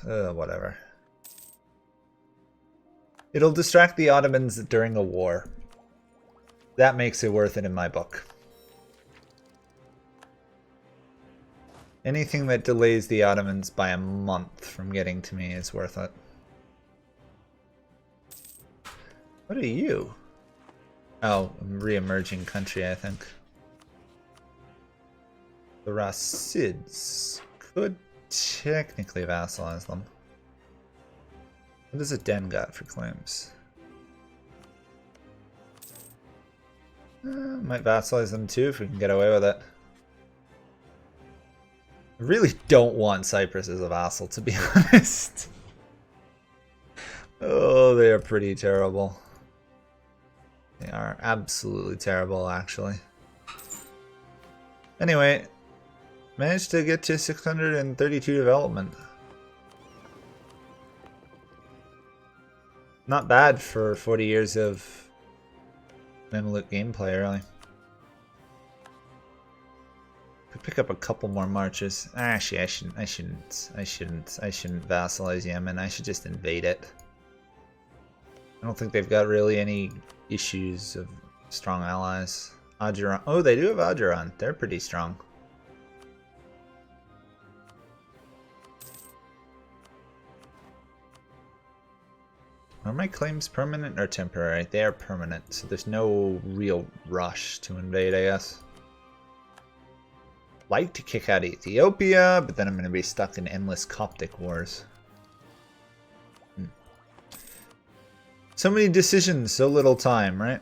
Whatever. It'll distract the Ottomans during a war. That makes it worth it in my book. Anything that delays the Ottomans by a month from getting to me is worth it. What are you? Oh, re-emerging country, I think. The Rasids could technically vassalize them. What does a Den got for claims? Might vassalize them too if we can get away with it. I really don't want Cyprus as a vassal, to be honest. Oh, they are pretty terrible. They are absolutely terrible, actually. Anyway, managed to get to 632 development. Not bad for 40 years of Mamluk gameplay, really. Could pick up a couple more marches. Actually, I shouldn't vassalize Yemen. I should just invade it. I don't think they've got really any issues of strong allies. Ajuran. Oh, they do have Ajuran. They're pretty strong. Are my claims permanent or temporary? They are permanent, so there's no real rush to invade, I guess. Like to kick out Ethiopia, but then I'm going to be stuck in endless Coptic wars. So many decisions, so little time, right?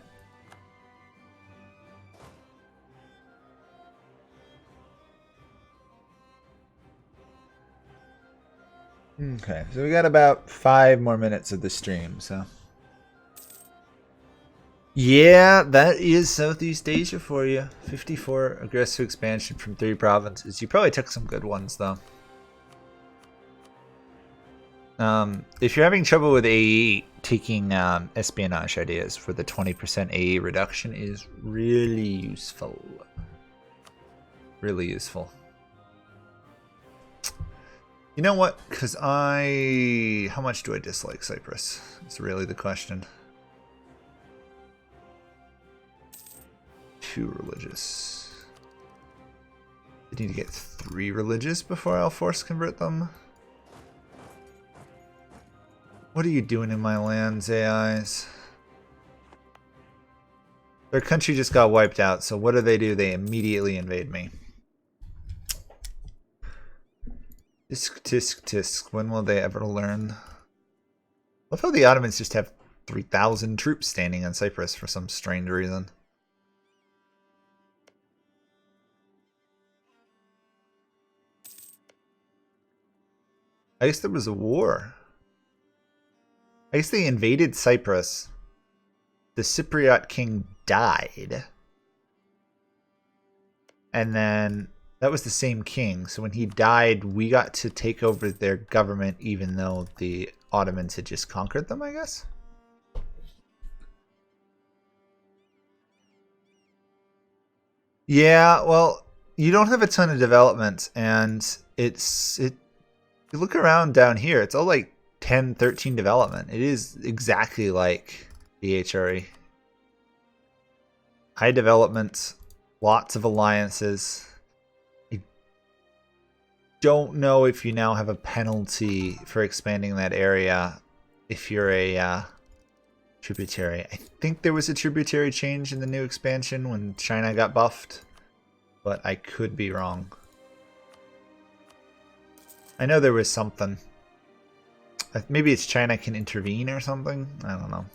Okay, so we got about 5 more minutes of the stream, so. Yeah, that is Southeast Asia for you. 54 aggressive expansion from 3 provinces. You probably took some good ones, though. If you're having trouble with AE, taking espionage ideas for the 20% AE reduction is really useful. Really useful. You know what? Because how much do I dislike Cyprus? It's really the question. Too religious. I need to get 3 religious before I'll force convert them. What are you doing in my lands, AIs? Their country just got wiped out, so what do? They immediately invade me. Tisk, tisk, tisk. When will they ever learn? I love how the Ottomans just have 3,000 troops standing on Cyprus for some strange reason. I guess there was a war. I guess they invaded Cyprus. The Cypriot king died. And then that was the same king. So when he died, we got to take over their government even though the Ottomans had just conquered them, I guess. Yeah, well, you don't have a ton of development, and you look around down here, it's all like 10, 13 development. It is exactly like the HRE. High development, lots of alliances. I don't know if you now have a penalty for expanding that area if you're a tributary. I think there was a tributary change in the new expansion when China got buffed, but I could be wrong. I know there was something. Maybe it's China can intervene or something? I don't know.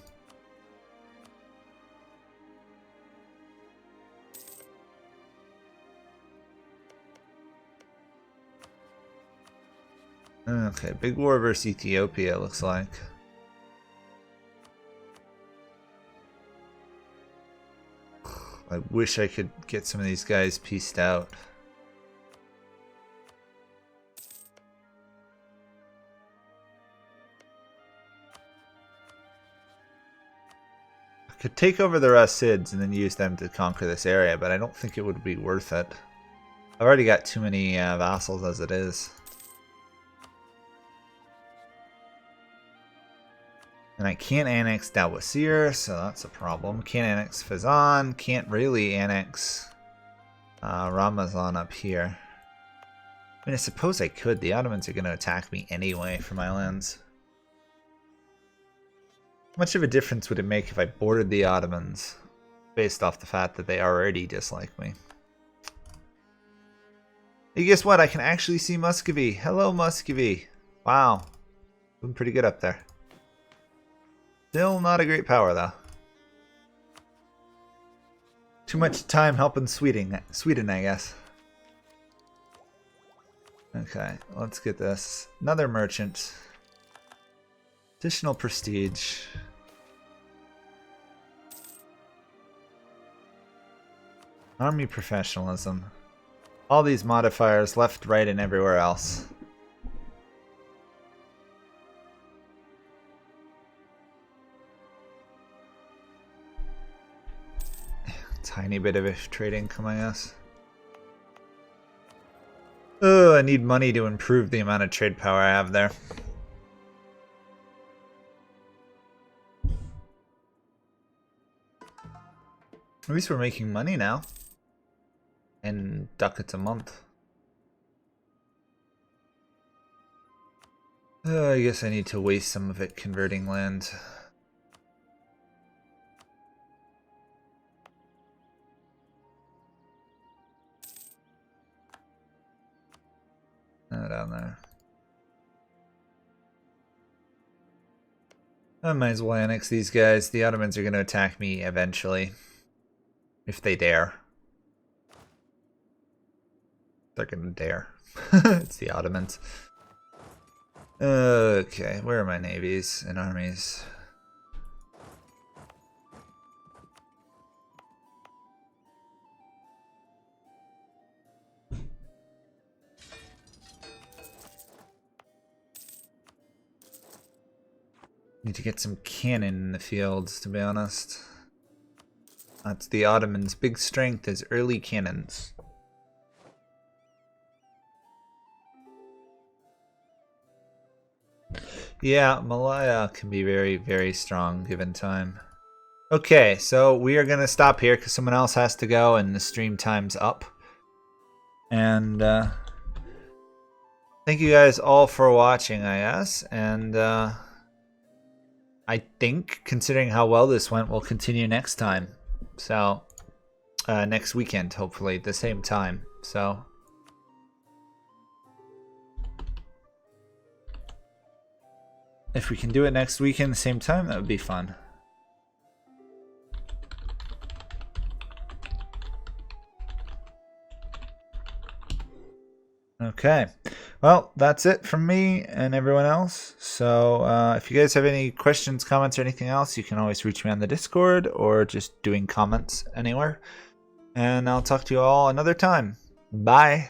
Okay, big war versus Ethiopia, looks like. I wish I could get some of these guys pieced out. I could take over the Rasids and then use them to conquer this area, but I don't think it would be worth it. I've already got too many vassals as it is. And I can't annex Dalwasir, so that's a problem. Can't annex Fazan. Can't really annex Ramazan up here. I mean, I suppose I could. The Ottomans are going to attack me anyway for my lands. How much of a difference would it make if I boarded the Ottomans based off the fact that they already dislike me? Hey, guess what? I can actually see Muscovy. Hello, Muscovy. Wow. Doing pretty good up there. Still not a great power, though. Too much time helping Sweden, I guess. Okay, let's get this. Another merchant. Additional prestige. Army professionalism. All these modifiers left, right, and everywhere else. Tiny bit of trade income, I guess. Oh, I need money to improve the amount of trade power I have there. At least we're making money now. And ducats a month. I guess I need to waste some of it converting land. Down there. I might as well annex these guys. The Ottomans are going to attack me eventually. If they dare. They're going to dare. It's the Ottomans. Okay, where are my navies and armies? Need to get some cannon in the fields, to be honest. That's the Ottomans' big strength, is early cannons. Yeah, Malaya can be very, very strong given time. Okay, so we are going to stop here because someone else has to go and the stream time's up. And thank you guys all for watching, I guess. And I think, considering how well this went, we'll continue next time. So, next weekend, hopefully, at the same time. So, if we can do it next weekend, the same time, that would be fun. Okay, well, that's it from me and everyone else. So if you guys have any questions, comments, or anything else, you can always reach me on the Discord or just doing comments anywhere. And I'll talk to you all another time. Bye.